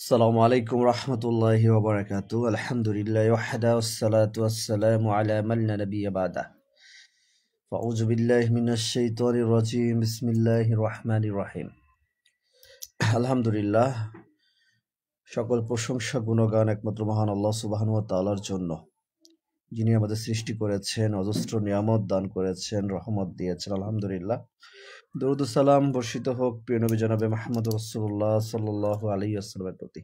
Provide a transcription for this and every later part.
আসসালামু আলাইকুম রহমতুল্লাহি ওয়া বারাকাতুহু। আলহামদুলিল্লাহি ওয়াহদা ওয়াসসালাতু ওয়াসসালামু আলা মান লা নাবিয়্যা বাদা। ফাউযু বিল্লাহি মিনাশ শাইতানির রাজীম। বিসমিল্লাহির রহমানির রহিম। আলহামদুলিল্লাহ, সকল প্রশংসা গুণগান একমাত্র মহান আল্লাহ সুবহানাহু ওয়া তাআলার জন্য, যিনি আমাদের সৃষ্টি করেছেন, অজস্র নিয়ামত দান করেছেন, রহমত দিয়েছেন। আলহামদুলিল্লাহ, দরুদ ও সালাম বর্ষিত হোক প্রিয় নবী জনাবে মুহাম্মদ রাসূলুল্লাহ সাল্লাল্লাহু আলাইহি ওয়াসাল্লামের প্রতি।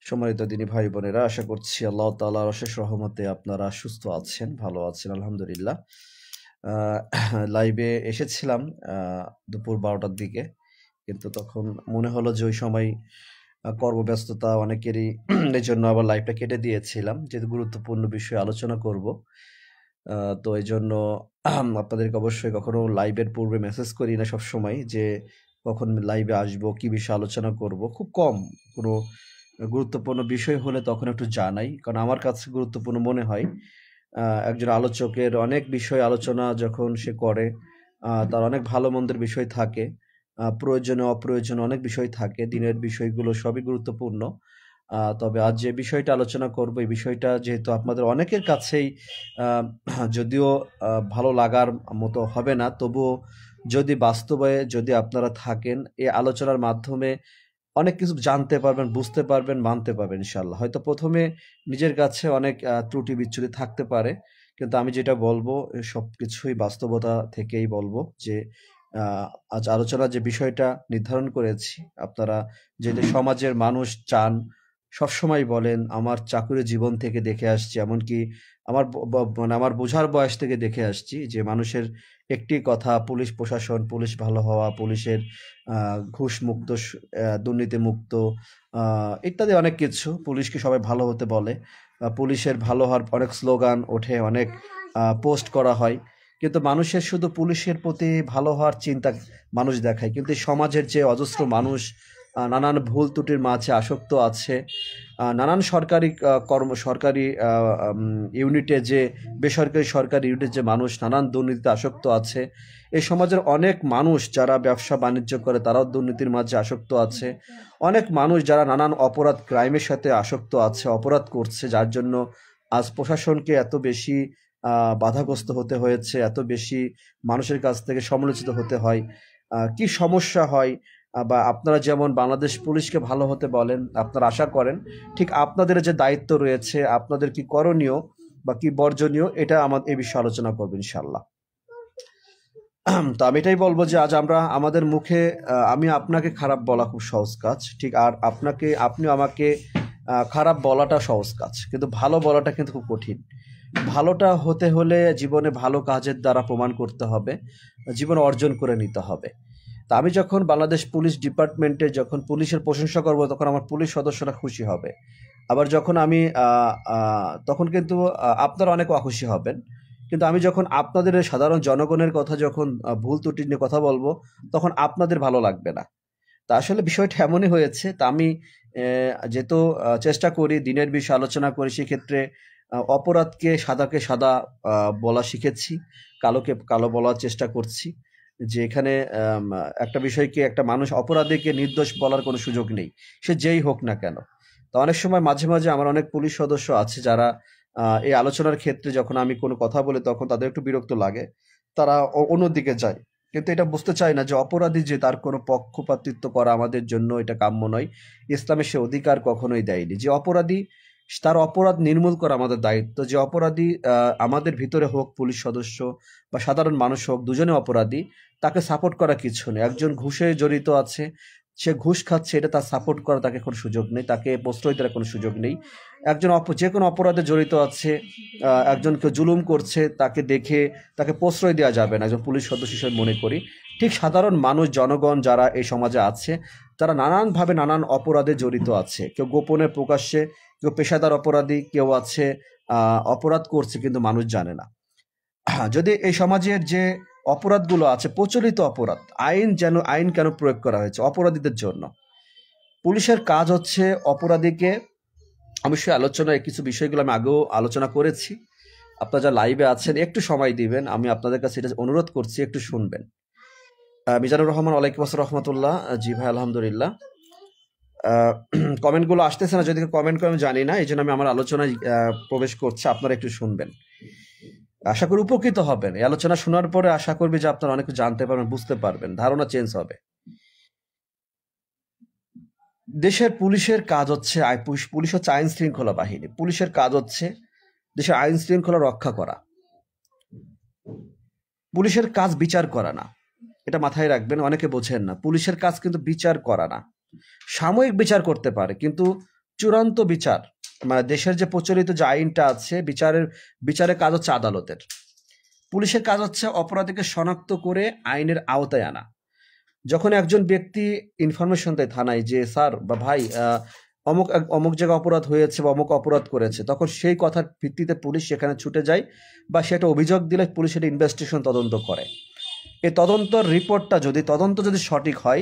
সম্মানিত দিনী ভাই বোনেরা, আশা করছি আল্লাহ তাআলার অশেষ রহমতে আপনারা সুস্থ আছেন, ভালো আছেন। আলহামদুলিল্লাহ, লাইভে এসেছিলাম দুপুর 12টার দিকে, কিন্তু তখন মনে হলো যে ওই সময় কর্মব্যস্ততা অনেকেরই, এই জন্য আবার লাইভটা কেটে দিয়েছিলাম, যেহেতু গুরুত্বপূর্ণ বিষয়ে আলোচনা করব। তো এই জন্য আপনাদেরকে অবশ্যই কখনো লাইভের পূর্বে মেসেজ করি না সবসময় যে কখন লাইভে আসবো, কি বিষয়ে আলোচনা করব। খুব কম কোনো গুরুত্বপূর্ণ বিষয় হলে তখন একটু জানাই, কারণ আমার কাছে গুরুত্বপূর্ণ মনে হয়। একজন আলোচকের অনেক বিষয় আলোচনা যখন সে করে, তার অনেক ভালো মন্দের বিষয় থাকে, প্রয়োজনে অপ্রয়োজনে অনেক বিষয় থাকে, দিনের বিষয়গুলো সবই গুরুত্বপূর্ণ। তবে আজ যে বিষয়টা আলোচনা করব, এই বিষয়টা যেহেতু আপনাদের অনেকের কাছেই যদিও ভালো লাগার মতো হবে না, তবুও যদি বাস্তবে যদি আপনারা থাকেন, এই আলোচনার মাধ্যমে অনেক কিছু জানতে পারবেন, বুঝতে পারবেন, মানতে পারবেন ইনশাআল্লাহ। হয়তো প্রথমে নিজের কাছে অনেক ত্রুটি বিচ্যুতি থাকতে পারে, কিন্তু আমি যেটা বলবো সবকিছুই বাস্তবতা থেকেই বলবো যে আজ আলোচনার যে বিষয়টা নির্ধারণ করেছি, আপনারা যেটা সমাজের মানুষ চান, সবসময় বলেন, আমার চাকুরি জীবন থেকে দেখে আসছি, এমনকি আমার মানে আমার বোঝার বয়স থেকে দেখে আসছি যে মানুষের একটি কথা, পুলিশ প্রশাসন, পুলিশ ভালো হওয়া, পুলিশের ঘুষ মুক্ত, দুর্নীতি মুক্ত, ইত্যাদি অনেক কিছু। পুলিশকে সবাই ভালো হতে বলে, পুলিশের ভালো হওয়ার অনেক স্লোগান ওঠে, অনেক পোস্ট করা হয়, কিন্তু মানুষের শুধু পুলিশের প্রতি ভালো হওয়ার চিন্তা মানুষ দেখায়, কিন্তু এই সমাজের যে অজস্র মানুষ নানান ভুল ত্রুটির মাঝে আসক্ত আছে, নানান সরকারি সরকারি ইউনিটে যে বেসরকারি সরকারি ইউনিটে যে মানুষ নানান দুর্নীতিতে আসক্ত আছে, এই সমাজের অনেক মানুষ যারা ব্যবসা বাণিজ্য করে তারাও দুর্নীতির মাঝে আসক্ত আছে, অনেক মানুষ যারা নানান অপরাধ ক্রাইমের সাথে আসক্ত আছে, অপরাধ করছে, যার জন্য আজ প্রশাসনকে এত বেশি বাধাগ্রস্ত হতে হয়েছে, এত বেশি মানুষের কাছ থেকে সমালোচিত হতে হয়। কি সমস্যা হয়, বা আপনারা যেমন বাংলাদেশ পুলিশকে ভালো হতে বলেন, আপনারা আশা করেন, ঠিক আপনাদের যে দায়িত্ব রয়েছে, আপনাদের কি করণীয় বা কি বর্জনীয়, এটা আমাদের এই বিষয়ে আলোচনা করবো ইনশাল্লাহ। তো আমি এটাই বলবো যে আজ আমরা আমাদের মুখে, আমি আপনাকে খারাপ বলা খুব সহজ কাজ, ঠিক, আর আপনিও আমাকে খারাপ বলাটা সহজ কাজ, কিন্তু ভালো বলাটা কিন্তু খুব কঠিন। ভালোটা হতে হলে জীবনে ভালো কাজের দ্বারা প্রমাণ করতে হবে, জীবন অর্জন করে নিতে হবে। তা আমি যখন বাংলাদেশ পুলিশ ডিপার্টমেন্টে যখন পুলিশের প্রশংসা করব, তখন আমার পুলিশ সদস্যরা খুশি হবে। আবার যখন আমি তখন কিন্তু আপনারা অনেক অখুশি হবেন। কিন্তু আমি যখন আপনাদের সাধারণ জনগণের কথা, যখন ভুল ত্রুটি নিয়ে কথা বলবো, তখন আপনাদের ভালো লাগবে না। তা আসলে বিষয়টা এমনই হয়েছে। তা আমি যেহেতু চেষ্টা করি দিনের বিষয়ে আলোচনা করি, সেক্ষেত্রে অপরাধকে সাদাকে সাদা বলা শিখেছি, কালোকে কালো বলার চেষ্টা করছি, যে এখানে একটা বিষয়কে, একটা মানুষ অপরাধীকে নির্দোষ বলার কোনো সুযোগ নেই, সে যেই হোক না কেন। তো অনেক সময় মাঝে মাঝে আমার অনেক পুলিশ সদস্য আছে যারা এই আলোচনার ক্ষেত্রে যখন আমি কোনো কথা বলি, তখন তাদের একটু বিরক্ত লাগে, তারা অন্যদিকে যায়। কিন্তু এটা বুঝতে চায় না যে অপরাধী যে তার কোনো পক্ষপাতিত্ব করা আমাদের জন্য এটা কাম্য নয়। ইসলামে সে অধিকার কখনোই দেয়নি যে অপরাধী, তার অপরাধ নির্মূল করা আমাদের দায়িত্ব। যে অপরাধী আমাদের ভিতরে হোক, পুলিশ সদস্য বা সাধারণ মানুষ হোক, দুজনে অপরাধী, তাকে সাপোর্ট করা কিছু নেই। একজন ঘুষে জড়িত আছে, সে ঘুষ খাচ্ছে, এটা তার সাপোর্ট করা তাকে কোনো সুযোগ নেই, তাকে প্রশ্রয় দেওয়ার কোনো সুযোগ নেই। একজন যে কোনো অপরাধে জড়িত আছে, একজনকে জুলুম করছে, তাকে দেখে তাকে প্রশ্রয় দেওয়া যাবে না একজন পুলিশ সদস্য হিসেবে মনে করি। ঠিক সাধারণ মানুষ, জনগণ যারা এই সমাজে আছে, তারা নানানভাবে নানান অপরাধে জড়িত আছে, কেউ গোপনে প্রকাশ্যে, কেউ পেশাদার অপরাধী, কেউ আছে অপরাধ করছে কিন্তু মানুষ জানে না। যদি এই সমাজের যে অপরাধগুলো আছে, প্রচলিত অপরাধ, আইন কেন প্রয়োগ করা হয়েছে অপরাধীদের জন্য? পুলিশের কাজ হচ্ছে অপরাধীকে, অবশ্যই আলোচনায় কিছু বিষয়গুলো আমি আগেও আলোচনা করেছি, আপনারা যা লাইভে আছেন একটু সময় দিবেন, আমি আপনাদের কাছে এটা অনুরোধ করছি, একটু শুনবেন। মিজানুর রহমান, ওয়ালাইকুম আসসালাম রহমতুল্লাহ। জি ভাই, আলহামদুলিল্লাহ। কমেন্টগুলো আসতেছে না, যদি কমেন্ট করে আমি জানি না, এই জন্য আমি আমার আলোচনায় প্রবেশ করছি, আপনারা একটু শুনবেন, আশা করি উপকৃত হবেন। এই আলোচনা শোনার পরে আশা করবি যে আপনারা অনেক কিছু জানতে পারবেন, বুঝতে পারবেন, ধারণা চেঞ্জ হবে। দেশের পুলিশের কাজ হচ্ছে পুলিশ হচ্ছে আইন শৃঙ্খলা বাহিনী। পুলিশের কাজ হচ্ছে দেশের আইন শৃঙ্খলা রক্ষা করা। পুলিশের কাজ বিচার করা না, এটা মাথায় রাখবেন, অনেকে বোঝেন না। পুলিশের কাজ কিন্তু বিচার করা না, সাময়িক বিচার করতে পারে, কিন্তু চূড়ান্ত বিচার, মানে দেশের যে প্রচলিত যে আইনটা আছে, বিচারের কাজ হচ্ছে আদালতের। পুলিশের কাজ হচ্ছে অপরাধীকে শনাক্ত করে আইনের আওতায় আনা। যখন একজন ব্যক্তি ইনফরমেশন দেয় থানায় যে স্যার বা ভাই অমুক অমুক জায়গায় অপরাধ হয়েছে বা অমুক অপরাধ করেছে, তখন সেই কথার ভিত্তিতে পুলিশ সেখানে ছুটে যায়, বা সেটা অভিযোগ দিলে পুলিশ এটা ইনভেস্টিগেশন তদন্ত করে। এই তদন্তর রিপোর্টটা যদি সঠিক হয়,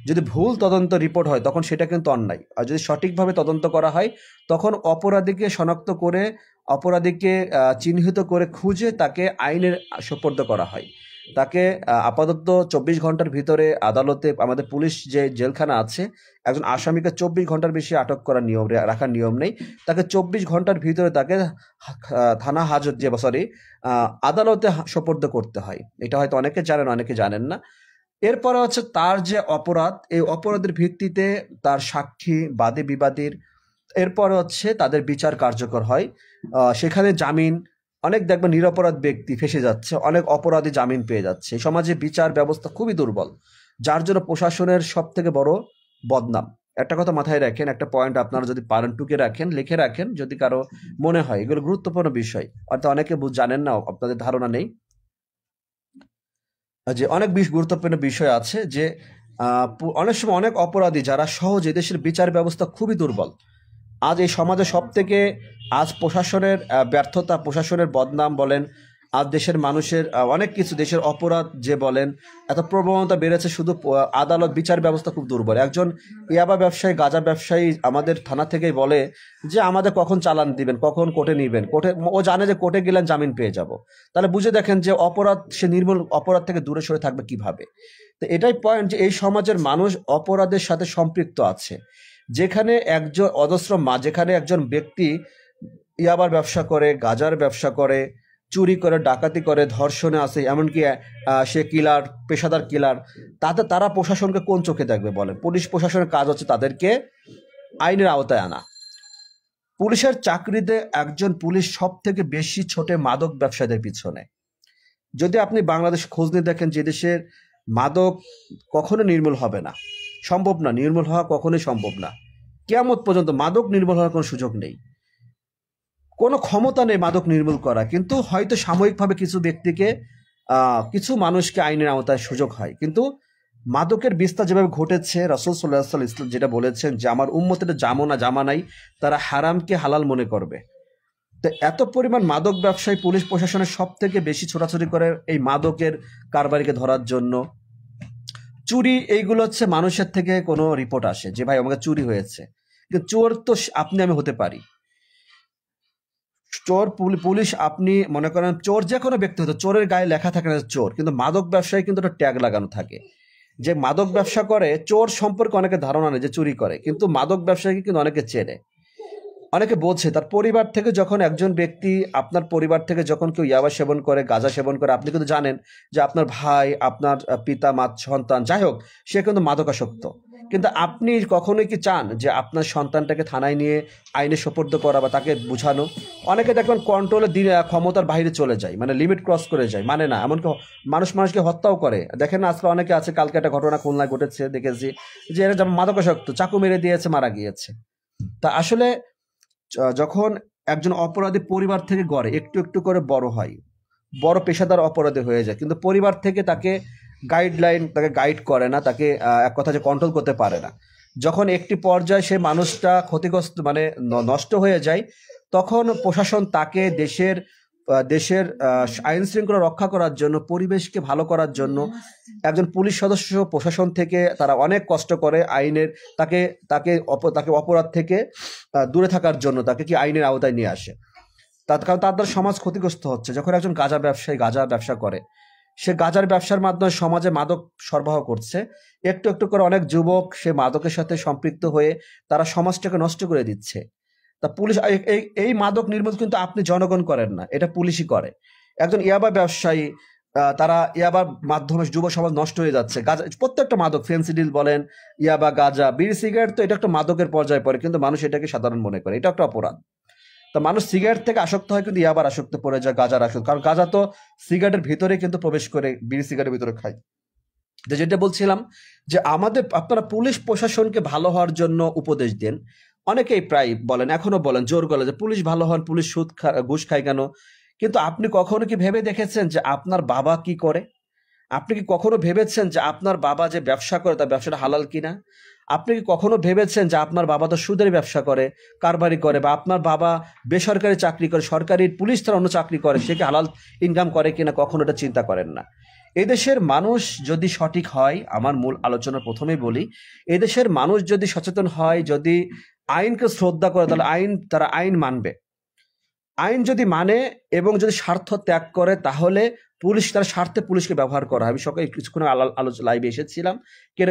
যদি ভুল তদন্ত রিপোর্ট হয় তখন সেটা কিন্তু অন্যায়, আর যদি সঠিকভাবে তদন্ত করা হয় তখন অপরাধীকে শনাক্ত করে, অপরাধীকে চিহ্নিত করে খুঁজে তাকে আইনের সোপর্দ করা হয়। তাকে আপাতত 24 ঘন্টার ভিতরে আদালতে, আমাদের পুলিশ যে জেলখানা আছে, একজন আসামিকে 24 ঘন্টার বেশি আটক করার নিয়ম, রাখার নিয়ম নেই। তাকে 24 ঘন্টার ভিতরে তাকে থানা হাজত আদালতে সোপর্দ করতে হয়। এটা হয়তো অনেকে জানেন, অনেকে জানেন না। এরপরে হচ্ছে তার যে অপরাধ, এই অপরাধের ভিত্তিতে তার সাক্ষী, বাদী বিবাদীর, এরপরে হচ্ছে তাদের বিচার কার্যকর হয়। সেখানে জামিন, অনেক দেখবেন নিরপরাধ ব্যক্তি ফেসে যাচ্ছে, অনেক অপরাধী জামিন পেয়ে যাচ্ছে। এই সমাজে বিচার ব্যবস্থা খুবই দুর্বল, যার জন্য প্রশাসনের সব থেকে বড় বদনাম। একটা কথা মাথায় রাখেন, একটা পয়েন্ট আপনারা যদি পারেন টুকে রাখেন, লিখে রাখেন, যদি কারো মনে হয়, এগুলো গুরুত্বপূর্ণ বিষয়, অর্থাৎ অনেকে জানেন না, আপনাদের ধারণা নেই যে অনেক গুরুত্বপূর্ণ বিষয় আছে, যে অনেক সময় অনেক অপরাধী যারা সহজে, দেশের বিচার ব্যবস্থা খুবই দুর্বল। আজ এই সমাজে সব থেকে আজ প্রশাসনের ব্যর্থতা, প্রশাসনের বদনাম বলেন, আজ দেশের মানুষের অনেক কিছু, দেশের অপরাধ যে বলেন, এত প্রবণতা বেড়েছে, শুধু আদালত বিচার ব্যবস্থা খুব দুর্বল। একজন ইয়াবা ব্যবসায়ী, গাঁজা ব্যবসায়ী আমাদের থানা থেকেই বলে যে আমাদের কখন চালান দিবেন, কখন কোর্টে নিবেন, কোর্টে, ও জানে যে কোর্টে গেলেন জামিন পেয়ে যাব। তাহলে বুঝে দেখেন যে অপরাধ, সে নির্মূল, অপরাধ থেকে দূরে সরে থাকবে কিভাবে। তো এটাই পয়েন্ট, যে এই সমাজের মানুষ অপরাধের সাথে সম্পৃক্ত আছে। যেখানে যেখানে একজন ব্যক্তি ইয়াবার ব্যবসা করে, গাজার ব্যবসা করে, চুরি করে, ডাকাতি করে, ধর্ষণে আছে, এমনকি সে কিলার, পেশাদার কিলার, তারা প্রশাসনকে কোন চোখে দেখবে বলেন? পুলিশ প্রশাসনের কাজ হচ্ছে তাদেরকে আইনের আওতায় আনা। পুলিশের চাকরিতে একজন পুলিশ সব থেকে বেশি ছোটে মাদক ব্যবসায়ীদের পিছনে। যদি আপনি বাংলাদেশ খোঁজ নিয়ে দেখেন, যে দেশের মাদক কখনো নির্মূল হবে না, সম্ভব না, নির্মূল হওয়া কখনোই সম্ভব না, কিয়ামত পর্যন্ত মাদক নির্মূল হওয়ার কোনো সুযোগ নেই, কোনো ক্ষমতা নেই মাদক নির্মূল করা। কিন্তু হয়তো সাময়িকভাবে কিছু ব্যক্তিকে, কিছু মানুষকে আইনের আওতায় সুযোগ হয়। কিন্তু মাদকের বিস্তার যেভাবে ঘটেছে, রাসূল সাল্লাল্লাহু আলাইহি ওয়াসাল্লাম যেটা বলেছেন যে আমার উম্মতের জামা নাই, তারা হারামকে হালাল মনে করবে। তো এত পরিমাণ মাদক ব্যবসায়ী, পুলিশ প্রশাসনের সব থেকে বেশি ছোটাছুটি করে এই মাদকের কারবারিকে ধরার জন্য। চুরি, এইগুলো হচ্ছে মানুষের থেকে কোনো রিপোর্ট আসে যে ভাই আমাকে চুরি হয়েছে, কিন্তু চোর তো আপনি আমি হতে পারি। চোর পুলিশ, আপনি মনে করেন চোর যে কোনো ব্যক্তি হতো, চোরের গায়ে লেখা থাকে না চোর, কিন্তু মাদক ব্যবসায়ী কিন্তু একটা ট্যাগ লাগানো থাকে। যে মাদক ব্যবসা করে, চোর সম্পর্কে অনেকে ধারণা নেই যে চুরি করে, কিন্তু মাদক ব্যবসায়ীকে কিন্তু অনেকে চেনে, অনেকে বোঝে। তার পরিবার থেকে যখন একজন ব্যক্তি, আপনার পরিবার থেকে যখন কেউ ইয়াবা সেবন করে, গাঁজা সেবন করে, আপনি কিন্তু জানেন যে আপনার ভাই, আপনার পিতা, সন্তান, যাই হোক, সে কিন্তু মাদকাসক্ত। কিন্তু আপনি কখনোই কি চান যে আপনার সন্তানটাকে থানায় নিয়ে আইনে সোপর্দ করা বা তাকে বুঝানো? অনেকে দেখবেন কন্ট্রোলের দিনে ক্ষমতার বাইরে চলে যায়, মানে লিমিট ক্রস করে যায়, মানে না, এমনকি মানুষকে হত্যাও করে। দেখেন আজকে অনেকে আছে, কালকে একটা ঘটনা খুলনায় ঘটেছে, দেখেছি যে এরা যেমন মাদকাসক্ত, চাকু মেরে দিয়েছে, মারা গিয়েছে। তা আসলে যখন একজন অপরাধী পরিবার থেকে গড়ে, একটু একটু করে বড় হয়, বড় পেশাদার অপরাধী হয়ে যায়, কিন্তু পরিবার থেকে তাকে গাইড করে না, তাকে এক কথা যে কন্ট্রোল করতে পারে না। যখন একটি পর্যায়ে সে মানুষটা ক্ষতিগ্রস্ত, মানে নষ্ট হয়ে যায়, তখন প্রশাসন তাকে দেশের আইন শৃঙ্খলা রক্ষা করার জন্য, পরিবেশকে ভালো করার জন্য, একজন পুলিশ সদস্য প্রশাসন থেকে তারা অনেক কষ্ট করে আইনের, তাকে তাকে অপরাধ থেকে দূরে থাকার জন্য তাকে কি আইনের আওতায় নিয়ে আসে। কারণ তার দ্বারা সমাজ ক্ষতিগ্রস্ত হচ্ছে। যখন একজন গাঁজা ব্যবসা করে, সে গাঁজার ব্যবসার মাধ্যমে সমাজে মাদক সরবরাহ করছে। একটু একটু করে অনেক যুবক সে মাদকের সাথে সম্পৃক্ত হয়ে তারা সমাজটাকে নষ্ট করে দিচ্ছে। তা পুলিশ এই মাদক নির্মূল কিন্তু আপনি জনগণ করেন না, এটা পুলিশই করে। একজন ইয়াবা ব্যবসায়ী, তারা ইয়াবার মাধ্যমে যুব সমাজ নষ্ট হয়ে যাচ্ছে। গাঁজা, প্রত্যেকটা মাদক, ফেন্সিডিল বলেন, ইয়াবা, গাঁজা, বিড়ি, সিগারেট, তো এটা একটা মাদকের পর্যায়ে পড়ে, কিন্তু মানুষ এটাকে সাধারণ মনে করে, এটা একটা অপরাধ। তো মানুষ সিগারেট থেকে আসক্ত হয় কিন্তু ইয়াবার আসক্ত পড়ে যায়, গাঁজার আসক্ত, কারণ গাঁজা তো সিগারেটের ভিতরে কিন্তু প্রবেশ করে, বিড়ি সিগারেটের ভিতরে খায়। তো যেটা বলছিলাম যে আমাদের, আপনারা পুলিশ প্রশাসনকে ভালো হওয়ার জন্য উপদেশ দেন। অনেকেই প্রায় বলেন, এখনো বলেন জোর গলা, যে পুলিশ ভালো হন, পুলিশ ঘুষ খায় কেন? কিন্তু আপনি কখনো কি ভেবে দেখেছেন যে আপনার বাবা কি করে? আপনি কি কখনো ভেবেছেন যে আপনার বাবা যে ব্যবসা করে তার ব্যবসাটা হালাল কিনা? আপনি কি কখনো ভেবেছেন যে আপনার বাবা তো সুদের ব্যবসা করে, কারবারি করে, বা আপনার বাবা বেসরকারি চাকরি করে, সরকারি পুলিশ তার অন্য চাকরি করে, সে কি হালাল ইনকাম করে কিনা? কখনো এটা চিন্তা করেন না। এদেশের মানুষ যদি সঠিক হয়, আমার মূল আলোচনা প্রথমেই বলি, এদেশের মানুষ যদি সচেতন হয়, যদি আইনকে শ্রদ্ধা করে, তাহলে তারা আইন মানবে। আইন যদি মানে এবং যদি স্বার্থ ত্যাগ করে, তাহলে পুলিশ তার স্বার্থে পুলিশকে ব্যবহার করা হয়। আমি সকালে কিছুক্ষণ লাইভে এসেছিলাম,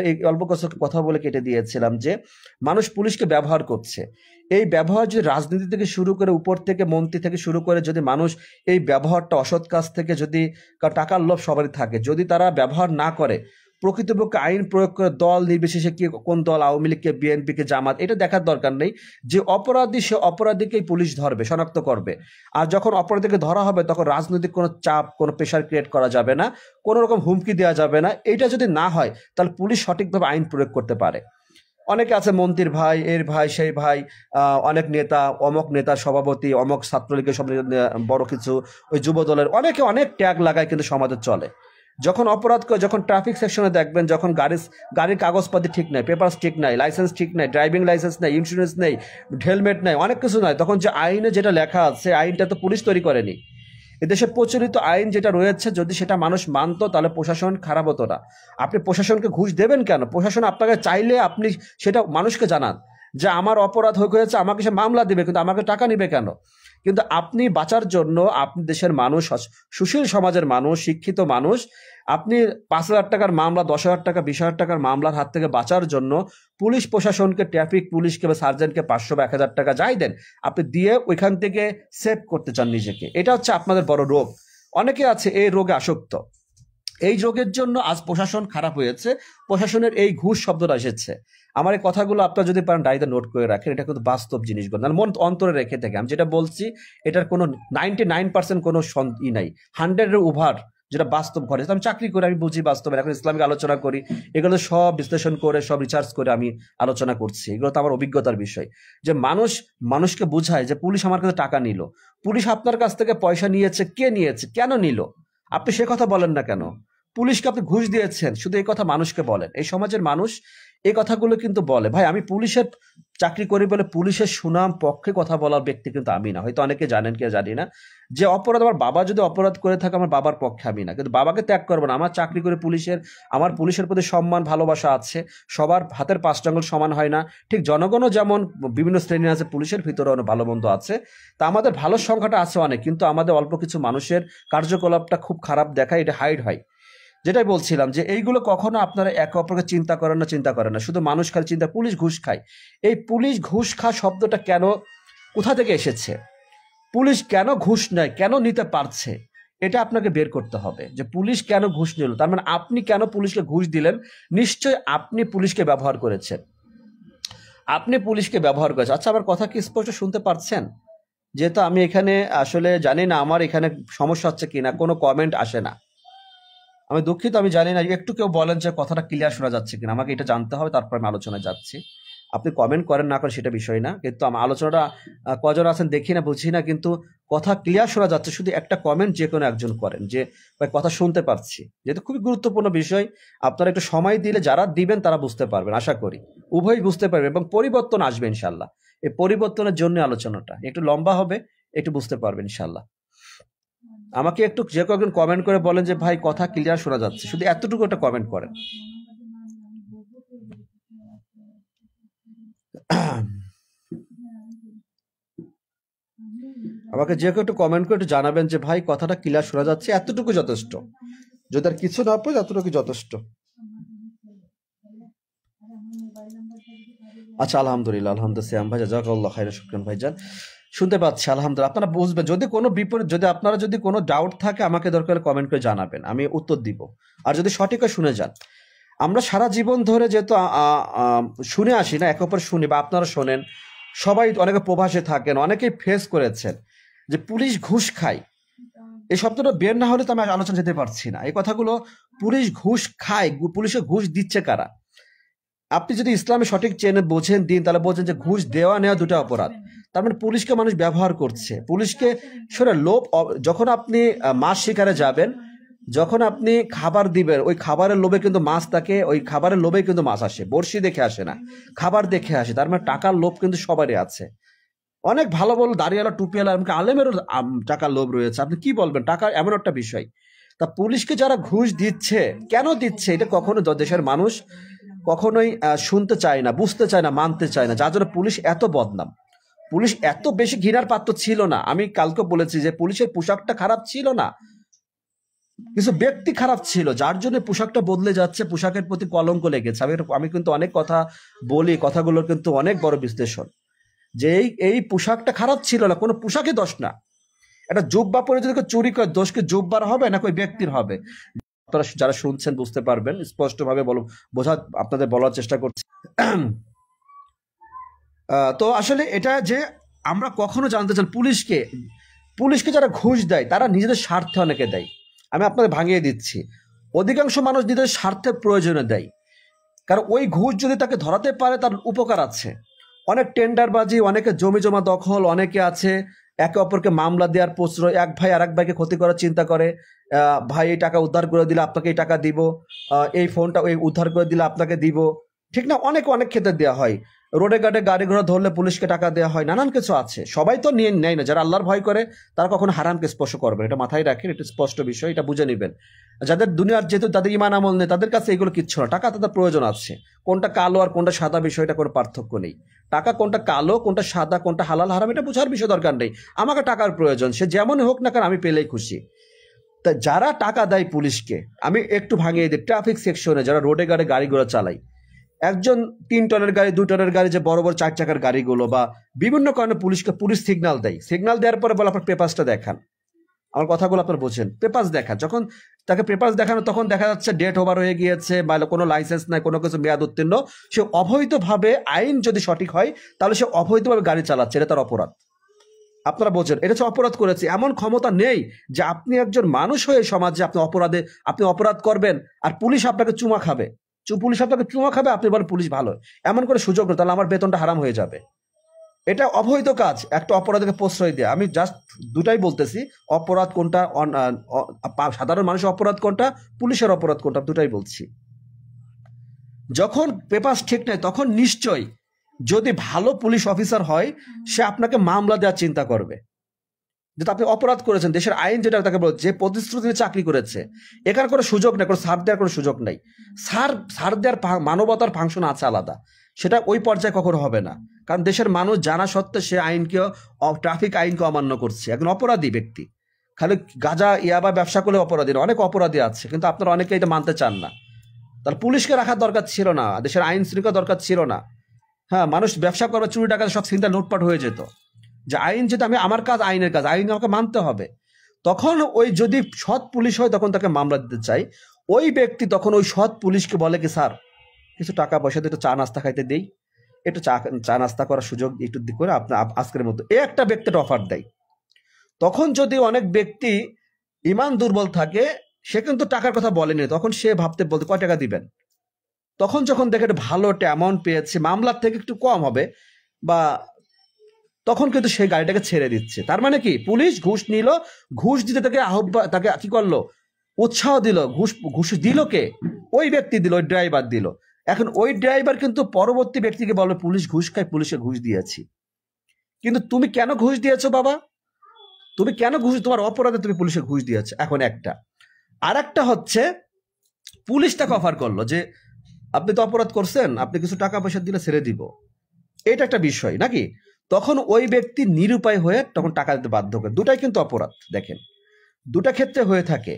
এই অল্প কথা বলে কেটে দিয়েছিলাম যে মানুষ পুলিশকে ব্যবহার করছে। এই ব্যবহার যদি রাজনীতি থেকে শুরু করে, উপর থেকে মন্ত্রী থেকে শুরু করে, যদি মানুষ এই ব্যবহারটা অসৎ কাজ থেকে, যদি টাকার লোভ সবারই থাকে, যদি তারা ব্যবহার না করে, প্রকৃতপক্ষে আইন প্রয়োগ করে, দল নির্বিশেষে কি কোন দল, আওয়ামী লীগ কে, বিএনপি কে, জামাত, এটা দেখার দরকার নেই। যে অপরাধী, সে অপরাধীকেই পুলিশ ধরবে, শনাক্ত করবে। আর যখন অপরাধীকে ধরা হবে, তখন রাজনৈতিক কোনো চাপ, কোনো প্রেশার ক্রিয়েট করা যাবে না, কোনো রকম হুমকি দেওয়া যাবে না। এটা যদি না হয়, তাহলে পুলিশ সঠিকভাবে আইন প্রয়োগ করতে পারে। অনেকে আছে মন্ত্রীর ভাই, এর ভাই, সেই ভাই, অনেক নেতা, অমক নেতার সভাপতি, অমক ছাত্রলীগের সব বড় কিছু, ওই যুব দলের অনেকে অনেক ট্যাগ লাগায়, কিন্তু সমাজে চলে। যখন অপরাধ করে, যখন ট্রাফিক সেকশনে দেখবেন, যখন গাড়ির কাগজপাতি ঠিক নাই, পেপারস ঠিক নাই, লাইসেন্স ঠিক নাই, ড্রাইভিং লাইসেন্স নেই, ইন্স্যুরেন্স নেই, হেলমেট নাই, অনেক কিছু নাই, তখন যে আইনে যেটা লেখা আছে, আইনটা তো পুলিশ তৈরি করেনি। এদেশে প্রচলিত আইন যেটা রয়েছে, যদি সেটা মানুষ মানতো, তাহলে প্রশাসন খারাপ হতো না। আপনি প্রশাসনকে ঘুষ দেবেন কেন? প্রশাসন আপনাকে চাইলে আপনি সেটা মানুষকে জানান যে আমার অপরাধ হয়েছে, আমাকে সে মামলা দিবে, কিন্তু আমাকে টাকা নিবে কেন? কিন্তু আপনি বাঁচার জন্য, আপনি দেশের মানুষ, সুশীল সমাজের মানুষ, শিক্ষিত মানুষ, আপনি 5,000 টাকার মামলা, 10,000 টাকা, 20,000 টাকার মামলার হাত থেকে বাঁচার জন্য পুলিশ প্রশাসনকে, ট্রাফিক পুলিশকে বা সার্জেন্টকে 500 বা 1,000 টাকা যাই দেন, আপনি দিয়ে ওইখান থেকে সেভ করতে চান নিজেকে। এটা হচ্ছে আপনাদের বড় রোগ। অনেকে আছে এই রোগে আসক্ত। এই রোগের জন্য আজ প্রশাসন খারাপ হয়েছে, প্রশাসনের এই ঘুষ শব্দটা এসেছে। আমার এই কথাগুলো আপনারা যদি পারেন ডায়েরিতে নোট করে রাখেন, এটা কিন্তু বাস্তব জিনিসগুলো, মানে মন অন্তরে রেখে থেকে আমি যেটা বলছি, এটার কোনো 99% কোনো নাই, 100-এর ওভার যেটা বাস্তব ঘটে। আমি চাকরি করে, আমি বুঝি বাস্তবে, এখন ইসলামিক আলোচনা করি, এগুলো সব বিশ্লেষণ করে, সব রিসার্চ করে আমি আলোচনা করছি। এগুলো তো আমার অভিজ্ঞতার বিষয়, যে মানুষকে বুঝায় যে পুলিশ আমার কাছে টাকা নিল, পুলিশ আপনার কাছ থেকে পয়সা নিয়েছে, কে নিয়েছে, কেন নিল, আপনি সে কথা বলেন না কেন? পুলিশকে আপনি ঘুষ দিয়েছেন, শুধু এই কথা মানুষকে বলেন। এই সমাজের মানুষ এই কথাগুলো কিন্তু বলে। ভাই, আমি পুলিশের চাকরি করি বলে পুলিশের সুনাম পক্ষে কথা বলার ব্যক্তি কিন্তু আমি না। হয়তো অনেকে জানেন, কে জানি না, যে অপরাধ, আমার বাবা যদি অপরাধ করে থাকে, আমার বাবার পক্ষে আমি না, কিন্তু বাবাকে ত্যাগ করবো না। আমার চাকরি করে আমার পুলিশের প্রতি সম্মান, ভালোবাসা আছে। সবার হাতের 5 আঙ্গুল সমান হয় না, ঠিক জনগণও যেমন বিভিন্ন শ্রেণী আছে, পুলিশের ভিতরে অনেক ভালো মন্দ আছে। তা আমাদের ভালো সংখ্যাটা আছে অনেক, কিন্তু আমাদের অল্প কিছু মানুষের কার্যকলাপটা খুব খারাপ দেখায়, এটা হাইড হয়। যেটাই বলছিলাম, যে এইগুলো কখনো আপনারা একে অপরকে চিন্তা করেন না, শুধু মানুষ খালি চিন্তা, পুলিশ ঘুষ খায়। এই পুলিশ ঘুষ খা শব্দটা কেন, কোথা থেকে এসেছে? পুলিশ কেন ঘুষ নেয়, কেন নিতে পারছে, এটা আপনাকে বের করতে হবে, যে পুলিশ কেন ঘুষ নিল। তার মানে আপনি কেন পুলিশকে ঘুষ দিলেন? নিশ্চয় আপনি পুলিশকে ব্যবহার করেছেন, আচ্ছা, আমার কথা কি স্পষ্ট শুনতে পারছেন? যেহেতু আমি এখানে আসলে জানি না আমার এখানে সমস্যা হচ্ছে কিনা, কোনো কমেন্ট আসে না, আমি দুঃখিত, আমি জানি না। একটু কেউ বলেন যে কথাটা ক্লিয়ার শোনা যাচ্ছে কিনা, আমাকে এটা জানতে হবে, তারপর আমি আলোচনায় যাচ্ছি। আপনি কমেন্ট করেন না করেন সেটা বিষয় না, কিন্তু আমার আলোচনাটা কজন আছেন দেখি না, বুঝি না, কিন্তু কথা ক্লিয়ার শোনা যাচ্ছে। শুধু একটা কমেন্ট যে কোনো একজন করেন যে ভাই কথা শুনতে পারছি, যেহেতু খুবই গুরুত্বপূর্ণ বিষয়। আপনারা একটু সময় দিলে, যারা দিবেন তারা বুঝতে পারবেন, আশা করি উভয়ই বুঝতে পারবে, এবং পরিবর্তন আসবে ইনশাল্লাহ। এই পরিবর্তনের জন্য আলোচনাটা একটু লম্বা হবে, একটু বুঝতে পারবেন ইনশাল্লাহ। আমাকে একটু যে কয়েকজন কমেন্ট করে বলেন যে ভাই কথা ক্লিয়ার শোনা যাচ্ছে, শুধু এতটুকু একটা কমেন্ট করেন। আমাকে যে কেউ একটু কমেন্ট করে একটু জানাবেন যে ভাই কথাটা ক্লিয়ার শোনা যাচ্ছে, এতটুকু যথেষ্ট। যদি আর কিছু না পাই ততটুকু যথেষ্ট। আচ্ছা, আলহামদুলিল্লাহ, আলহামদুলিল্লাহ শ্যাম ভাই, জাযাকাল্লাহ খাইরান, শুকরান ভাইজান। শুনতে পাচ্ছি, আলহামদুলিল্লাহ। আপনারা বুঝবেন, যদি কোনো বিপরীত, যদি আপনারা যদি কোনো ডাউট থাকে আমাকে দরকার কমেন্ট করে জানাবেন, আমি উত্তর দিব। আর যদি সঠিক হয় শুনে যান। আমরা সারা জীবন ধরে যেহেতু শুনে আসি না, একে অপর শুনি বা আপনারা শোনেন, সবাই অনেকে প্রবাসে থাকেন, অনেকেই ফেস করেছেন যে পুলিশ ঘুষ খায়। এই শব্দটা বের না হলে তো আমি আলোচনা যেতে পারছি না। এই কথাগুলো, পুলিশ ঘুষ খায়, পুলিশে ঘুষ দিচ্ছে কারা? আপনি যদি ইসলামে সঠিক চেনে বোঝেন দিন, তাহলে বোঝেন যে ঘুষ দেওয়া নেওয়া দুটো অপরাধ। তার মানে পুলিশকে মানুষ ব্যবহার করছে, পুলিশকে শোনে লোভ। যখন আপনি মাছ শিকারে যাবেন, যখন আপনি খাবার দিবেন, ওই খাবারের লোভে কিন্তু মাছ থাকে, ওই খাবারের লোভে কিন্তু মাছ আসে, বড়শি দেখে আসে না, খাবার দেখে আসে। তার মানে টাকার লোভ কিন্তু সবারই আছে। অনেক ভালো ভালো দাড়িওয়ালা, টুপিওয়ালা, এমনকি আলেমেরও টাকার লোভ রয়েছে। আপনি কি বলবেন? টাকা এমন একটা বিষয়। তা পুলিশকে যারা ঘুষ দিচ্ছে, কেন দিচ্ছে, এটা কখনো দেশের মানুষ কখনোই শুনতে চায় না, বুঝতে চায় না, মানতে চায় না। যার জন্য পুলিশ এত বদনাম। পুলিশ এত বেশি ঘৃণার পাত্র ছিল না। আমি কালকে বলেছি যে পুলিশের পোশাকটা খারাপ ছিল না, কিছু ব্যক্তি খারাপ ছিল, যার জন্য পোশাকটা বদলে যাচ্ছে, পোশাকের প্রতি কলঙ্ক লেগেছে। আমি কিন্তু অনেক কথা বলি, কথাগুলোর কিন্তু অনেক বড় বিশ্লেষণ। যে এই পোশাকটা খারাপ ছিল না, কোনো পোশাকই দোষ না। একটা জুব্বা পরে যদি কেউ চুরি করে, দোষ কি জুব্বার হবে না ওই ব্যক্তির হবে? আপনারা যারা শুনছেন বুঝতে পারবেন, স্পষ্টভাবে আপনাদের বলার চেষ্টা করছি। তো আসলে এটা যে আমরা কখনো জানতে চান, পুলিশকে যারা ঘুষ দেয় তারা নিজেদের স্বার্থে অনেকে দেয়। আমি আপনাদের ভাঙিয়ে দিচ্ছি, অধিকাংশ মানুষ নিজেদের স্বার্থের প্রয়োজনে দেয়। কারণ ওই ঘুষ যদি তাকে ধরাতে পারে, তার উপকার আছে। অনেক টেন্ডারবাজি, অনেকে জমি জমা দখল, অনেকে আছে একে অপরকে মামলা দেওয়ার প্রশ্রয়। এক ভাই আর এক ভাইকে ক্ষতি করার চিন্তা করে, ভাই এই টাকা উদ্ধার করে দিলে আপনাকে এই টাকা দিব, এই ফোনটা এই উদ্ধার করে দিলে আপনাকে দিব, ঠিক না? অনেক ক্ষেত্রে দেওয়া হয়। রোডে ঘাটে গাড়ি ঘোড়া ধরলে পুলিশকে টাকা দেওয়া হয়, নানান কিছু আছে। সবাই তো নিয়ে নেয় না। যারা আল্লাহর ভয় করে তারা কখনো হারামকে স্পর্শ করবে, এটা মাথায় রাখেন, এটা স্পষ্ট বিষয়, এটা বুঝে নেবেন। যাদের দুনিয়ার, যেহেতু তাদের ইমান আমল নেই, তাদের কাছে এগুলো কিচ্ছু না। টাকা তাদের প্রয়োজন আছে, কোনটা কালো আর কোনটা সাদা বিষয়টা কোনো পার্থক্য নেই। টাকা কোনটা কালো, কোনটা সাদা, কোনটা হালাল হারাম, এটা বোঝার বিষয় দরকার নেই। আমাকে টাকার প্রয়োজন, সে যেমনই হোক না কেন, আমি পেলেই খুশি। তা যারা টাকা দেয় পুলিশকে, আমি একটু ভাঙিয়ে দিই। ট্রাফিক সেকশনে যারা রোডে গাড়ি গাড়ি ঘোড়া চালায়, একজন 3 টনের গাড়ি, 2 টনের গাড়ি, যে বড় বড় 4 চাকার গাড়িগুলো, বা বিভিন্ন কারণে পুলিশ সিগন্যাল দেয়। সিগন্যাল দেওয়ার পরে বলে আপনার পেপারসটা দেখান। আমার কথাগুলো আপনার বোঝেন, পেপারস দেখান। যখন তাকে পেপারস দেখানো, তখন দেখা যাচ্ছে ডেট ওভার হয়ে গিয়েছে, বা কোনো লাইসেন্স নাই, কোনো কিছু মেয়াদ উত্তীর্ণ। সে অবৈধভাবে, আইন যদি সঠিক হয় তাহলে সে অবৈধভাবে গাড়ি চালাচ্ছে, এটা তার অপরাধ। আপনারা বোঝেন, এটা হচ্ছে অপরাধ করেছে। এমন ক্ষমতা নেই যে আপনি একজন মানুষ হয়ে সমাজে আপনি অপরাধ করবেন আর পুলিশ আপনাকে চুমা খাবে। পুলিশ আপনাকে চুমা খাবে, আপনি বলেন পুলিশ ভালো। এমন করে সুযোগ নেই, তাহলে আমার বেতনটা হারাম হয়ে যাবে। এটা অবৈধ কাজ, একটা অপরাধকে প্রশ্রয় দেয়। আমি জাস্ট দুটাই বলতেছি, অপরাধ কোনটা, সাধারণ মানুষের অপরাধ কোনটা, পুলিশের অপরাধ কোনটা, দুটাই বলছি। যখন পেপার ঠিক নাই, তখন নিশ্চয়ই যদি ভালো পুলিশ অফিসার হয়, সে আপনাকে মামলা দেওয়ার চিন্তা করবে। যেটা আপনি অপরাধ করেছেন, দেশের আইন যেটা তাকে বলে, যে প্রতিশ্রুতি চাকরি করেছে, এখানে কোনো সুযোগ নেই, কোনো ছাড় দেওয়ার কোনো সুযোগ নেই। ছাড় দেওয়ার মানবতার ফাংশন আছে আলাদা, সেটা ওই পর্যায়ে কখনো হবে না। কারণ দেশের মানুষ জানা সত্ত্বে সে আইনকে, ট্রাফিক আইনকে অমান্য করছে, একজন অপরাধী ব্যক্তি। খালি গাঁজা ইয়াবা ব্যবসা করলে অপরাধী না, অনেক অপরাধী আছে, কিন্তু আপনারা অনেকে এটা মানতে চান না। তাহলে পুলিশকে রাখার দরকার ছিল না, দেশের আইন শৃঙ্খলা দরকার ছিল না। হ্যাঁ, মানুষ ব্যবসা করবে, চুরি টাকা সব চিন্তা লুটপাট হয়ে যেত। যে আইন, যেটা আমার কাজ, আইনের কাজ, আইন আমাকে মানতে হবে। তখন ওই যদি সৎ পুলিশ হয়, তখন তাকে মামলা দিতে চাই। ওই ব্যক্তি তখন ওই সৎ পুলিশকে বলে কি, স্যার কিছু টাকা পয়সা দিয়ে একটু চা নাস্তা খাইতে দেই, একটু চা নাস্তা করার সুযোগ একটু করে আপনার আজকের মতো, এই একটা ব্যক্তিটা অফার দেয়। তখন যদি অনেক ব্যক্তি ইমান দুর্বল থাকে, সে কিন্তু টাকার কথা বলেনি, তখন সে বলতে কয় টাকা দিবেন। তখন যখন দেখে ভালো একটা অ্যামাউন্ট পেয়েছে, মামলার থেকে একটু কম হবে, বা তখন কিন্তু সেই গাড়িটাকে ছেড়ে দিচ্ছে। তার মানে কি, পুলিশ ঘুষ নিল, ঘুষ দিতে তাকে কি করলো, উৎসাহ দিল। ঘুষ দিল কে? ওই ব্যক্তি দিল, ওই ড্রাইভার দিল। এখন ওই ড্রাইভার কিন্তু পরবর্তী ব্যক্তিকে বলবে পুলিশ ঘুষ খায়, পুলিশে ঘুষ দিয়েছি। কিন্তু তুমি কেন ঘুষ দিয়েছো বাবা? তুমি কেন তোমার অপরাধে তুমি পুলিশে ঘুষ দিয়েছো। এখন একটা, আর একটা হচ্ছে পুলিশ তাকে অফার করলো যে আপনি তো অপরাধ করছেন, আপনি কিছু টাকা পয়সা দিলে ছেড়ে দিব, এটা একটা বিষয় নাকি? তখন ওই ব্যক্তি নিরুপায় হয়ে তখন টাকা দিতে বাধ্য করে। দুটাই কিন্তু অপরাধ, দেখেন, দুটা ক্ষেত্রে হয়ে থাকে।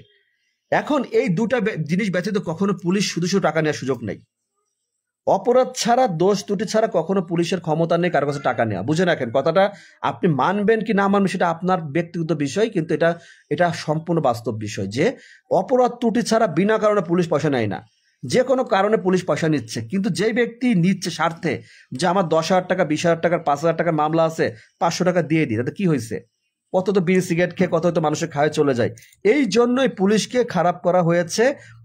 এখন এই দুটা জিনিস ব্যতীত কখনো পুলিশ শুধু শুধু টাকা নেওয়ার সুযোগ নেই। অপরাধ ছাড়া, দোষ ত্রুটি ছাড়া কখনো পুলিশের ক্ষমতা নেই কারো কাছে টাকা নেওয়া। বুঝে রাখেন কথাটা, আপনি মানবেন কি না মানবেন সেটা আপনার ব্যক্তিগত বিষয়, কিন্তু এটা সম্পূর্ণ বাস্তব বিষয় যে অপরাধ ত্রুটি ছাড়া বিনা কারণে পুলিশ পয়সা নেয় না। যে কোনো কারণে পুলিশ পয়সা নিচ্ছে, কিন্তু যেই ব্যক্তি নিচ্ছে স্বার্থে যে আমার 10,000 টাকা, 20,000 টাকার, 5,000 টাকার মামলা আছে, 500 টাকা দিয়ে দিই, তাতে কি হয়েছে? কত তো বিড়ি সিগারেট খেয়ে কত তো মানুষের খায় চলে যায়। এই জন্যই পুলিশকে খারাপ করা হয়েছে।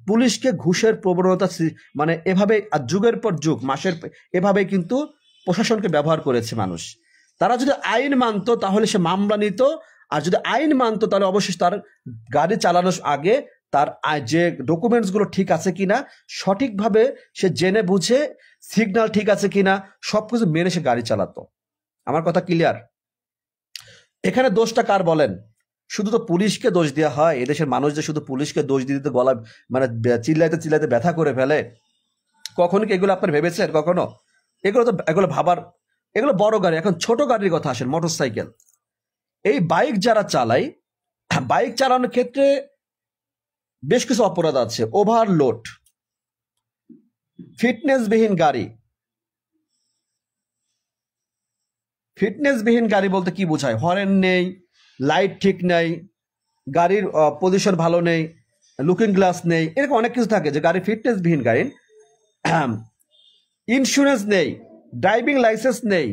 পুলিশকে ঘুষের প্রবণতা মানে এভাবে যুগের পর যুগ, মাসের এভাবেই কিন্তু প্রশাসনকে ব্যবহার করেছে মানুষ। তারা যদি আইন মানতো তাহলে সে মামলা নিত, আর যদি আইন মানতো তাহলে অবশ্যই তার গাড়ি চালানোর আগে তার যে ডকুমেন্টস গুলো ঠিক আছে কিনা সঠিকভাবে সে জেনে বুঝে, সিগন্যাল ঠিক আছে কিনা সবকিছু মেনে সে গাড়ি চালাতো। আমার কথা ক্লিয়ার? এখানে দোষটা কার বলেন? শুধু তো পুলিশকে দোষ দেওয়া হয়। এদেশের মানুষ যে শুধু পুলিশকে দোষ দিতে গলা মানে চিল্লাইতে চিল্লাইতে ব্যথা করে ফেলে, কখনো কি এগুলো আপনার ভেবেছেন কখনো? এগুলো ভাবার, এগুলো বড় গাড়ি। এখন ছোট গাড়ির কথা আসেন, মোটরসাইকেল। এই বাইক যারা চালায়, বাইক চালানোর ক্ষেত্রে বেশ কিছু অপরাধ আছে। ওভারলোড, ফিটনেসবিহীন গাড়ি। ফিটনেসবিহীন গাড়ি বলতে কি বোঝায়? হরেন নেই, লাইট ঠিক নেই, গাড়ির পজিশন ভালো নেই, লুকিং গ্লাস নেই, এরকম অনেক কিছু থাকে যে গাড়ি ফিটনেসবিহীন গাড়ি। ইন্স্যুরেন্স নেই, ড্রাইভিং লাইসেন্স নেই।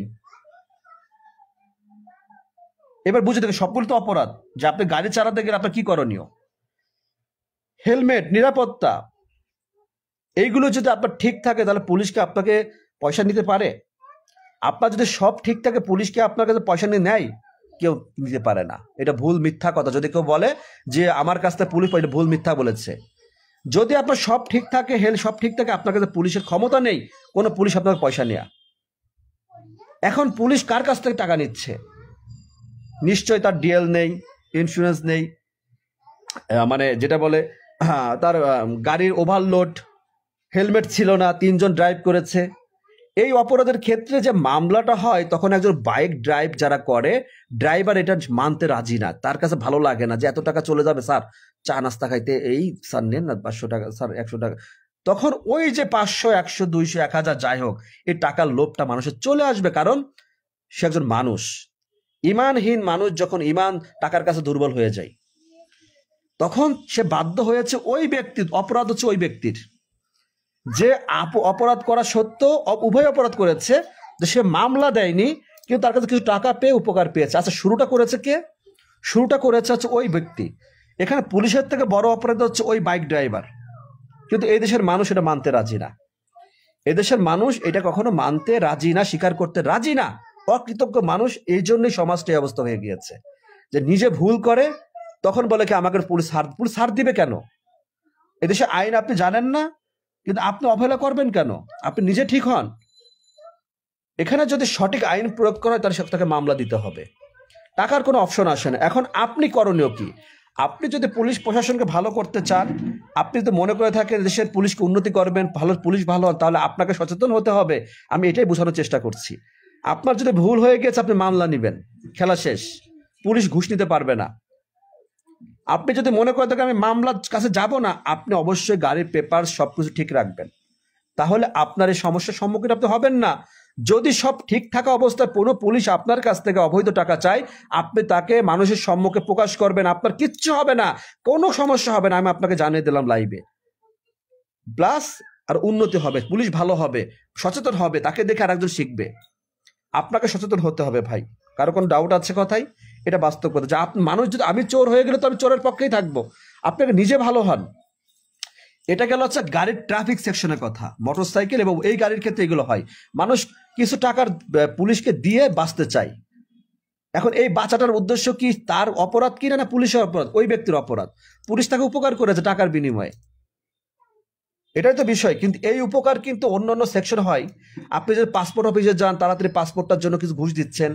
এবার বুঝে দেখে সবগুলো তো অপরাধ। যে আপনি গাড়ি চালাতে গেলে আপনার কি করণীয়? হেলমেট, নিরাপত্তা, এইগুলো যদি আপনার ঠিক থাকে তাহলে পুলিশকে আপনাকে পয়সা নিতে পারে? আপনার যদি সব ঠিক থাকে, পুলিশকে আপনার কাছে পয়সা নিয়ে নেয়? কেউ নিতে পারে না। এটা ভুল মিথ্যা কথা। যদি কেউ বলে যে আমার কাছ থেকে পুলিশ, এটা ভুল মিথ্যা বলেছে। যদি আপনার সব ঠিক থাকে, সব ঠিক থাকে, আপনার কাছে পুলিশের ক্ষমতা নেই কোনো পুলিশ আপনার পয়সা নেয়া। এখন পুলিশ কার কাছ থেকে টাকা নিচ্ছে? নিশ্চয় তার ডিএল নেই, ইন্স্যুরেন্স নেই, মানে যেটা বলে তার গাড়ির ওভারলোড, হেলমেট ছিল না, 3 জন ড্রাইভ করেছে। এই অপরাধের ক্ষেত্রে যে মামলাটা হয় তখন একজন বাইক ড্রাইভ যারা করে, ড্রাইভার এটা মানতে রাজি না। তার কাছে ভালো লাগে না যে এত টাকা চলে যাবে স্যার চা নাস্তা খাইতে, এই স্যার নেন না 500 টাকা, স্যার 100 টাকা। তখন ওই যে 500, 100, 200, 1000 যাই হোক, এই টাকার লোভটা মানুষের চলে আসবে, কারণ সে একজন মানুষ। ইমানহীন মানুষ যখন ইমান টাকার কাছে দুর্বল হয়ে যায়, তখন সে বাধ্য হয়েছে, ওই ব্যক্তির অপরাধ হচ্ছে ওই ব্যক্তির যে অপরাধ করা সত্ত্বেও, উভয় অপরাধ করেছে, যে সে মামলা দেয়নি কিন্তু তার কাছে কিছু টাকা পেয়ে উপকার পেয়েছে। আচ্ছা, শুরুটা করেছে কে? শুরুটা করেছে হচ্ছে ওই ব্যক্তি। এখানে পুলিশের থেকে বড় অপরাধ হচ্ছে ওই বাইক ড্রাইভার। কিন্তু এই দেশের মানুষ এটা মানতে রাজি না। এদেশের মানুষ এটা কখনো মানতে রাজি না, স্বীকার করতে রাজি না। অকৃতজ্ঞ মানুষ। এই জন্যই সমাজটা এই অবস্থা হয়ে গিয়েছে যে নিজে ভুল করে তখন বলে কি আমাকে পুলিশ ছাড় দিবে কেন? এদেশে আইন আপনি জানেন না, কিন্তু আপনি অবহেলা করবেন কেন? আপনি নিজে ঠিক হন। এখানে যদি সঠিক আইন প্রয়োগ করা হয় তাহলে তাকে মামলা দিতে হবে। টাকার কোনো অপশন আসে না। এখন আপনি করণীয় কি? আপনি যদি পুলিশ প্রশাসনকে ভালো করতে চান, আপনি যদি মনে করে থাকেন দেশের পুলিশকে উন্নতি করবেন, ভালো পুলিশ ভালো হন, তাহলে আপনাকে সচেতন হতে হবে। আমি এটাই বোঝানোর চেষ্টা করছি। আপনার যদি ভুল হয়ে গেছে আপনি মামলা নেবেন, খেলা শেষ। পুলিশ ঘুষ নিতে পারবে না। আপনি যদি মনে করে থাকেন আমি মামলার কাছে যাব না, আপনি অবশ্যই গাড়ির পেপার সবকিছু ঠিক রাখবেন। তাহলে আপনার এই সমস্যার সম্মুখীন আপনি হবেন না। যদি সব ঠিক থাকা অবস্থায় কোনো পুলিশ আপনার কাছ থেকে অবৈধ টাকা চায়, আপনি তাকে মানুষের সম্মুখে প্রকাশ করবেন, আপনার কিচ্ছু হবে না, কোনো সমস্যা হবে না। আমি আপনাকে জানিয়ে দিলাম লাইভে। প্লাস আর উন্নতি হবে, পুলিশ ভালো হবে, সচেতন হবে, তাকে দেখে আরেকজন শিখবে। আপনাকে সচেতন হতে হবে ভাই। কারো কোনো ডাউট আছে কথাই? এটা বাস্তব কথা যে মানুষ যদি, আমি চোর হয়ে গেলে তো আমি চোরের পক্ষেই থাকবো। আপনাকে নিজে ভালো হন। এটা গেল হচ্ছে গাড়ির ট্রাফিক সেকশনের কথা, মোটরসাইকেল এবং এই গাড়ির ক্ষেত্রে এগুলো হয়। মানুষ কিছু টাকার পুলিশকে দিয়ে বাঁচতে চায়। এখন এই বাঁচাটার উদ্দেশ্য কি? তার অপরাধ কিনা, না পুলিশের অপরাধ? ওই ব্যক্তির অপরাধ। পুলিশ তাকে উপকার করেছে টাকার বিনিময়ে, এটাই তো বিষয়। কিন্তু এই উপকার কিন্তু অন্য অন্য সেকশন হয়। আপনি যদি পাসপোর্ট অফিসে যান, তাড়াতাড়ি পাসপোর্টটার জন্য কিছু ঘুষ দিচ্ছেন।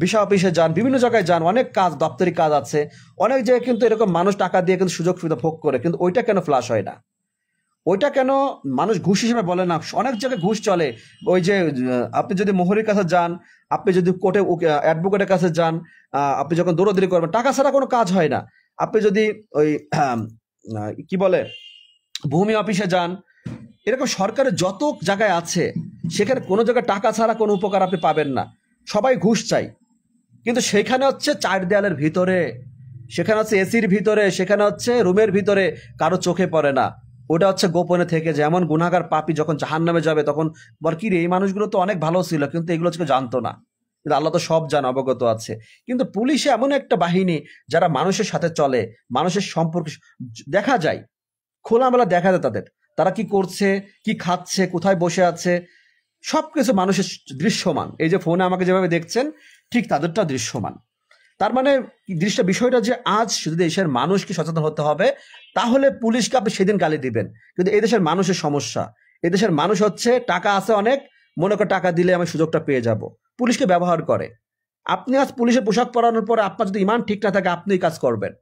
ভিসা অফিসে যান, বিভিন্ন জায়গায় যান, অনেক কাজ, দপ্তরি কাজ আছে। অনেক জায়গায় কিন্তু এরকম মানুষ টাকা দিয়ে কিন্তু সুযোগ সুবিধা ভোগ করে, কিন্তু ওইটা কেন ফ্লাশ হয় না? ওইটা কেন মানুষ ঘুষ হিসেবে বলে না? অনেক জায়গায় ঘুষ চলে। ওই যে আপনি যদি মোহরির কাছে যান, আপনি যদি কোর্টে অ্যাডভোকেটের কাছে যান, আপনি যখন দৌড়দৌড়ি করবেন, টাকা ছাড়া কোনো কাজ হয় না। আপনি যদি ওই কি বলে, ভূমি অফিসে যান, এরকম সরকারের যত জায়গায় আছে, সেখানে কোনো জায়গায় টাকা ছাড়া কোনো উপকার আপনি পাবেন না। সবাই ঘুষ চাই, কিন্তু সেখানে হচ্ছে চার দেয়ালের ভিতরে, সেখানে হচ্ছে এসির ভিতরে, সেখানে হচ্ছে রুমের ভিতরে, কারো চোখে পড়ে না। ওটা হচ্ছে গোপনে থেকে, যেমন গুনাহগার পাপী যখন জাহান্নামে যাবে তখন বল কি রে, এই মানুষগুলো তো অনেক ভালো ছিল, কিন্তু এগুলো হচ্ছে জানতো না। কিন্তু আল্লাহ তো সব জানে, অবগত আছে। কিন্তু পুলিশে এমন একটা বাহিনী যারা মানুষের সাথে চলে, মানুষের সম্পর্কে দেখা যায়, খোলামেলা দেখা যায় তাদের, তারা কি করছে, কি খাচ্ছে, কোথায় বসে আছে, সবকিছু মানুষের দৃশ্যমান। এই যে ফোনে আমাকে যেভাবে দেখছেন, ঠিক তাদেরটা দৃশ্যমান। তার মানে বিষয়টা যে আজ শুধু দেশের মানুষকে সচেতন হতে হবে, তাহলে পুলিশকে আপনি সেদিন গালি দিবেন। কিন্তু এই দেশের মানুষের সমস্যা, এই দেশের মানুষ হচ্ছে টাকা আছে অনেক, মনে করে টাকা দিলে আমি সুযোগটা পেয়ে যাব, পুলিশকে ব্যবহার করে। আপনি আজ পুলিশের পোশাক পরানোর পরে আপনার যদি ইমান ঠিক না থাকে, আপনি কাজ করবেন।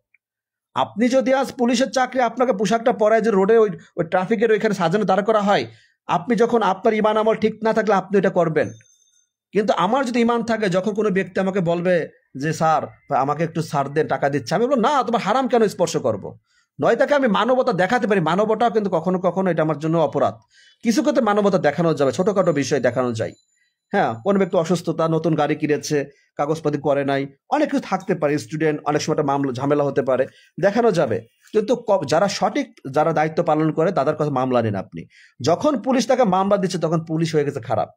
আপনি যদি আজ পুলিশের চাকরি, আপনাকে পোশাকটা পরায় যে রোডে ওই ট্রাফিকের ওইখানে সাজানো দাঁড় করা হয়, আপনি যখন আপনার ইমান আমল ঠিক না থাকলে আপনি এটা করবেন। কিন্তু আমার যদি ইমান থাকে, যখন কোনো ব্যক্তি আমাকে বলবে যে স্যার আমাকে একটু ছাড় দেন, টাকা দিচ্ছে, আমি বলবো না, তোমার হারাম কেন স্পর্শ করব। নয় তাকে আমি মানবতা দেখাতে পারি, মানবতাও কিন্তু কখনো কখনো এটা আমার জন্য অপরাধ। কিছু ক্ষেত্রে মানবতা দেখানো যাবে, ছোটখাটো বিষয় দেখানো যায়। হ্যাঁ, কোন ব্যক্তি অসুস্থতা, নতুন গাড়ি কিনেছে, কাগজপাতি করে নাই, অনেক কিছু থাকতে পারে, স্টুডেন্ট, অনেক সময় একটা মামলা ঝামেলা হতে পারে, দেখানো যাবে। কিন্তু যারা সঠিক, যারা দায়িত্ব পালন করে, তাদের কথা মামলা নেন আপনি। যখন পুলিশ তাকে মামলা দিচ্ছে, তখন পুলিশ হয়ে গেছে খারাপ।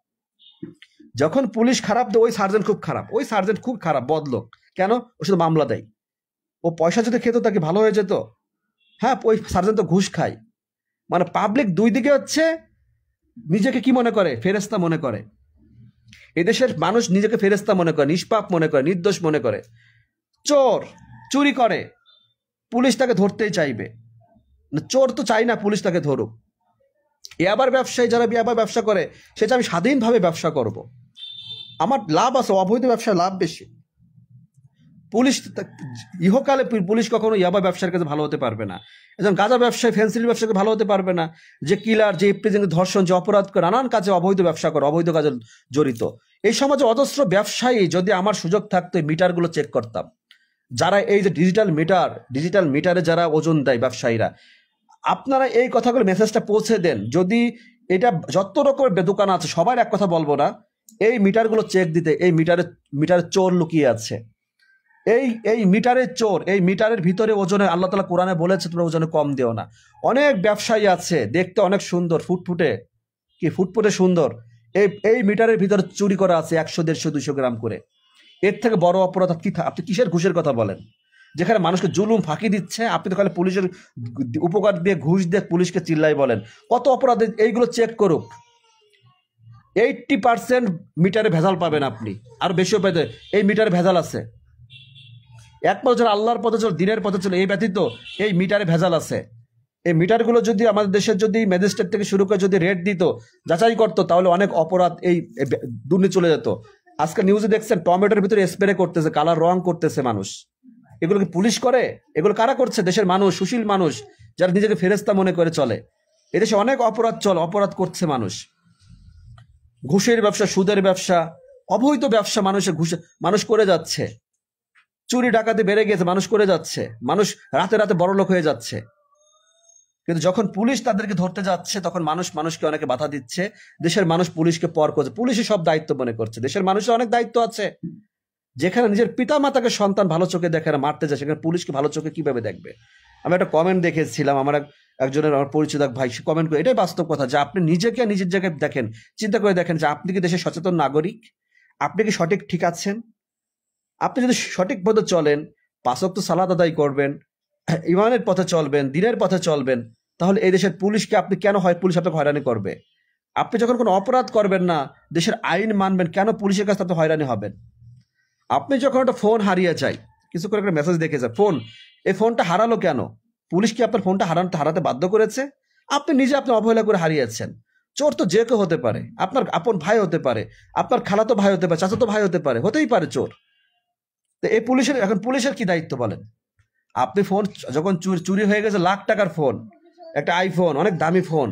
যখন পুলিশ খারাপ, তো ওই সার্জেন্ট খুব খারাপ, ওই সার্জেন্ট খুব খারাপ বদলোক। কেন? ও শুধু মামলা দেয়। ও পয়সা যদি খেত তাকে ভালো হয়ে যেত। হ্যাঁ, ওই সার্জেন্ট তো ঘুষ খায়। মানে পাবলিক দুই দিকে হচ্ছে, নিজেকে কি মনে করে, ফেরেস্তা মনে করে। এদেশের মানুষ নিজেকে ফেরেস্তা মনে করে, নিষ্পাপ মনে করে, নির্দোষ মনে করে। চোর চুরি করে, পুলিশ তাকে ধরতেই চাইবে না। চোর তো চাই না পুলিশ তাকে ধরুক। ইয়াবার ব্যবসায়ী যারা ইয়াবার ব্যবসা করে, সেটা আমি স্বাধীনভাবে ব্যবসা করব, আমার লাভ আছে, অবৈধ ব্যবসায় লাভ বেশি। পুলিশ ইহকালে পুলিশ কখনো ইয়াবা ব্যবসার কাছে ভালো হতে পারবে না, একজন গাঁজা ব্যবসায়ী, ফেন্সিল ব্যবসাকে ভালো হতে পারবে না, যে কিলার, যে প্রেজেন্ট, ধর্ষণ, যে অপরাধ করে, নানান কাজে অবৈধ ব্যবসা করে, অবৈধ কাজে জড়িত। এই সমাজে অজস্র ব্যবসায়ী, যদি আমার সুযোগ থাকতো এই মিটারগুলো চেক করতাম, যারা এই যে ডিজিটাল মিটারে যারা ওজন দেয় ব্যবসায়ীরা, আপনারা এই কথাগুলো মেসেজটা পৌঁছে দেন। যদি এটা যত রকমের দোকান আছে, সবার এক কথা বলবো না, এই মিটারগুলো চেক দিতে, এই মিটারের চোর লুকিয়ে আছে। এই মিটারের চোর, এই মিটারের ভিতরে ওজনে, আল্লাহ তাআলা কোরআনে বলেছে তোমরা ওজনে কম দিও না। অনেক ব্যবসায়ী আছে দেখতে অনেক সুন্দর, ফুটফুটে সুন্দর, এই মিটারের ভিতরে চুরি করা আছে 100, 150, 200 গ্রাম করে। এর থেকে বড় অপরাধ কি? আপনি কিসের ঘুষের কথা বলেন? যেখানে মানুষকে জুলুম ফাঁকি দিচ্ছে, আপনি তো খালি পুলিশের উপকার দিয়ে, ঘুষ দিয়ে পুলিশকে চিল্লাই বলেন। কত অপরাধ, এইগুলো চেক করুক। 80% মিটারে ভেজাল পাবেন আপনি, আর বেশিও পেতে। এই মিটারে ভেজাল আছে। একমাত্র যারা আল্লাহর পথে চল, দিনের পথে চলে, এই ব্যতীত এই মিটারে ভেজাল আছে। এই মিটারগুলো যদি আমাদের দেশের যদি ম্যাজিস্ট্রেট থেকে শুরু করে যদি রেট দিত, যাচাই করতো, তাহলে অনেক অপরাধ, এই দুর্নীতি চলে যেত। আজকে নিউজে দেখছেন টমেটোর ভিতরে স্প্রে করতেছে, কালার রং করতেছে মানুষ। এগুলো কি পুলিশ করে? এগুলো কারা করছে? দেশের মানুষ, সুশীল মানুষ, যারা নিজেকে ফেরেস্তা মনে করে চলে। এদেশে অনেক অপরাধ করছে মানুষ। ঘুষের ব্যবসা, সুদের ব্যবসা, অবৈধ ব্যবসা মানুষ করে যাচ্ছে। চুরি ডাকাতি বেড়ে গেছে, মানুষ করে যাচ্ছে। মানুষ রাতে রাতে বড়লোক হয়ে যাচ্ছে। কিন্তু যখন পুলিশ তাদেরকে ধরতে যাচ্ছে, তখন মানুষকে অনেকে বাধা দিচ্ছে। দেশের মানুষ পুলিশকে পর করছে, পুলিশই সব দায়িত্ব মনে করছে। দেশের মানুষের অনেক দায়িত্ব আছে। যেখানে নিজের পিতা মাতাকে সন্তান ভালো চোখে দেখে না, মারতে যায়, সেখানে পুলিশকে ভালো চোখে কিভাবে দেখবে? আমি একটা কমেন্ট দেখেছিলাম, আমার আমার পরিচিত এক ভাই কমেন্ট করে, এটাই বাস্তব কথা, যে আপনি নিজেকে নিজের জায়গায় দেখেন, চিন্তা করে দেখেন যে আপনি কি দেশের সচেতন নাগরিক? আপনি কি ঠিক আছেন? আপনি যদি সঠিক পথে চলেন, 5 ওয়াক্ত সালাত আদায় করবেন, ইমানের পথে চলবেন, দ্বীনের পথে চলবেন, তাহলে এই দেশের পুলিশকে আপনি কেন পুলিশ আপনাকে হয়রানি করবে? আপনি যখন কোনো অপরাধ করবেন না, দেশের আইন মানবেন, কেন পুলিশের কাছে আপনি হয়রানি হবেন? আপনি যখন একটা ফোন হারিয়ে যায়, কিছু করে একটা মেসেজ দেখেছে, এই ফোনটা হারালো কেন? পুলিশ কি আপনার ফোনটা হারাতে বাধ্য করেছে? আপনি নিজে অবহেলা করে হারিয়েছেন। চোর তো যে কেউ হতে পারে, আপনার আপন ভাই হতে পারে, আপনার খালাতো ভাই হতে পারে, চাচাতো ভাই হতে পারে, হতেই পারে চোর। তো এই পুলিশের কি দায়িত্ব বলেন? আপনি ফোন যখন চুরি হয়ে গেছে, লাখ টাকার ফোন, একটা আইফোন, অনেক দামি ফোন,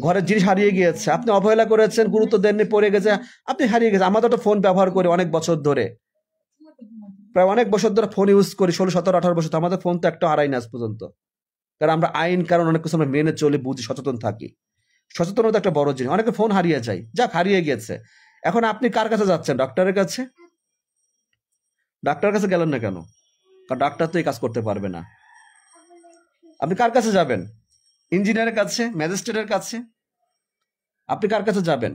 ঘরের জিনিস হারিয়ে গিয়েছে, আপনি অবহেলা করেছেন, গুরুত্ব দেননি, পড়ে গেছে, আপনি হারিয়ে গেছে। আমাদের তো ফোন ব্যবহার করি অনেক বছর ধরে, প্রায় অনেক বছর ধরে ফোন ইউজ করি, 16, 17, 18 বছর, আমাদের ফোন তো একটা হারাই না আজ পর্যন্ত। কারণ আমরা আইন কারণ অনেক কিছু আমরা মেনে চলে বুঝি, সচেতন থাকি। সচেতনতা একটা বড় জিনিস। অনেকে ফোন হারিয়ে যায়, যাক হারিয়ে গেছে। এখন আপনি কার কাছে যাচ্ছেন? ডাক্তারের কাছে। ডাক্তারের কাছে গেলেন না কেন? কারণ ডাক্তার তো এই কাজ করতে পারবে না। আপনি কার কাছে যাবেন? ইঞ্জিনিয়ারের কাছে, ম্যাজিস্ট্রেটের কাছে। আপনি কার কাছে যাবেন?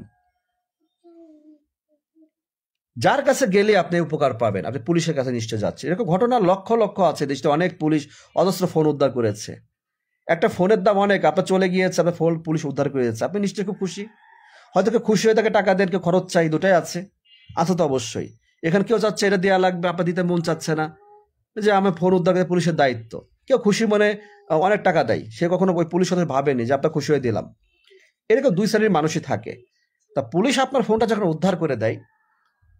যার কাছে গেলে আপনি উপকার পাবেন। আপনি পুলিশের কাছে নিশ্চয় যাচ্ছেন। এরকম ঘটনা লক্ষ লক্ষ আছে। দেশে অনেক পুলিশ অজস্র ফোন উদ্ধার করেছে। একটা ফোনের দাম অনেক, আপনার চলে গিয়েছে, আপনার ফোন পুলিশ উদ্ধার করে দিয়েছে, আপনি নিশ্চয়ই খুব খুশি। হয়তো কেউ খুশি হয়ে তাকে টাকা দেন, কেউ খরচ চাই, দুটাই আছে। আছে তো অবশ্যই। এখানে কেউ চাচ্ছে এটা দেওয়া লাগবে, আপনার দিতে মন চাচ্ছে না, যে আমার ফোন উদ্ধার করে পুলিশের দায়িত্ব। কেউ খুশি মনে অনেক টাকা দেয়, সে কখনো ওই পুলিশ কথা ভাবেনি যে আপনার খুশি হয়ে দিলাম। এরকম দুই শ্রেণীর মানুষই থাকে। তা পুলিশ আপনার ফোনটা যখন উদ্ধার করে দেয়,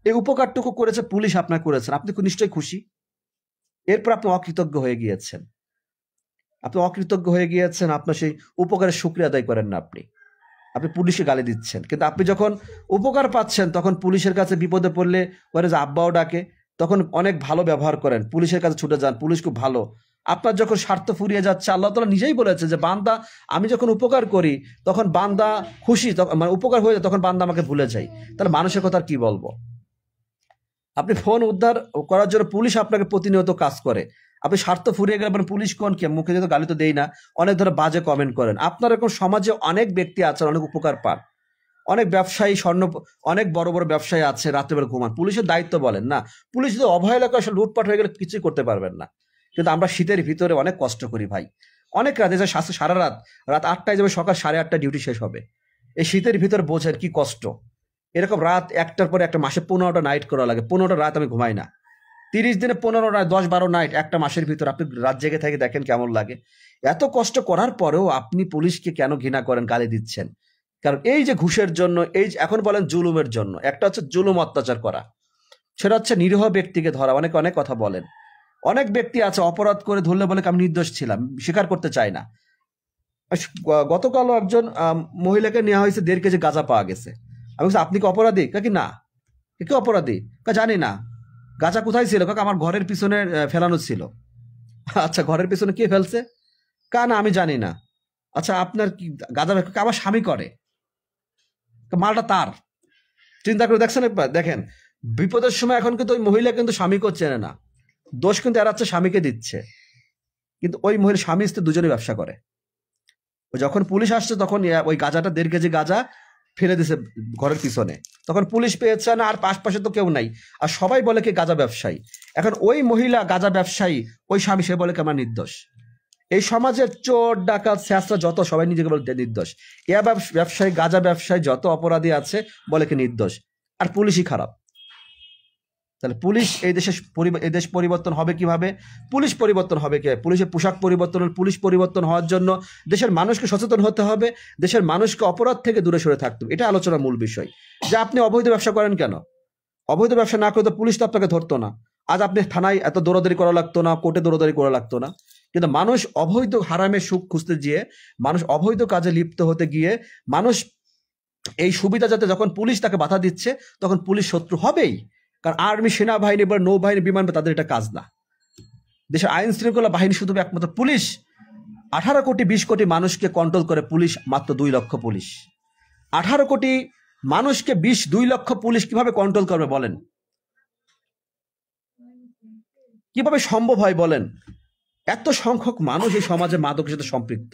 এই উপকারটুকু করেছে পুলিশ, আপনার করেছেন, আপনি নিশ্চয়ই খুশি। এরপর আপনি অকৃতজ্ঞ হয়ে গিয়েছেন। আপনি অকৃতজ্ঞ হয়ে গিয়েছেন, আপনার সেই উপকারের শুকরিয়া আদায় করেন না। আপনি পুলিশে গালি দিচ্ছেন। কিন্তু আপনি যখন উপকার পাচ্ছেন, তখন পুলিশের কাছে বিপদে পড়লে ওরা যে আব্বাও ডাকে, তখন অনেক ভালো ব্যবহার করেন, পুলিশের কাছে ছুটে যান, পুলিশ খুব ভালো। আপনার যখন স্বার্থ ফুরিয়ে যাচ্ছে, আল্লাহ তাআলা নিজেই বলেছে যে বান্দা, আমি যখন উপকার করি তখন বান্দা খুশি, মানে উপকার হয়ে যায়, তখন বান্দা আমাকে ভুলে যায়। তাহলে মানুষের কথা আর কি বলবো? আপনি ফোন উদ্ধার করার জন্য পুলিশ আপনাকে প্রতিনিয়ত কাজ করে, আপনি স্বার্থ ফুরিয়ে গেলে মানে পুলিশ কোন কে, মুখে যেহেতু গালি তো দেই না, অনেক ধরে বাজে কমেন্ট করেন। আপনার এরকম সমাজে অনেক ব্যক্তি আছেন, অনেক উপকার পান, অনেক ব্যবসায়ী, অনেক বড় বড় ব্যবসায়ী আছে, রাত্রেবেলা ঘুমান, পুলিশের দায়িত্ব বলেন না। পুলিশ যদি অবহেলা করে আসলে লুটপাট হয়ে গেলে কিছুই করতে পারবেন না। কিন্তু আমরা শীতের ভিতরে অনেক কষ্ট করি ভাই, অনেক রাতে যে সারা রাত, রাত 8টায় যাবে, সকাল 8:30 ডিউটি শেষ হবে। এই শীতের ভিতরে বোঝেন কি কষ্ট। এরকম রাত 1টার পরে একটা মাসে 15টা নাইট করা লাগে, 15টা রাত আমি ঘুমাই না। 30 দিনে 15 রাত, 10-12 নাইট একটা মাসের ভিতর, আপনি রাত জেগে থেকে দেখেন কেমন লাগে। এত কষ্ট করার পরেও আপনি পুলিশকে কেন ঘৃণা করেন, গালি দিচ্ছেন? কারণ এই যে ঘুষের জন্য, এই যে এখন বলেন জুলুমের জন্য, একটা হচ্ছে জুলুম অত্যাচার করা, সেটা হচ্ছে নিরীহ ব্যক্তিকে ধরা। অনেকে অনেক কথা বলেন, অনেক ব্যক্তি আছে অপরাধ করে ধরলে বলে আমি নির্দোষ ছিলাম, স্বীকার করতে চায় না। গতকালও একজন মহিলাকে নেওয়া হয়েছে, 1.5 কেজি গাঁজা পাওয়া গেছে। আমি বলছি আপনি কি অপরাধী? কি না, কি অপরাধী? জানি না। গাঁজা কোথায় ছিল? আমার ঘরের পিছনে ফেলানো ছিল। আচ্ছা, ঘরের পিছনে কে ফেলছে? না আমি জানি না। আচ্ছা, আপনার কি গাঁজা? আমার স্বামী করে, মালটা তার। চিন্তা করে দেখছেন একবার, দেখেন বিপদের সময় এখন কিন্তু ওই মহিলা কিন্তু স্বামীকেও চেনে না, দোষ কিন্তু এড়াচ্ছে, স্বামীকে দিচ্ছে। কিন্তু ওই মহিলা স্বামী স্ত্রী দুজনে ব্যবসা করে। যখন পুলিশ আসছে তখন ওই গাঁজাটা 1.5 কেজি গাঁজা ফেলে দিছে ঘরের পিছনে, তখন পুলিশ পেয়েছে না, আর পাশে তো কেউ নাই, আর সবাই বলে কি গাঁজা ব্যবসায়ী। এখন ওই মহিলা গাঁজা ব্যবসায়ী, ওই স্বামী, সে বলে কি আমার নির্দোষ। এই সমাজের চোর ডাকাত শেষরা যত, সবাই নিজেকে বলে নির্দোষ। ব্যবসায়ী, গাঁজা ব্যবসায়ী, যত অপরাধী আছে বলে কি নির্দোষ, আর পুলিশই খারাপ। তাহলে পুলিশ এই দেশ পরিবর্তন হবে কিভাবে? পুলিশ পরিবর্তন হবে কিভাবে? পুলিশের পোশাক পরিবর্তন, পুলিশ পরিবর্তন হওয়ার জন্য দেশের মানুষকে সচেতন হতে হবে, দেশের মানুষকে অপরাধ থেকে দূরে সরে থাকতে হবে। এটা আলোচনার মূল বিষয়। যে আপনি অবৈধ ব্যবসা করেন কেন? অবৈধ ব্যবসা না করে তো পুলিশ তো আপনাকে ধরতো না। আজ আপনি থানায় এত দৌড়াদৌড়ি করা লাগতো না, কোর্টে দৌড়াদৌড়ি করা লাগতো না। কিন্তু মানুষ অবৈধ হারামের সুখ খুঁজতে গিয়ে, মানুষ অবৈধ কাজে লিপ্ত হতে গিয়ে, মানুষ এই সুবিধা যাতে, যখন পুলিশ তাকে বাধা দিচ্ছে, তখন পুলিশ শত্রু হবেই। কারণ আর্মি, সেনাবাহিনী বা নৌবাহিনী, বিমান, তাদের এটা কাজ না। দেশের আইন শৃঙ্খলা বাহিনী শুধু একমাত্র পুলিশ। 18 কোটি 20 কোটি মানুষকে কন্ট্রোল করে পুলিশ, মাত্র 2 লক্ষ পুলিশ। 18 কোটি মানুষকে 2 লক্ষ পুলিশ কিভাবে কন্ট্রোল করবে বলেন? কিভাবে সম্ভব হয় বলেন? এত সংখ্যক মানুষ এই সমাজে মাদকের সাথে সম্পৃক্ত।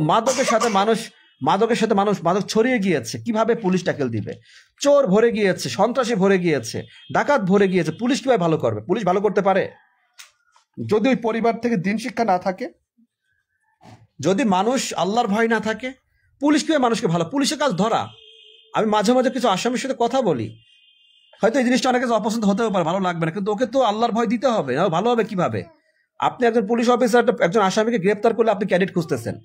মাদকের সাথে মানুষ মাদক ছড়িয়ে গিয়েছে। কিভাবে পুলিশ ট্যাকেল দিবে? চোর ভরে গিয়েছে, সন্ত্রাসী ভরে গিয়েছে, ডাকাত ভরে গিয়েছে, পুলিশ কিভাবে ভালো করবে? পুলিশ ভালো করতে পারে যদি ওই পরিবার থেকে দিন শিক্ষা না থাকে, যদি মানুষ আল্লাহর ভয় না থাকে, পুলিশ কিভাবে মানুষকে ভালো? পুলিশের কাজ ধরা। আমি মাঝে মাঝে কিছু আসামির সাথে কথা বলি, হয়তো এই জিনিসটা অনেকে অপছন্দ হতেও পারে, ভালো লাগবে না, কিন্তু ওকে তো আল্লাহর ভয় দিতে হবে, ভালো হবে কিভাবে? আপনি একজন পুলিশ অফিসার একজন আসামিকে গ্রেপ্তার করলে আপনি ক্যাডেট খুঁজতেছেন,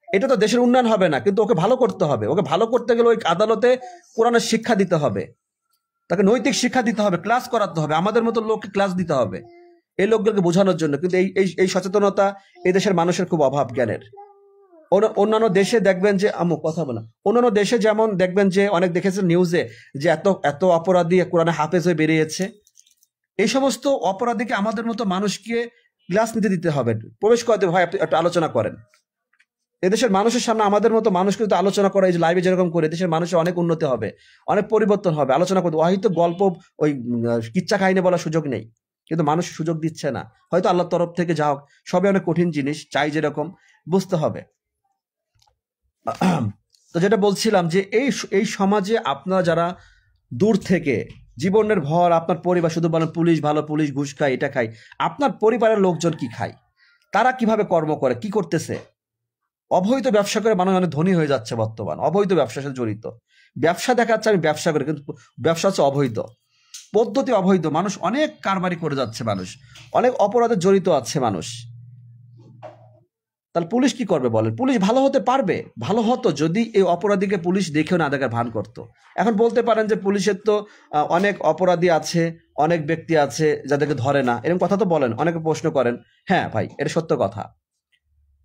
এটা তো দেশের উন্নয়ন হবে না। কিন্তু ওকে ভালো করতে হবে। ওকে ভালো করতে গেলে ওই আদালতে কোরআনের শিক্ষা দিতে হবে, তাকে নৈতিক শিক্ষা দিতে হবে, ক্লাস করাতে হবে, আমাদের মতো লোককে ক্লাস দিতে হবে এই লোকগুলোকে বোঝানোর জন্য। কিন্তু এই সচেতনতা এই দেশের মানুষের খুব অভাব জ্ঞানের। অন্যান্য দেশে দেখবেন যে, কথা বলা, অন্যান্য দেশে যেমন দেখবেন যে, অনেক দেখেছেন নিউজে যে এত অপরাধী কোরআনে হাফেজ হয়ে বেরিয়েছে। এই সমস্ত অপরাধীকে আমাদের মতো মানুষকে গ্লাস নিতে দিতে হবে, প্রবেশ করতে ভাই আপনি একটু আলোচনা করেন। এদেশের মানুষের সামনে আমাদের মতো মানুষকে যদি আলোচনা করে, এই যে লাইভে যেরকম করে, দেশের মানুষের অনেক উন্নতি হবে, অনেক পরিবর্তন হবে। আলোচনা করতে হয়তো গল্প ওই কিচ্ছা কাহিনী বলার সুযোগ নেই, কিন্তু মানুষ সুযোগ দিচ্ছে না, হয়তো আল্লাহর তরফ থেকে যা হোক, সবই অনেক কঠিন জিনিস, চাই যেরকম বুঝতে হবে। তো যেটা বলছিলাম যে এই সমাজে আপনারা যারা দূর থেকে জীবনের ভর, আপনার পরিবার, শুধু বলেন পুলিশ ভালো, পুলিশ ঘুষ খায়, এটা খায়, আপনার পরিবারের লোকজন কি খায়, তারা কিভাবে কর্ম করে, কি করতেছে? অবৈধ ব্যবসা করে মানুষ অনেক ধনী হয়ে যাচ্ছে বর্তমান, অবৈধ ব্যবসার সাথে জড়িত। ব্যবসা দেখাচ্ছে আমি ব্যবসা করি, কিন্তু ব্যবসা হচ্ছে অবৈধ পদ্ধতি, অবৈধ। মানুষ অনেক কারবারি করে যাচ্ছে, মানুষ অনেক অপরাধে জড়িত আছে মানুষ। তাহলে পুলিশ কি করবে বলেন? পুলিশ ভালো হতে পারবে? ভালো হতো যদি এই অপরাধীকে পুলিশ দেখেও না দেখার ভান করতো। এখন বলতে পারেন যে পুলিশের তো অনেক অপরাধী আছে, অনেক ব্যক্তি আছে যাদেরকে ধরে না, এরকম কথা তো বলেন, অনেকে প্রশ্ন করেন। হ্যাঁ ভাই, এটা সত্য কথা।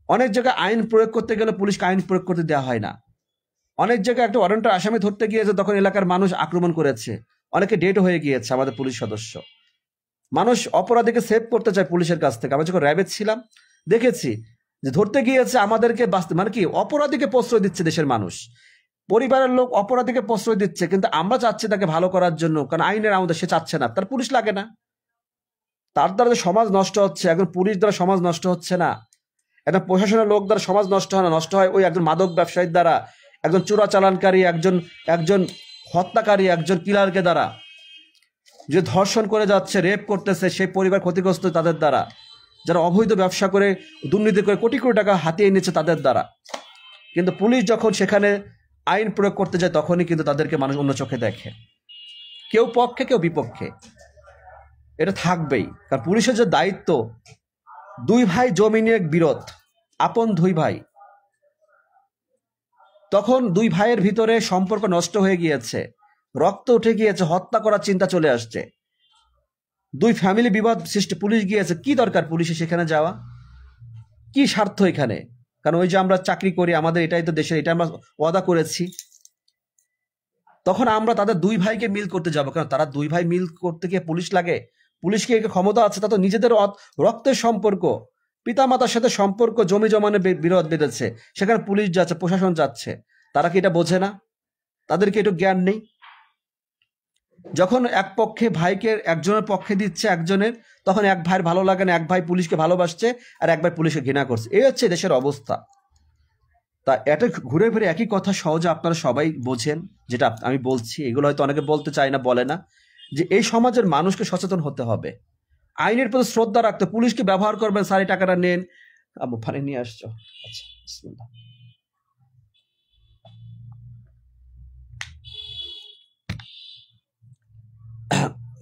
অনেক জায়গায় আইন প্রয়োগ করতে গেলে পুলিশকে আইন প্রয়োগ করতে দেওয়া হয় না। অনেক জায়গায় একটা ওয়ারেন্টের আসামি ধরতে গিয়েছে, তখন এলাকার মানুষ আক্রমণ করেছে, অনেকে ডেট হয়ে গিয়েছে আমাদের পুলিশ সদস্য। মানুষ অপরাধীকে সেভ করতে চায় পুলিশের কাছ থেকে। আমরা যখন র্যাবে ছিলাম দেখেছি যে ধরতে গিয়েছে আমাদেরকে বাঁচতে, মানে কি অপরাধীকে প্রশ্রয় দিচ্ছে দেশের মানুষ, পরিবারের লোক অপরাধীকে প্রশ্রয় দিচ্ছে, কিন্তু আমরা চাচ্ছি তাকে ভালো করার জন্য, কারণ আইনের আমাদের সে চাচ্ছে না, তার পুলিশ লাগে না। তার দ্বারা যে সমাজ নষ্ট হচ্ছে, এখন পুলিশ দ্বারা সমাজ নষ্ট হচ্ছে না, একটা প্রশাসনের লোক দ্বারা সমাজ নষ্ট হয় না, নষ্ট হয় ওই একজন মাদক ব্যবসায়ীর দ্বারা, একজন চোরাচালানকারী, একজন হত্যাকারী, একজন কিলারকে দ্বারা, যে ধর্ষণ করে যাচ্ছে, রেপ করতেছে, সেই পরিবার ক্ষতিগ্রস্ত তাদের দ্বারা, যারা অবৈধ ব্যবসা করে দুর্নীতি করে কোটি কোটি টাকা হাতিয়ে নিচ্ছে তাদের দ্বারা। কিন্তু পুলিশ যখন সেখানে আইন প্রয়োগ করতে যায়, তখনই কিন্তু তাদেরকে মানুষ অন্য চোখে দেখে, কেউ পক্ষে কেউ বিপক্ষে। এটা থাকবেই, কারণ পুলিশের যে দায়িত্ব, দুই ভাই জমি নিয়ে বিরোধ, আপন দুই ভাই, তখন দুই ভাইয়ের ভিতরে সম্পর্ক নষ্ট হয়ে গিয়েছে, রক্ত উঠে গিয়েছে, হত্যা করার চিন্তা চলে আসছে, দুই ফ্যামিলি বিবাদ সৃষ্টি, পুলিশ গিয়েছে। কি দরকার পুলিশে সেখানে যাওয়া? কি স্বার্থ এখানে? কারণ ওই যে আমরা চাকরি করি, আমাদের এটাই তো দেশের, এটা আমরা ওয়াদা করেছি, তখন আমরা তাদের দুই ভাইকে মিল করতে যাবো। কারণ তারা দুই ভাই মিল করতে গিয়ে পুলিশ লাগে? পুলিশকে ক্ষমতা আছে? তা তো নিজেদের রক্তের সম্পর্ক, পিতামাতার সাথে সম্পর্ক, জমি জমানে বিরোধ বেঁধেছে, সেখানে পুলিশ যাচ্ছে, প্রশাসন যাচ্ছে। তারা কি এটা বোঝে না? তাদেরকে একটু জ্ঞান নেই? যখন এক পক্ষে ভাইকে একজনের পক্ষে দিচ্ছে একজনের, তখন এক ভাইয়ের ভালো লাগে না, এক ভাই পুলিশকে ভালোবাসছে আর এক ভাই পুলিশকে ঘৃণা করছে। এই হচ্ছে দেশের অবস্থা। তা এটা ঘুরে ফিরে একই কথা, সহজে আপনারা সবাই বোঝেন যেটা আমি বলছি। এগুলো হয়তো অনেকে বলতে চায় না, বলে না, যে এই সমাজের মানুষকে সচেতন হতে হবে, আইনের প্রতি শ্রদ্ধা রাখতে। পুলিশকে ব্যবহার করবেন, সারি টাকাটা নেন। আবু ফানি নিয়ে আসছো? আচ্ছা, বিসমিল্লাহ।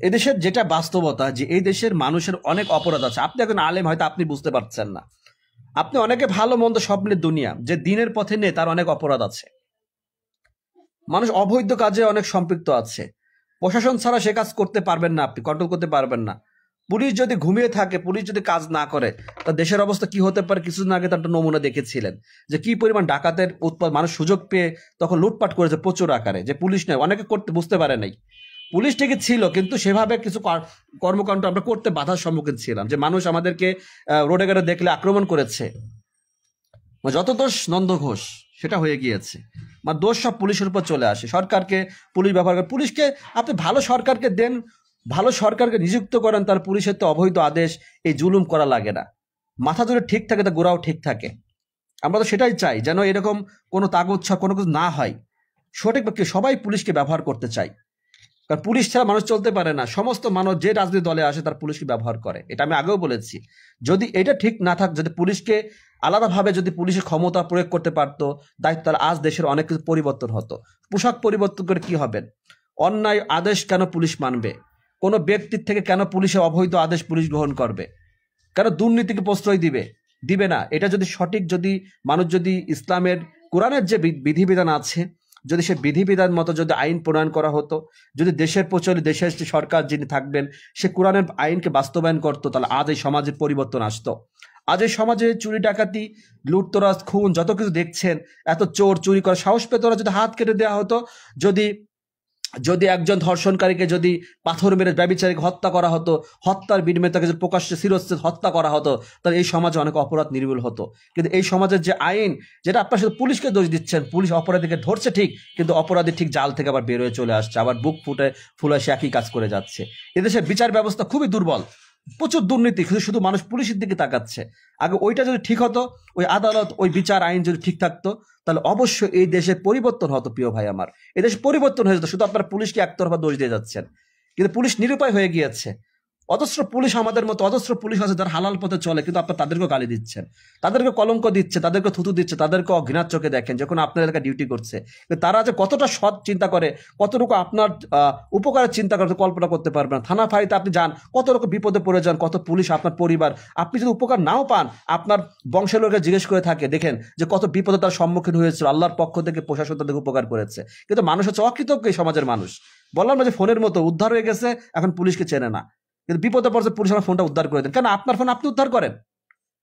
এদেশের যেটা বাস্তবতা, যে এই দেশের মানুষের অনেক অপরাধ আছে। আপনি এখন আলেম, হয়তো আপনি বুঝতে পারছেন না, আপনি অনেকে ভালো মন্দ স্বপ্নের দুনিয়া, যে দিনের পথে নেই, তার অনেক অপরাধ আছে। মানুষ অবৈধ কাজে অনেক সম্পৃক্ত আছে, প্রশাসন ছাড়া সে কাজ করতে পারবেন না, আপনি কন্ট্রোল করতে পারবেন না। পুলিশ যদি ঘুমিয়ে থাকে, পুলিশ যদি কাজ না করে, তা দেশের অবস্থা কি হতে পারে? কিছুদিন আগে তার একটা নমুনা দেখেছিলেন যে কি পরিমাণ ডাকাতের উৎপাদ, মানুষ সুযোগ পেয়ে তখন লুটপাট করেছে প্রচুর আকারে। যে পুলিশ নয়, অনেকে করতে বুঝতে পারে নাই, পুলিশ ঠিকই ছিল, কিন্তু সেভাবে কিছু কর্মকাণ্ড আমরা করতে বাধার সম্মুখীন ছিলাম, যে মানুষ আমাদেরকে রোডে ঘাটে দেখলে আক্রমণ করেছে। যত দোষ নন্দ ঘোষ, সেটা হয়ে গিয়েছে। দোষ সব পুলিশের উপর চলে আসে, সরকারকে পুলিশ ব্যবহার করে। পুলিশকে আপনি ভালো সরকারকে দেন, ভালো সরকারকে নিযুক্ত করেন, তার পুলিশের তো অবৈধ আদেশ, এই জুলুম করা লাগে না। মাথা যদি ঠিক থাকে, তা গোড়াও ঠিক থাকে। আমরা তো সেটাই চাই, যেন এরকম কোনো তাগুচ্ছা কোনো কিছু না হয়। সঠিক ব্যক্তি সবাই পুলিশকে ব্যবহার করতে চাই, কারণ পুলিশ ছাড়া মানুষ চলতে পারে না। সমস্ত মানুষ যে রাজনৈতিক দলে আসে, তার পুলিশকে ব্যবহার করে, এটা আমি আগেও বলেছি। যদি এটা ঠিক না থাক, যদি পুলিশকে আলাদাভাবে যদি পুলিশের ক্ষমতা প্রয়োগ করতে পারতো, দায়িত্ব, তাহলে আজ দেশের অনেক কিছু পরিবর্তন হতো। পোশাক পরিবর্তন করে কি হবেন? অন্যায় আদেশ কেন পুলিশ মানবে? কোনো ব্যক্তির থেকে কেন পুলিশের অবৈধ আদেশ পুলিশ গ্রহণ করবে? কেন দুর্নীতিকে প্রশ্রয় দিবে না? এটা যদি সঠিক, যদি মানুষ যদি ইসলামের কোরআনের যে বিধিবিধান আছে, যদি সে বিধিবিধান মতো যদি আইন প্রণয়ন করা হতো, যদি দেশের প্রচলিত দেশের সরকার যিনি থাকবেন সে কোরআনের আইনকে বাস্তবায়ন করতো, তাহলে আজ এই সমাজের পরিবর্তন আসতো। আজ এই সমাজে চুরি ডাকাতি, লুটতরাজ, খুন, যত কিছু দেখছেন, এত চোর চুরি করার সাহস পেত না, যদি হাত কেটে দেওয়া হতো, যদি যদি একজন ধর্ষণকারীকে যদি পাথর মেরে ব্যভিচারীকে হত্যা করা হতো, হত্যার বিনিময়ে তাকে যদি প্রকাশ্যে শিরশ্ছেদ হত্যা করা হতো, তাহলে এই সমাজে অনেক অপরাধ নির্মূল হতো। কিন্তু এই সমাজের যে আইন, যেটা আপনার শুধু পুলিশকে দোষ দিচ্ছেন, পুলিশ অপরাধীকে ধরছে ঠিক, কিন্তু অপরাধী ঠিক জাল থেকে আবার বের হয়ে চলে আসছে, আবার বুক ফুলে সে একই কাজ করে যাচ্ছে। এদেশের বিচার ব্যবস্থা খুবই দুর্বল, প্রচুর দুর্নীতি, শুধু মানুষ পুলিশের দিকে তাকাচ্ছে। আগে ওইটা যদি ঠিক হতো, ওই আদালত, ওই বিচার আইন যদি ঠিক থাকতো, তাহলে অবশ্যই এই দেশের পরিবর্তন হতো। প্রিয় ভাই আমার, এই দেশে পরিবর্তন হয়ে যেত। শুধু আপনারা পুলিশকে একতরফা দোষ দিয়ে যাচ্ছেন, কিন্তু পুলিশ নিরুপায় হয়ে গিয়েছে। অজস্র পুলিশ, আমাদের মতো অজস্র পুলিশ আছে যারা হালাল পথে চলে, কিন্তু আপনার তাদেরকেও গালি দিচ্ছেন, তাদেরকে কলঙ্ক দিচ্ছে, তাদেরকে থুতু দিচ্ছে, তাদেরকে অঘৃণার চোখে দেখেন যখন আপনার এলাকায় ডিউটি করছে। কিন্তু তারা যে কতটা সৎ চিন্তা করে, কতটুকু আপনার উপকারের চিন্তা করতে কল্পনা করতে পারবেন না। থানা ফাঁড়িতে আপনি যান, কত রকম বিপদে পড়ে যান, কত পুলিশ, আপনার পরিবার, আপনি যদি উপকার নাও পান, আপনার বংশের লোকেরা জিজ্ঞেস করে থাকে, দেখেন যে কত বিপদে তার সম্মুখীন হয়েছিল, আল্লাহর পক্ষ থেকে প্রশাসন তাদেরকে উপকার করেছে। কিন্তু মানুষ হচ্ছে অকৃতজ্ঞ, এই সমাজের মানুষ। বললাম না যে ফোনের মতো উদ্ধার হয়ে গেছে, এখন পুলিশকে চেনে না, কিন্তু বিপদে পড়ছে পুলিশ আমার ফোনটা উদ্ধার করে দেন। কেন? আপনার ফোন আপনি উদ্ধার করেন,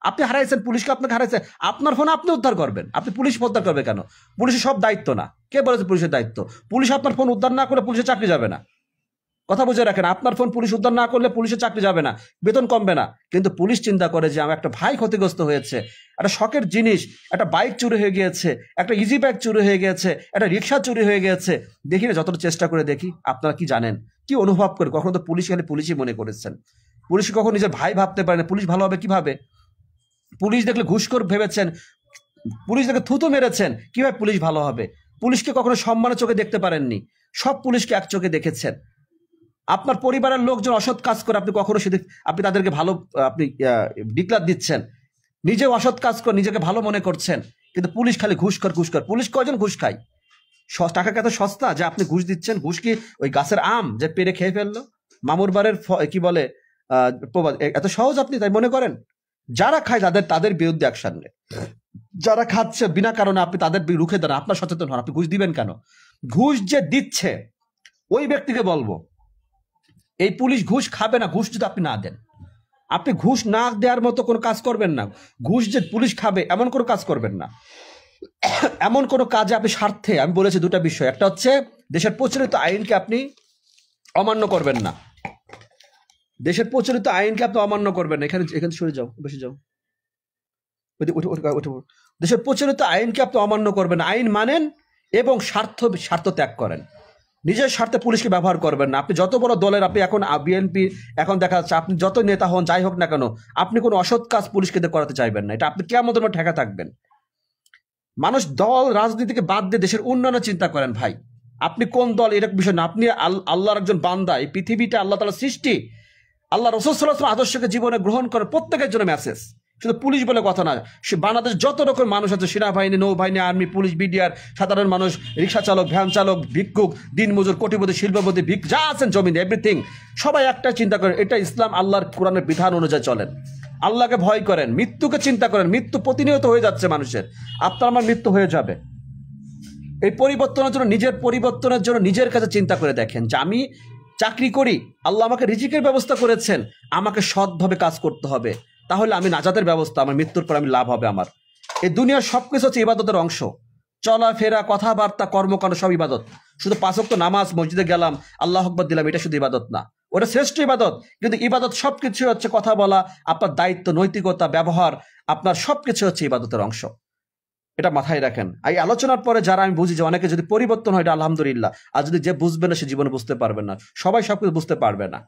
আপনি হারাইছেন, পুলিশকে আপনাকে হারাইছে, আপনার ফোন আপনি উদ্ধার করবেন, আপনি পুলিশ উদ্ধার করবে কেন? পুলিশের সব দায়িত্ব না। কে বলেছে পুলিশের দায়িত্ব? পুলিশ আপনার ফোন উদ্ধার না করে পুলিশের চাকরি যাবে না, কথা বুঝে রাখেন। আপনার ফোন পুলিশ উদ্ধার না করলে পুলিশের চাকরি যাবে না, বেতন কমবে না, কিন্তু পুলিশ চিন্তা করে যে আমার একটা ভাই ক্ষতিগ্রস্ত হয়েছে, একটা শখের জিনিস, একটা বাইক চুরি হয়ে গিয়েছে, একটা ইজি ব্যাগ চুরি হয়ে গিয়েছে, একটা রিক্সা চুরি হয়ে গিয়েছে। দেখি না, যতটা চেষ্টা করে দেখি, আপনারা কি জানেন, কি অনুভব করে? কখনো তো পুলিশ খালি পুলিশই মনে করেছেন, পুলিশ কখন নিজের ভাই ভাবতে পারে না। পুলিশ ভালো হবে কিভাবে? পুলিশ দেখলে ঘুষখোর ভেবেছেন, পুলিশ দেখে থুতু মেরেছেন, কিভাবে পুলিশ ভালো হবে? পুলিশকে কখনো সম্মানের চোখে দেখতে পারেননি, সব পুলিশকে এক চোখে দেখেছেন। আপনার পরিবারের লোকজন অসৎ কাজ করে, আপনি কখনো সেদিক, আপনি তাদেরকে ভালো, আপনি ডিক্লার দিচ্ছেন, নিজে অসৎ কাজ করে নিজেকে ভালো মনে করছেন, কিন্তু পুলিশ খালি ঘুষখোর ঘুষখোর। পুলিশ কয়জন ঘুষ খায়? টাকা কত সস্তা যে আপনি ঘুষ দিচ্ছেন? ঘুষ কি ওই গাছের আম যে পেরে খেয়ে ফেললো, মামুর বাড়ির কি বলে এত সহজ আপনি তাই মনে করেন? যারা খায় তাদের বিরুদ্ধে অ্যাকশন নেন, যারা খাচ্ছে বিনা কারণে আপনি তাদের রুখে দেন। আপনার সচেতন হন, আপনি ঘুষ দিবেন কেন? ঘুষ যে দিচ্ছে ওই ব্যক্তিকে বলবো, এই পুলিশ ঘুষ খাবে না ঘুষ যদি আপনি না দেন। আপনি ঘুষ না দেওয়ার মতো কোনো কাজ করবেন না, ঘুষ যে পুলিশ খাবে এমন কোনো কাজ করবেন না। এমন কোনো কাজে আপনি স্বার্থে, আমি বলেছি দুটা বিষয়, একটা হচ্ছে দেশের প্রচলিত আইনকে আপনি অমান্য করবেন না, দেশের প্রচলিত আইনকে আপনি অমান্য করবেন না। এখানে এখানে সরে যাও, বেশি যাও, দেশের প্রচলিত আইনকে আপনি অমান্য করবেন, আইন মানেন এবং স্বার্থ ত্যাগ করেন। নিজের স্বার্থে পুলিশকে ব্যবহার করবেন না। আপনি যত বড় দলের, আপনি এখন বিএনপি, এখন দেখা যাচ্ছে আপনি যত নেতা হন, যাই হোক না কেন, আপনি কোনো অসৎ কাজ পুলিশকে দিয়ে করাতে চাইবেন না, এটা আপনি কেমন ধর্ম ঠেকা থাকবেন। মানুষ দল রাজনীতিকে বাদ দিয়ে দেশের উন্নয়নের চিন্তা করেন ভাই। আপনি কোন দল এরকম বিষয় না, আপনি আল্লাহর একজন বান্দা, এই পৃথিবীটা আল্লাহ তাআলার সৃষ্টি, আল্লাহ রাসূল সাল্লাল্লাহু আলাইহি ওয়াসাল্লাম আদর্শকে জীবনে গ্রহণ করে প্রত্যেকের জন্য মেসেজ, শুধু পুলিশ বলে কথা না। সে বাংলাদেশ যত রকম মানুষ আছে, সেনাবাহিনী, নৌবাহিনী, আর্মি, পুলিশ, বিডিআর, সাধারণ মানুষ, রিক্সা চালক, ভ্যান চালক, ভিক্ষুক, দিনমজুর, কোটিপতি, শিল্পপতি, যা আছেন জমিন, এভরিথিং, সবাই একটা চিন্তা করেন, এটা ইসলাম আল্লাহর কোরআনের বিধান অনুযায়ী চলেন, আল্লাহকে ভয় করেন, মৃত্যুকে চিন্তা করেন। মৃত্যু প্রতিনিয়ত হয়ে যাচ্ছে মানুষের, আপনার আমার মৃত্যু হয়ে যাবে। এই পরিবর্তনের জন্য, নিজের পরিবর্তনের জন্য নিজের কাছে চিন্তা করে দেখেন যে আমি চাকরি করি, আল্লাহ আমাকে রিজিকের ব্যবস্থা করেছেন, আমাকে সৎভাবে কাজ করতে হবে, তাহলে আমি নাজাতের ব্যবস্থা, আমার মৃত্যুর পর আমি লাভ হবে আমার। এই দুনিয়ার সবকিছু হচ্ছে ইবাদতের অংশ, চলাফেরা, কথাবার্তা, কর্মকাণ্ড সব ইবাদত। শুধু 5 ওয়াক্ত নামাজ, মসজিদে গেলাম, আল্লাহু আকবার দিলাম, এটা শুধু ইবাদত না, ওটা শ্রেষ্ঠ ইবাদত। কিন্তু ইবাদত সবকিছু হচ্ছে কথা বলা, আপনার দায়িত্ব, নৈতিকতা, ব্যবহার, আপনার সবকিছু হচ্ছে ইবাদতের অংশ, এটা মাথায় রাখেন। এই আলোচনার পরে যারা, আমি বুঝি যে অনেকে যদি পরিবর্তন হয়, এটা আলহামদুলিল্লাহ, আর যদি যে বুঝবে না সে জীবনে বুঝতে পারবে না, সবাই সবকিছু বুঝতে পারবে না।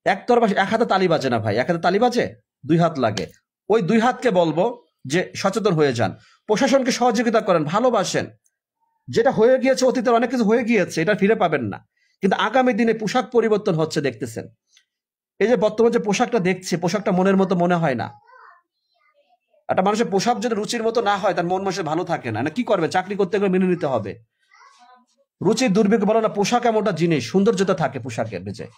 একতরফা এক হাতে তালি বাজে না ভাই, এক হাতে তালি বাজে, 2 হাত লাগে। ওই 2 হাতকে বলবো যে সচেতন হয়ে যান, প্রশাসনকে সহযোগিতা করেন, ভালোবাসেন। যেটা হয়ে গিয়েছে অতীতের অনেক কিছু হয়ে গিয়েছে, এটা ফিরে পাবেন না, কিন্তু আগামী দিনে পোশাক পরিবর্তন হচ্ছে, দেখতেছেন। এই যে বর্তমান যে পোশাকটা দেখছে, পোশাকটা মনের মতো মনে হয় না। একটা মানুষের পোশাক যদি রুচির মতো না হয়, তার মন মানুষের ভালো থাকে না, কি করবে? চাকরি করতে গেলে মেনে নিতে হবে। রুচির দুর্ভিক্ষ বলো না, পোশাক এমনটা জিনিস, সৌন্দর্যতা থাকে পোশাকের বেজে।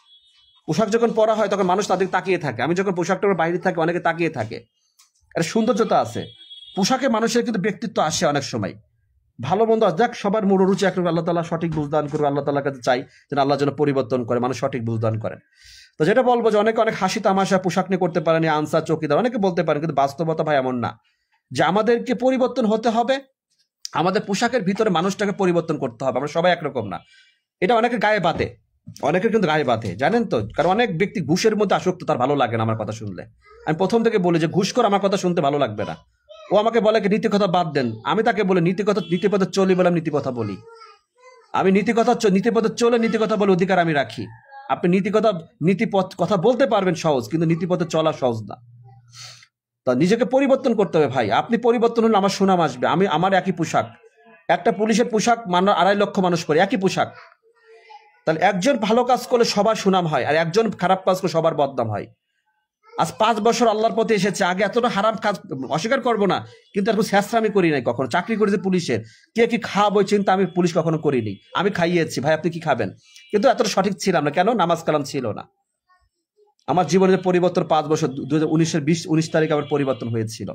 পোশাক যখন পরা হয় তখন মানুষ তাদের তাকিয়ে থাকে, আমি যখন পোশাকটা বাইরে থাকে অনেকে তাকিয়ে থাকে, একটা সৌন্দর্যতা আছে পোশাকে, মানুষের কিন্তু ব্যক্তিত্ব আসে অনেক সময়। ভালো মন্দ দেখ, সবার মূল রুচি এক, আল্লাহ তাআলা সঠিক বুঝদান করবে, আল্লাহ তাআলার কাছে চাই যেন আল্লাহ যেন পরিবর্তন করে, মানুষ সঠিক বুঝদান করেন। তো যেটা বলবো যে অনেকে অনেক হাসি তামাশা পোশাক নিয়ে করতে পারেনি, আনসার, চৌকিদার, অনেকে বলতে পারেন, কিন্তু বাস্তবতা ভাই এমন না যে আমাদেরকে পরিবর্তন হতে হবে। আমাদের পোশাকের ভিতরে মানুষটাকে পরিবর্তন করতে হবে, আমরা সবাই একরকম না। এটা অনেকের গায়ে বাঁধে, অনেকের কিন্তু গায়ে বাঁধে, জানেন তো। কারণ অনেক ব্যক্তি ঘুষের মধ্যে আসক্ত, তার ভালো লাগে না আমার কথা শুনলে। আমি প্রথম থেকে বলি যে ঘুষখোর আমার কথা শুনতে ভালো লাগবে না। ও আমাকে বলে কি নীতি কথা বাদ দেন, আমি তাকে বলি নীতিপথে চলি বলে আমি নীতি কথা বলি। আমি নীতিপথে চলে নীতি কথা বলে অধিকার আমি রাখি। আপনি নীতিপথ কথা বলতে পারবেন সহজ, কিন্তু নীতিপথে চলা সহজ না। তা নিজেকে পরিবর্তন করতে হবে ভাই। আপনি পরিবর্তন হলে আমার সুনাম আসবে। আমার একই পোশাক, একটা পুলিশের পোশাক 2.5 লক্ষ মানুষ পরে, একই পোশাক। তাহলে একজন ভালো কাজ করলে সবার সুনাম হয়, আর একজন খারাপ কাজ করলে সবার বদনাম হয়। আজ 5 বছর আল্লাহর পথে এসেছে, আগে এতটা হারাম কাজ অস্বীকার করবো না, কিন্তু এরকম শেষরা আমি করি নাই কখনো। চাকরি করেছি পুলিশের, কে কি খাওয়াবো চিন্তা আমি পুলিশ কখনো করিনি। আমি খাইয়েছি, ভাই আপনি কি খাবেন, কিন্তু এতটা সঠিক ছিলাম না। কেন? নামাজ কালাম ছিল না। আমার জীবনের পরিবর্তন 5 বছর, 2019-এর 19 তারিখে আমার পরিবর্তন হয়েছিল।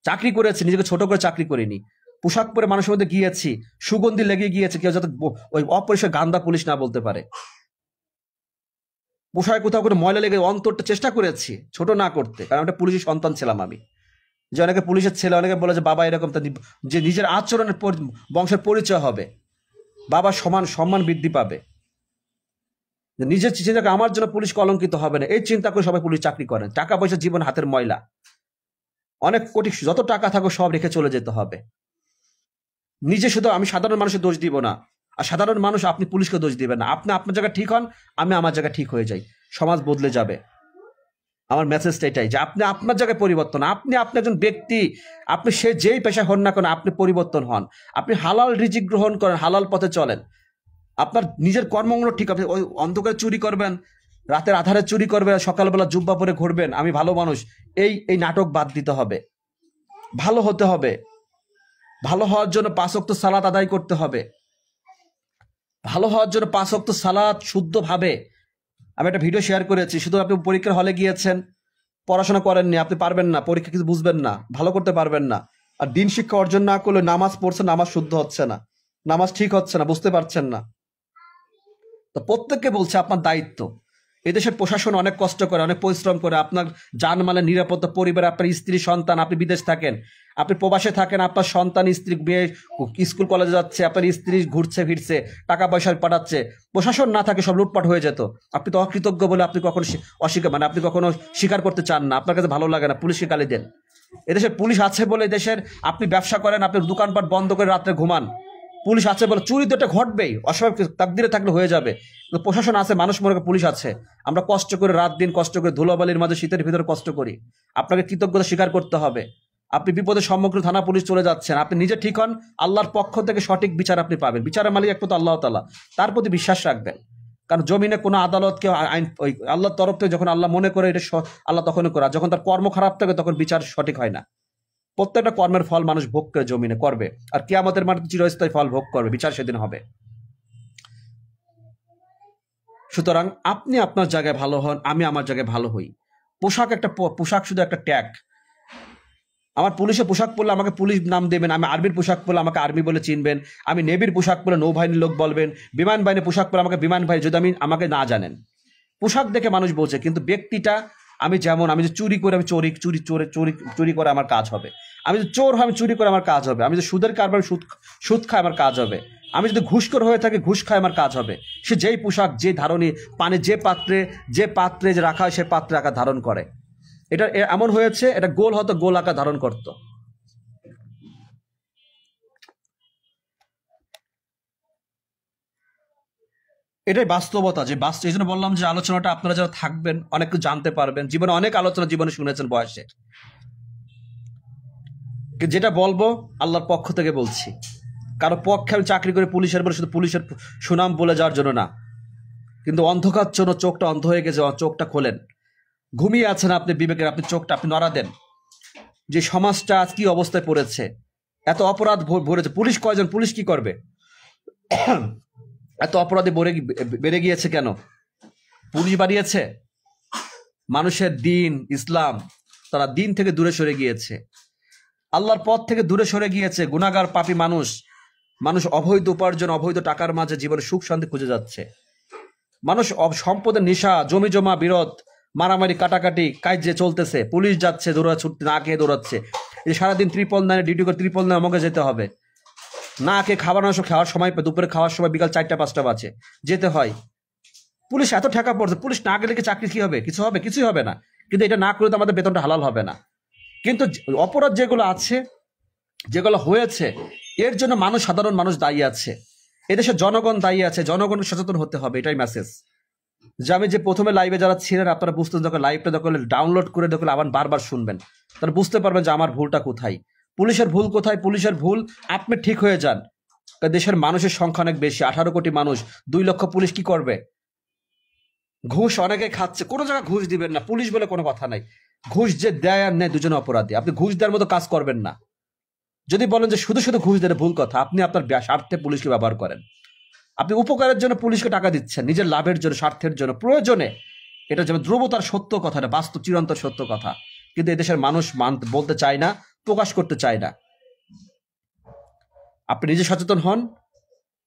চাকরি করেছি, নিজেকে ছোট করে চাকরি করিনি। পোশাক পরে মানুষের মধ্যে গিয়েছি, সুগন্ধি লেগে গিয়েছে, কেউ যাতে ওই অপরিষ্কার গান্দা পুলিশ না বলতে পারে। পোশাকে কোথাও করে ময়লা লেগে অন্তরটা চেষ্টা করেছি ছোট না করতে, কারণ একটা পুলিশের সন্তান ছিলাম আমি। যে অনেকে পুলিশের ছেলে, অনেকে বলে যে বাবা এরকম, যে নিজের আচরণের বংশের পরিচয় হবে, বাবা সম্মান বৃদ্ধি পাবে, নিজের চিন্তা আমার জন্য পুলিশ কলঙ্কিত হবে না, এই চিন্তা করে সবাই পুলিশ চাকরি করেন। টাকা পয়সা জীবন হাতের ময়লা, অনেক কোটি যত টাকা থাকো সব রেখে চলে যেতে হবে। নিজে শুধু আমি সাধারণ মানুষের দোষ দিব না, আর সাধারণ মানুষ আপনি পুলিশকে দোষ দিবেন না। আপনি আপনার জায়গা ঠিক হন, আমি আমার জায়গা ঠিক হয়ে যাই, সমাজ বদলে যাবে। আমার মেসেজটা এটাই যে আপনি আপনার জায়গায় পরিবর্তন। আপনি একজন ব্যক্তি, আপনি সে যেই পেশা হন না কেন, আপনি পরিবর্তন হন। আপনি হালাল রিজিক গ্রহণ করেন, হালাল পথে চলেন। আপনার নিজের কর্মগুলো ঠিক, আপনি ওই অন্ধকারে চুরি করবেন, রাতের আধারে চুরি করবেন, সকালবেলা জুব্বা পরে ঘুরবেন আমি ভালো মানুষ, এই নাটক বাদ দিতে হবে। ভালো হতে হবে, ভালো হওয়ার জন্য 5 ওয়াক্ত সালাত আদায় করতে হবে। ভালো হওয়ার জন্য 5 ওয়াক্ত সালাত শুদ্ধভাবে। আমি একটা ভিডিও শেয়ার করেছি, শুধু আপনি পরীক্ষার হলে গিয়েছেন, পড়াশোনা করেননি, আপনি পারবেন না, পরীক্ষা কিছু বুঝবেন না, ভালো করতে পারবেন না। আর দিন শিক্ষা অর্জন না করলে নামাজ পড়ছেন, নামাজ শুদ্ধ হচ্ছে না, নামাজ ঠিক হচ্ছে না, বুঝতে পারছেন না। তো প্রত্যেককে বলছে আপনার দায়িত্ব। এদেশের প্রশাসন অনেক কষ্ট করে, অনেক পরিশ্রম করে আপনার জানমালের নিরাপত্তা, পরিবার, আপনার স্ত্রী সন্তান, আপনি বিদেশ থাকেন, আপনি প্রবাসে থাকেন, আপনার সন্তান স্ত্রী বিয়ে স্কুল কলেজে যাচ্ছে, আপনার স্ত্রী ঘুরছে ফিরছে, টাকা পয়সা পাঠাচ্ছে। প্রশাসন না থাকে সব লুটপাট হয়ে যেত। আপনি তো অকৃতজ্ঞ বলে আপনি কখনো আপনি কখনো স্বীকার করতে চান না, আপনার কাছে ভালো লাগে না, পুলিশকে গালি দেন। এদেশের পুলিশ আছে বলে দেশের আপনি ব্যবসা করেন, আপনি দোকানপাট বন্ধ করে রাত্রে ঘুমান। পুলিশ আছে বলে চুরি তো এটা ঘটবেই, অস্বাভাবিক তাকদিরে থাকলে হয়ে যাবে। তো প্রশাসন আছে, মানুষ মনে করে পুলিশ আছে। আমরা কষ্ট করে রাত দিন কষ্ট করে ধুলোবালির মাঝে শীতের ভিতরে কষ্ট করি। আপনাকে কৃতজ্ঞতা স্বীকার করতে হবে। আপনি বিপদের সম্মুখীন, থানা পুলিশ চলে যাচ্ছেন, আপনি নিজে ঠিক হন, আল্লাহর পক্ষ থেকে সঠিক বিচার আপনি পাবেন। বিচারের মালিক একমাত্র আল্লাহ তাআলা, তার প্রতি বিশ্বাস রাখবেন। কারণ জমিনে কোনো আদালতকে আইন ওই আল্লাহর তরফ থেকে যখন আল্লাহ মনে করে এটা আল্লাহ তখনই করা, যখন তার কর্ম খারাপ থাকে তখন বিচার সঠিক হয় না। প্রত্যেকটা কর্মের ফল মানুষ ভোগ করে জমিনে করবে, আর কিয়ামতের মাঠে চিরস্থায়ী ফল ভোগ করবে, বিচার সেদিন হবে। সুতরাং আপনি আপনার জায়গায় ভালো হন, আমি আমার জায়গায় ভালো হই। পোশাক শুধু একটা ট্যাগ। আমার পুলিশের পোশাক পরলে আমাকে পুলিশ নাম দেবেন, আমি আর্মির পোশাক পরলে আমাকে আর্মি বলে চিনবেন, আমি নেভির পোশাক পরলে নৌবাহিনীর লোক বলবেন, বিমান বাহিনীর পোশাক পরলে আমাকে বিমান বাহিনী, যদি আমাকে না জানেন। পোশাক দেখে মানুষ বোঝে, কিন্তু ব্যক্তিটা আমি যেমন, আমি যে চুরি করে আমি চুরি করে আমার কাজ হবে। আমি যদি চোর হয় আমি চুরি করে আমার কাজ হবে। আমি যদি সুদের কারবার সুদ খায় আমার কাজ হবে। আমি যদি ঘুষখোর হয়ে থাকি ঘুষ খায় আমার কাজ হবে। সে যেই পোশাক, যে ধারণী, পানি যে পাত্রে যে রাখা হয় সে পাত্রে আকার ধারণ করে। এটা এমন হয়েছে, এটা গোল হতো, গোল আকার ধারণ করত। এটাই বাস্তবতা, যে এই জন্য বললাম যে আলোচনাটা আপনারা যারা থাকবেন অনেক কিছু জানতে পারবেন। জীবনে অনেক আলোচনা জীবনে শুনেছেন বয়সে, যেটা বলবো আল্লাহর পক্ষ থেকে বলছি। কারো পক্ষে আমি চাকরি করে পুলিশের বলে শুধু পুলিশের সুনাম বলে যাওয়ার জন্য না, কিন্তু অন্ধকার জন্য চোখটা অন্ধ হয়ে গেছে, চোখটা খোলেন। ঘুমিয়ে আছেন আপনি বিবেকের, আপনি চোখটা আপনি নড়া দেন। যে সমাজটা আজ কি অবস্থায় পড়েছে, এত অপরাধ ভরেছে, পুলিশ কয়জন, পুলিশ কি করবে? এত অপরাধে বেড়ে গিয়েছে কেন? পুলিশ বাড়িয়েছে মানুষের দিন, ইসলাম, তারা দিন থেকে দূরে সরে গিয়েছে, আল্লাহর পথ থেকে দূরে সরে গিয়েছে। গুনাহগার পাপী মানুষ অবৈধ উপার্জন, অবৈধ টাকার মাঝে জীবনে সুখ শান্তি খুঁজে যাচ্ছে। মানুষ সম্পদের নেশা, জমি জমা বিরোধ, মারামারি কাটাকাটি কাজে চলতেছে। পুলিশ যাচ্ছে দৌড়া ছুটতে, না খেয়ে দৌড়াচ্ছে। এই সারাদিন 999 ডিউটি করে 999 আমাকে যেতে হবে। না খেয়ে খাওয়ার সময় দুপুরে খাওয়ার সময় বিকাল 4টা 5টা বাজে যেতে হয়। পুলিশ এত টাকা পড়ছে, পুলিশ না গেলে কি চাকরি কি হবে? কিছু হবে? কিছুই হবে না। কিন্তু এটা না করে তো আমাদের বেতনটা হালাল হবে না। কিন্তু অপরাধ যেগুলো আছে, যেগুলো হয়েছে, এর জন্য সাধারণ মানুষ দায়ী আছে, এদেশের জনগণ দায়ী আছে। জনগণ সচেতন হতে হবে, এটাই মেসেজ। যে আমি যে প্রথমে লাইভে যারা ছিলেন, আপনারা বুঝতেন, যখন লাইভটা যখন ডাউনলোড করে যখন আবার বারবার শুনবেন, তাহলে বুঝতে পারবেন যে আমার ভুলটা কোথায়, পুলিশের ভুল কোথায়। পুলিশের ভুল আপনি ঠিক হয়ে যান। দেশের মানুষের সংখ্যা অনেক বেশি, 18 কোটি মানুষ, 2 লক্ষ পুলিশ কি করবে? ঘুষ অনেকে খাচ্ছে, কোনো জায়গায় ঘুষ দিবেন না, পুলিশ বলে কোনো কথা নাই। ঘুষ যে দেয় আর নেয় দুজনে অপরাধী। আপনি ঘুষ দেওয়ার মতো কাজ করবেন না। যদি বলেন যে শুধু শুধু ঘুষ দেয়, ভুল কথা। আপনি আপনার স্বার্থে পুলিশকে ব্যবহার করেন। আপনি উপকারের জন্য পুলিশকে টাকা দিচ্ছেন, নিজের লাভের জন্য, স্বার্থের জন্য, প্রয়োজনে। এটা যেমন ধ্রুবতার সত্য কথা, না বাস্তব চিরন্তর সত্য কথা। কিন্তু এদেশের মানুষ বলতে চায় না, প্রকাশ করতে চায় না। আপনি নিজে সচেতন হন,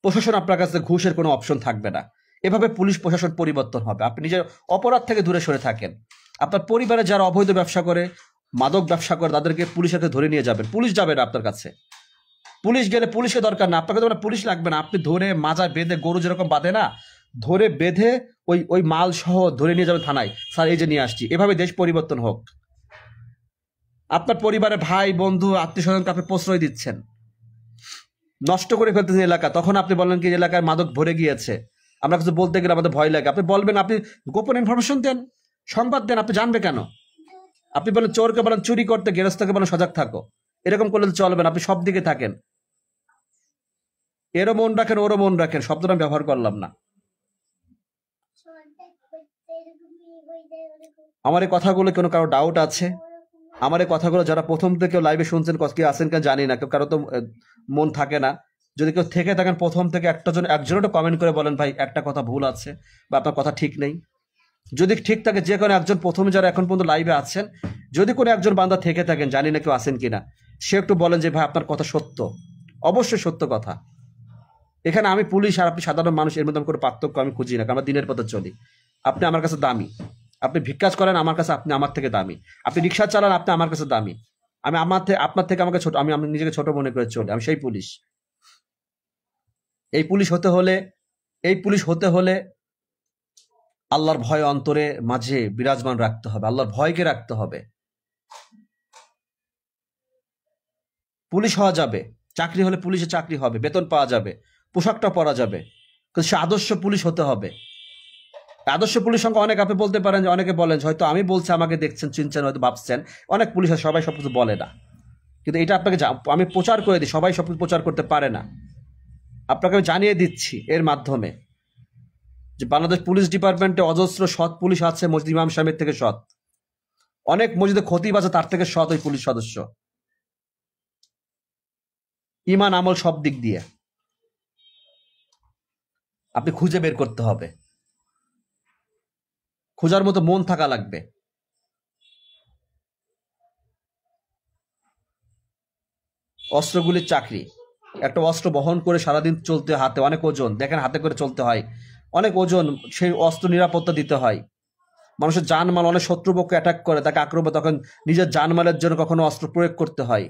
প্রশাসন আপনার কাছে ঘুষের কোনো অপশন থাকবে না। এভাবে পুলিশ প্রশাসন পরিবর্তন হবে। আপনি নিজের অপরাধ থেকে দূরে সরে থাকেন। আপনার পরিবারে যারা অবৈধ ব্যবসা করে, মাদক ব্যবসা করে, তাদেরকে পুলিশের কাছে ধরে নিয়ে যাবেন। পুলিশ যাবে না আপনার কাছে। পুলিশ গেলে পুলিশকে দরকার না, আপনাকে তো পুলিশ লাগবে না। আপনি ধরে মাজায় বেঁধে, গরু যেরকম বাঁধে না, ধরে বেঁধে ওই মাল সহ ধরে নিয়ে যাবেন থানায়। স্যার এই যে নিয়ে আসছি। এভাবে দেশ পরিবর্তন হোক। আপনার পরিবারের ভাই বন্ধু আত্মীয় স্বজনকে আপনি প্রশ্রয় দিচ্ছেন, নষ্ট করে ফেলতেছেন এলাকা। তখন আপনি বললেন কি এলাকায় মাদক ভরে গিয়েছে, আমরা কিছু বলতে গেলে আমাদের ভয় লাগে। আপনি বলবেন, আপনি গোপন ইনফরমেশন দেন, সংবাদ দেন। আপনি জানবে কেন? আপনি বলেন চোরকে বলেন চুরি করতে, গেরস্তকে বলেন সজাগ থাকো। এরকম করলে চলবেন। আপনি সব দিকে থাকেন, এরও মন রাখেন, ওরও মন রাখেন। শব্দটা আমি ব্যবহার করলাম না। আমার এই কথাগুলো কোনো কারো ডাউট আছে? আমার এই কথাগুলো যারা প্রথম থেকে লাইভে শুনছেন, কে আছেন কেন জানি না, কারো তো মন থাকে না। যদি কেউ থেকে থাকেন প্রথম থেকে, একজনও কমেন্ট করে বলেন ভাই একটা কথা ভুল আছে বা আপনার কথা ঠিক নেই। যদি ঠিক থাকে, যে কোনো একজন, প্রথমে যারা এখন পর্যন্ত লাইভে আছেন, যদি কোনো একজন বান্দা থেকে থাকেন, জানি না কেউ আছেন কিনা, সে একটু বলেন যে ভাই আপনার কথা সত্য। অবশ্যই সত্য কথা। এখানে আমি পুলিশ আর আপনি সাধারণ মানুষ, এর মধ্যে কোনো পার্থক্য আমি খুঁজি না, কারণ আমরা দিনের পথে চলি। আপনি আমার কাছে দামি, আপনি ভিক্ষাজ করেন আমার কাছে, আপনি আমার থেকে দামি। আপনি রিক্সা চালান, আপনি আমার কাছে দামি। আমি আপনার থেকে আমাকে ছোট, আমি নিজেকে ছোট মনে করে চলি। আমি সেই পুলিশ। এই পুলিশ হতে হলে আল্লাহর ভয় অন্তরে মাঝে বিরাজমান রাখতে হবে, আল্লাহর ভয়কে রাখতে হবে। পুলিশ হওয়া যাবে, চাকরি হলে পুলিশে চাকরি হবে, বেতন পাওয়া যাবে, পোশাকটা পরা যাবে, কিন্তু সে আদর্শ পুলিশ হতে হবে। আদর্শ পুলিশ সংখ্যা অনেক। আপনি বলতে পারেন যে অনেকে বলেন হয়তো আমি বলছি, আমাকে দেখছেন, চিনছেন, হয়তো ভাবছেন অনেক পুলিশ আছে, সবাই সবকিছু বলে না। কিন্তু এটা আপনাকে আমি প্রচার করে দিই, সবাই সবকিছু প্রচার করতে পারে না। আপনাকে আমি জানিয়ে দিচ্ছি এর মাধ্যমে যে বাংলাদেশ পুলিশ ডিপার্টমেন্টে অজস্র সৎ পুলিশ আছে, মসজিদ ইমাম সাহেবের থেকে সৎ। অনেক মসজিদে খতিব আছে, তার থেকে সৎ ওই পুলিশ সদস্য। ইমান আমল সব দিক দিয়ে আপনি খুঁজে বের করতে হবে। খোঁজার মতো মন থাকা লাগবে। অস্ত্রগুলির চাকরি, একটা অস্ত্র বহন করে সারাদিন চলতে, হাতে অনেক ওজন, দেখেন হাতে করে চলতে হয়, অনেক ওজন, সেই অস্ত্র নিরাপত্তা দিতে হয়। মানুষের জানমাল, অনেক শত্রুপক্ষ অ্যাটাক করে, তাকে আক্রমণ, তখন নিজের জানমালের জন্য কখনো অস্ত্র প্রয়োগ করতে হয়।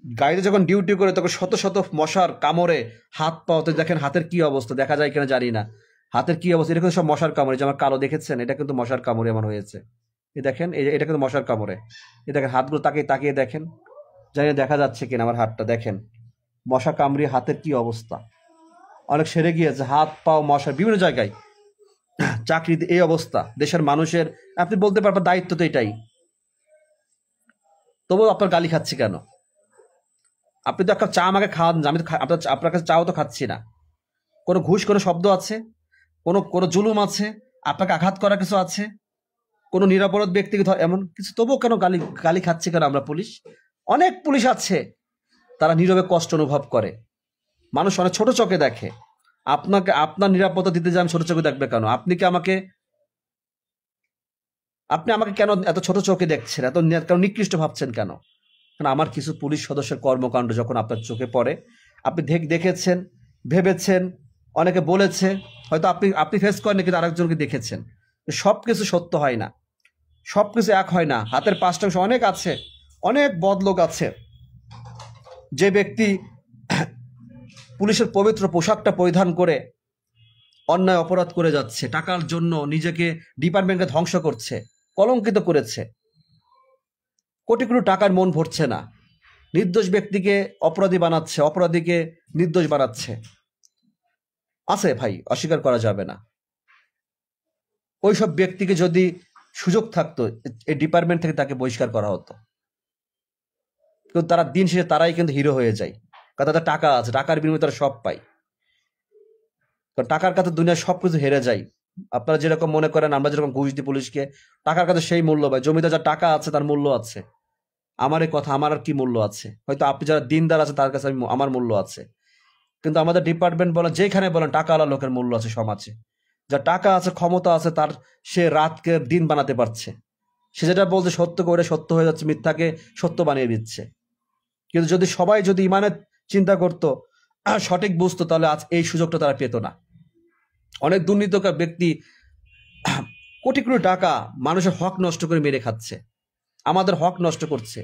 গাড়িতে যখন ডিউটি করে তখন শত শত মশার কামড়ে হাত পাওয়াতে, দেখেন হাতের কি অবস্থা, দেখা যায় কিনা জানি না, হাতের কি অবস্থা। এটা কিন্তু সব মশার কামড়ে, যে আমার কালো দেখেছেন, এটা কিন্তু মশার কামড়ে আমার হয়েছে। এই দেখেন, এটা কিন্তু মশার কামড়ে। এই দেখেন হাতগুলো তাকিয়ে তাকিয়ে দেখেন, জানি না দেখা যাচ্ছে কিনা আমার হাতটা, দেখেন মশা কামড়িয়ে হাতের কি অবস্থা। অনেক সেরে গিয়েছে, হাত পাও মশা বিভিন্ন জায়গায়। চাকরিতে এই অবস্থা, দেশের মানুষের। আপনি বলতে পারবেন দায়িত্ব তো এটাই, তবুও আপনার গালি খাচ্ছি কেন? আপনি তো একটা চা আমাকে খাওয়ান, আমি তো আপনার কাছে চাও তো খাচ্ছি না। কোনো ঘুষ, কোনো শব্দ আছে, কোনো জুলুম আছে, আপনাকে আঘাত করার কিছু আছে, কোনো নিরাপরাধ ব্যক্তিকে এমন কিছু, তবুও কেন গালি খাচ্ছি কেন আমরা? পুলিশ, অনেক পুলিশ আছে, তারা নীরবে কষ্ট অনুভব করে। মানুষ অনেক ছোট চোখে দেখে। আপনার নিরাপত্তা দিতে যান, ছোট চোখে দেখবে কেন? আপনি আমাকে কেন এত ছোট চোখে দেখছেন, এত কেন নিকৃষ্ট ভাবছেন কেন? কারণ আমার কিছু পুলিশ সদস্যের কর্মকাণ্ড যখন আপনার চোখে পড়ে, আপনি দেখেছেন, ভেবেছেন, অনেকে বলেছে, হয়তো আপনি ফেস করেন, কিন্তু আরেকজনকে দেখেছেন। সবকিছু সত্য হয় না, সবকিছু এক হয় না। হাতের 5টা অংশ অনেক আছে, অনেক বদলোক আছে, যে ব্যক্তি পুলিশের পবিত্র পোশাকটা পরিধান করে অন্যায় অপরাধ করে যাচ্ছে, টাকার জন্য নিজেকে ডিপার্টমেন্টকে ধ্বংস করছে, কলঙ্কিত করেছে, কোটি কোটি টাকার মন ভরছে না, নির্দোষ ব্যক্তিকে অপরাধী বানাচ্ছে, অপরাধীকে নির্দোষ বানাচ্ছে। আছে ভাই, অস্বীকার করা যাবে না। ওইসব ব্যক্তিকে যদি সুযোগ থাকতো এই ডিপার্টমেন্ট থেকে তাকে বহিষ্কার করা হতো, কিন্তু তারা দিন শেষে তারাই কিন্তু হিরো হয়ে যায়, কারণ তাদের টাকা আছে, টাকার বিনিময়ে তারা সব পায়। কারণ টাকার কাছে দুনিয়ার সবকিছু হেরে যায়। আপনারা যেরকম মনে করেন আমরা যেরকম ঘুষ দিই পুলিশকে, টাকার কাছে সেই মূল্য পায়। জমিতে যার টাকা আছে তার মূল্য আছে। আমার এই কথা, আমার আর কি মূল্য আছে? হয়তো আপনি যারা দিনদার আছে তার কাছে আমার মূল্য আছে, কিন্তু আমাদের ডিপার্টমেন্ট বলেন, যেখানে বলেন, টাকাওয়ালা লোকের মূল্য আছে সমাজে। যার টাকা আছে, ক্ষমতা আছে, তার সে রাতকে দিন বানাতে পারছে। সে যেটা বলছে সত্যকে ওটা সত্য হয়ে যাচ্ছে, মিথ্যাকে সত্য বানিয়ে দিচ্ছে। কিন্তু যদি সবাই যদি ইমানের চিন্তা করতো, সঠিক বুঝতো, তাহলে আজ এই সুযোগটা তারা পেত না। অনেক দুর্নীতিকার ব্যক্তি কোটি কোটি টাকা মানুষের হক নষ্ট করে মেরে খাচ্ছে, আমাদের হক নষ্ট করছে।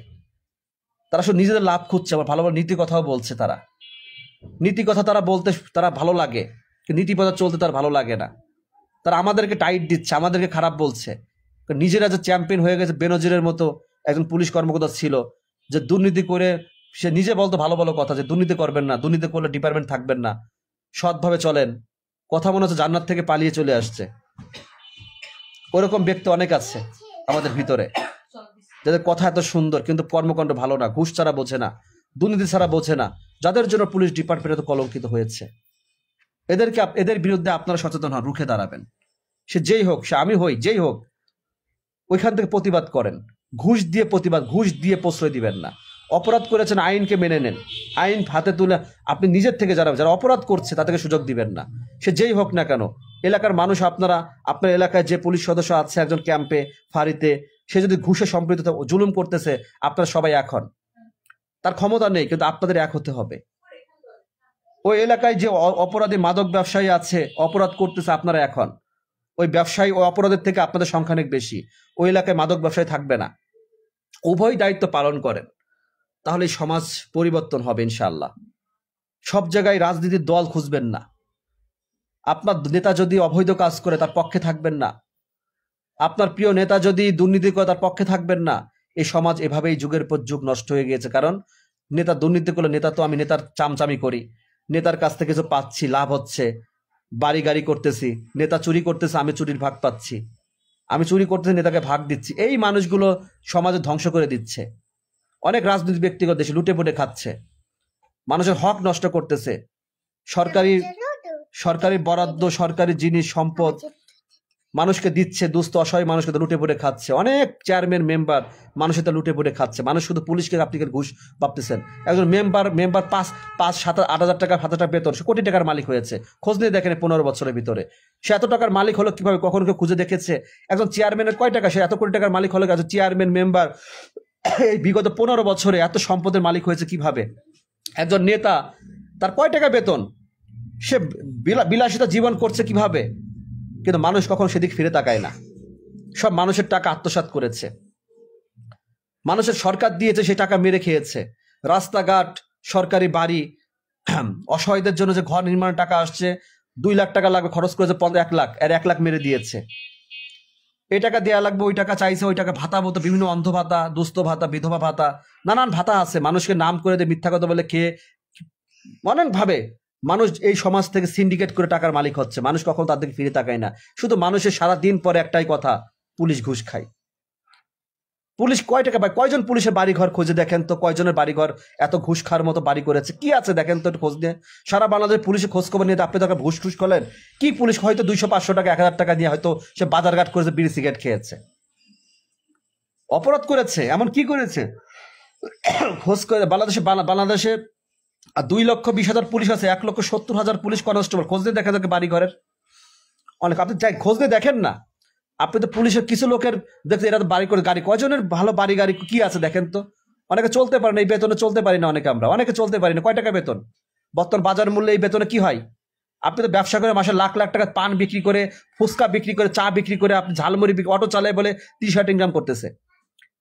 তারা শুধু নিজেদের লাভ খুঁজছে, আবার ভালো ভালো নীতি কথাও বলছে। তারা নীতি কথা তারা বলতে তারা ভালো লাগে, নীতি কথা চলতে তার ভালো লাগে না। তারা আমাদেরকে টাইট দিচ্ছে, আমাদেরকে খারাপ বলছে। নিজেরা যে চ্যাম্পিয়ন হয়ে গেছে, বেনজিরের মতো একজন পুলিশ কর্মকর্তা ছিল, যে দুর্নীতি করে সে নিজে বলতো ভালো ভালো কথা, যে দুর্নীতি করবেন না, দুর্নীতি করলে ডিপার্টমেন্ট থাকবেন না, সৎভাবে চলেন। কথা মনে হচ্ছে জান্নাত থেকে পালিয়ে চলে আসছে। ওরকম ব্যক্তি অনেক আছে আমাদের ভিতরে, যাদের কথা এত সুন্দর কিন্তু কর্মকাণ্ড ভালো না, ঘুষ ছাড়া বোঝে না, দুর্নীতি ছাড়া বোঝে না, যাদের জন্য পুলিশ ডিপার্টমেন্ট এত কলঙ্কিত হয়েছে। এদের বিরুদ্ধে আপনারা সচেতন হন, রুখে দাঁড়াবেন। সে যেই হোক, সে আমি হই, যেই হোক, ওইখান থেকে প্রতিবাদ করেন। ঘুষ দিয়ে প্রতিবাদ, ঘুষ দিয়ে প্রশ্রয় দিবেন না। অপরাধ করেছেন, আইনকে মেনে নেন, আইন হাতে তুলে আপনি নিজের থেকে যারা অপরাধ করছে তাদেরকে সুযোগ দিবেন না, সে যেই হোক না কেন। এলাকার মানুষ, আপনার এলাকায় যে পুলিশ সদস্য আছে একজন ক্যাম্পে, ফাঁড়িতে, সে যদি ঘুষে সম্পৃক্ত জুলুম করতেছে, আপনারা সবাই এখন, তার ক্ষমতা নেই, কিন্তু আপনাদের এক হতে হবে। ওই এলাকায় যে অপরাধী মাদক ব্যবসায়ী আছে, অপরাধ করতেছে, আপনারা এখন ওই ব্যবসায়ী ও অপরাধের থেকে আপনাদের সংখ্যা অনেক বেশি। ওই এলাকায় মাদক ব্যবসায়ী থাকবে না। উভয় দায়িত্ব পালন করেন, তাহলে সমাজ পরিবর্তন হবে ইনশাআল্লাহ। সব জায়গায় রাজনীতির দল খুঁজবেন না। আপনার নেতা যদি অবৈধ কাজ করে তার পক্ষে থাকবেন না, আপনার প্রিয় নেতা যদি দুর্নীতি করে তার পক্ষে থাকবেন না। এই সমাজ এভাবেই যুগের পর যুগ নষ্ট হয়ে গিয়েছে। কারণ নেতা দুর্নীতি করলে, নেতা তো আমি নেতার চামচামি করি, নেতার কাছ থেকে কিছু পাচ্ছি, লাভ হচ্ছে, বাড়ি গাড়ি করতেছি, নেতা চুরি করতেছে, আমি চুরির ভাগ পাচ্ছি, আমি চুরি করতেছি, নেতাকে ভাগ দিচ্ছি। এই মানুষগুলো সমাজে ধ্বংস করে দিচ্ছে। অনেক রাজনৈতিক ব্যক্তিগত দেশে লুটে পুটে খাচ্ছে, মানুষের হক নষ্ট করতেছে। সরকারি বরাদ্দ, সরকারি জিনিস সম্পদ মানুষকে দিচ্ছে, দুস্থ অসহায় মানুষকে তো লুটে পুটে খাচ্ছে। অনেক চেয়ারম্যান মেম্বার মানুষের তো লুটে পুটে খাচ্ছে। মানুষ শুধু পুলিশকে আপনি ঘুষ ভাবতেছেন। একজন মেম্বার 5-7-8 হাজার টাকা, 7 টাকা বেতন, সে কোটি টাকার মালিক হয়েছে। খোঁজ নিয়ে দেখেন 15 বছরের ভিতরে সে এত টাকার মালিক হলো কিভাবে? কখনো কেউ খুঁজে দেখেছে? একজন চেয়ারম্যানের কয় টাকা, সে এত কোটি টাকার মালিক হলো? একজন চেয়ারম্যান মেম্বার এই বিগত 15 বছরে এত সম্পদের মালিক হয়েছে কিভাবে? একজন নেতা, তার কয় টাকা বেতন, সে বিলাসিতা জীবন করছে কিভাবে? কিন্তু মানুষ কখন সেদিক ফিরে তাকায় না। সব মানুষের টাকা আত্মসাৎ করেছে, মানুষের সরকার দিয়েছে, সেই টাকা মেরে খেয়েছে। রাস্তাঘাট, সরকারি বাড়ি, অসহায়দের জন্য যে ঘর নির্মাণের টাকা আসছে, 2 লাখ টাকা লাগবে, খরচ করেছে 1 লাখ, এর 1 লাখ মেরে দিয়েছে। এই টাকা দেওয়া লাগবে, ওই টাকা চাইছে, ওই টাকা ভাতা বলতো, বিভিন্ন অন্ধ ভাতা, দুস্থ ভাতা, বিধবা ভাতা, নানান ভাতা আছে। মানুষকে নাম করে দিয়ে মিথ্যা কথা বলে খেয়ে অনেকভাবে মানুষ এই সমাজ থেকে সিন্ডিকেট করে টাকার মালিক হচ্ছে। মানুষ কখন তার দিকে ফিরে তাকায় না। শুধু মানুষের সারা দিন পরে একটাই কথা, পুলিশ ঘুষ খায়। পুলিশ কয় টাকা পায়? কয়জন পুলিশের বাড়িঘর খুঁজে দেখেন তো, কয়জনের বাড়িঘর এত ঘুষ খাওয়ার মতো বাড়ি করেছে? কি আছে দেখেন তো, খোঁজ নিয়ে। সারা বাংলাদেশ পুলিশের খোঁজ খবর নিয়ে আপনি টাকা ঘুষ টুস করলেন কি? পুলিশ হয়তো 200-500 টাকা, 1000 টাকা দিয়ে হয়তো সে বাজারঘাট করেছে, বিড়ি সিগারেট খেয়েছে, অপরাধ করেছে। এমন কি করেছে? খোঁজ করে বাংলাদেশে 2,20,000 পুলিশ আছে, 1,70,000 পুলিশ কনস্টেবল। খোঁজ দিয়ে দেখা যাবে বাড়ি ঘরের অনেক। আপনি যাই খোঁজ দিয়ে দেখেন না। আপনি তো পুলিশের কিছু লোকের দেখতে, এরা তো বাড়ি করে গাড়ি, কয়জনের ভালো বাড়ি গাড়ি কি আছে দেখেন তো। অনেকে চলতে পারে না, এই বেতনে চলতে পারি না। অনেকে চলতে পারি না। কয় টাকা বেতন? বর্তমান বাজার মূল্যে এই বেতনে কি হয়? আপনি তো ব্যবসা করে মাসে লাখ লাখ টাকা পান বিক্রি করে, ফুচকা বিক্রি করে, চা বিক্রি করে, আপনি ঝালমুড়ি বিক্রি, অটো চালায় বলে 30,000 ইনকাম করতেছে।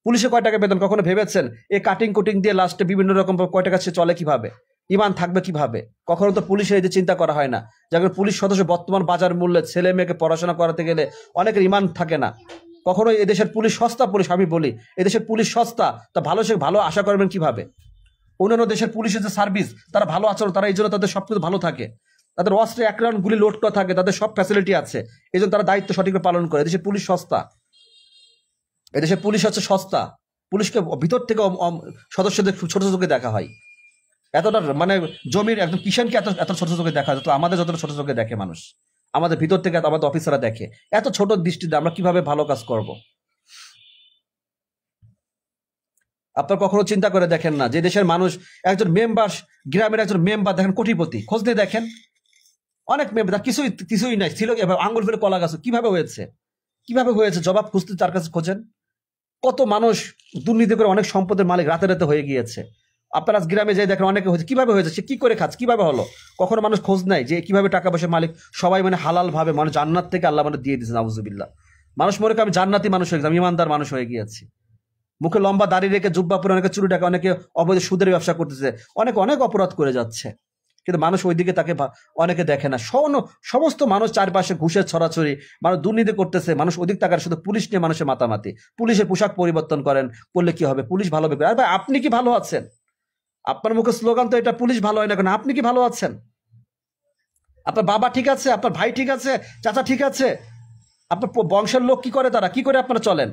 পুলিশে কয় টাকা বেতন কখনো ভেবেছেন? এই কাটিং কুটিং দিয়ে লাস্টে বিভিন্ন রকম কয় টাকা সে চলে কিভাবে? ইমান থাকবে কিভাবে? কখনো তো পুলিশের এই যে চিন্তা করা হয় না, যখন পুলিশ সদস্য বর্তমান বাজার মূল্যে ছেলে মেয়েকে পড়াশোনা করাতে গেলে অনেকের ইমান থাকে না। কখনো এদেশের পুলিশ সস্তা পুলিশ, আমি বলি এদেশের পুলিশ সস্তা, তা ভালো সে ভালো আশা করবেন কিভাবে? অন্যান্য দেশের পুলিশের যে সার্ভিস, তারা ভালো আচরণ, তারা এই জন্য তাদের সবকিছু ভালো থাকে, তাদের অস্ত্রে 1 রাউন্ড গুলি লোড করা থাকে, তাদের সব ফ্যাসিলিটি আছে, এই জন্য তারা দায়িত্ব সঠিকভাবে পালন করে। এদেশের পুলিশ সস্তা, এদেশের পুলিশ হচ্ছে সস্তা। পুলিশকে ভিতর থেকে সদস্যদের ছোট চোখে দেখা হয়, এতটা মানে জমির একদম কিষানকে এত এত ছোট চোখে দেখা যেত, আমাদের যতটা ছোট চোখে দেখে মানুষ, আমাদের ভিতর থেকে আমাদের অফিসাররা দেখে এত ছোট দৃষ্টিতে, আমরা কিভাবে ভালো কাজ করব? আপনার কখনো চিন্তা করে দেখেন না যে দেশের মানুষ, একজন মেম্বার, গ্রামের একজন মেম্বার দেখেন কোটিপতি, খোঁজ দিয়ে দেখেন, অনেক মেম্বার তার কিছুই কিছুই নাই, ছিল আঙ্গুল ফেলে কলা গাছ, কিভাবে হয়েছে, কিভাবে হয়েছে জবাব খুঁজতে তার কাছে খোঁজেন। কত মানুষ দুর্নীতি করে অনেক সম্পদের মালিক রাতে রাতে হয়ে গিয়েছে। আপনারা গ্রামে যাই দেখেন অনেকে হয়েছে, কিভাবে হয়েছে, সে কি করে খাচ্ছে, কিভাবে হলো, কখনো মানুষ খোঁজ নেয় যে কিভাবে টাকা পয়সা মালিক। সবাই মানে হালাল ভাবে মানুষ জান্নাত থেকে আল্লাহ মানে দিয়ে দিয়েছে, নাউজুবিল্লাহ। মানুষ মনে করে আমি জান্নাতি মানুষ হয়ে গেছি, আমি ইমানদার মানুষ হয়ে গিয়েছি। মুখে লম্বা দাড়ি রেখে জুব্বা পরে অনেকে চুরি টাকা, অনেকে অবৈধ সুদের ব্যবসা করতেছে, অনেক অনেক অপরাধ করে যাচ্ছে, কিন্তু মানুষ ওইদিকে তাকে অনেকে দেখে না। সমস্ত মানুষ চারপাশে ঘুষের ছড়াছড়ি, মানুষ দুর্নীতি করতেছে, মানুষ ওদিক তাকার, শুধু পুলিশ নিয়ে মানুষের মাতামাতি। পুলিশের পোশাক পরিবর্তন করেন, করলে কি হবে, পুলিশ ভালো হবে। আর ভাই আপনি কি ভালো আছেন? আপনার মুখে স্লোগান তো এটা, পুলিশ ভালো হয় না কেন, আপনি কি ভালো আছেন? আপনার বাবা ঠিক আছে, আপনার ভাই ঠিক আছে, চাচা ঠিক আছে, আপনার বংশের লোক কি করে, তারা কি করে আপনারা চলেন?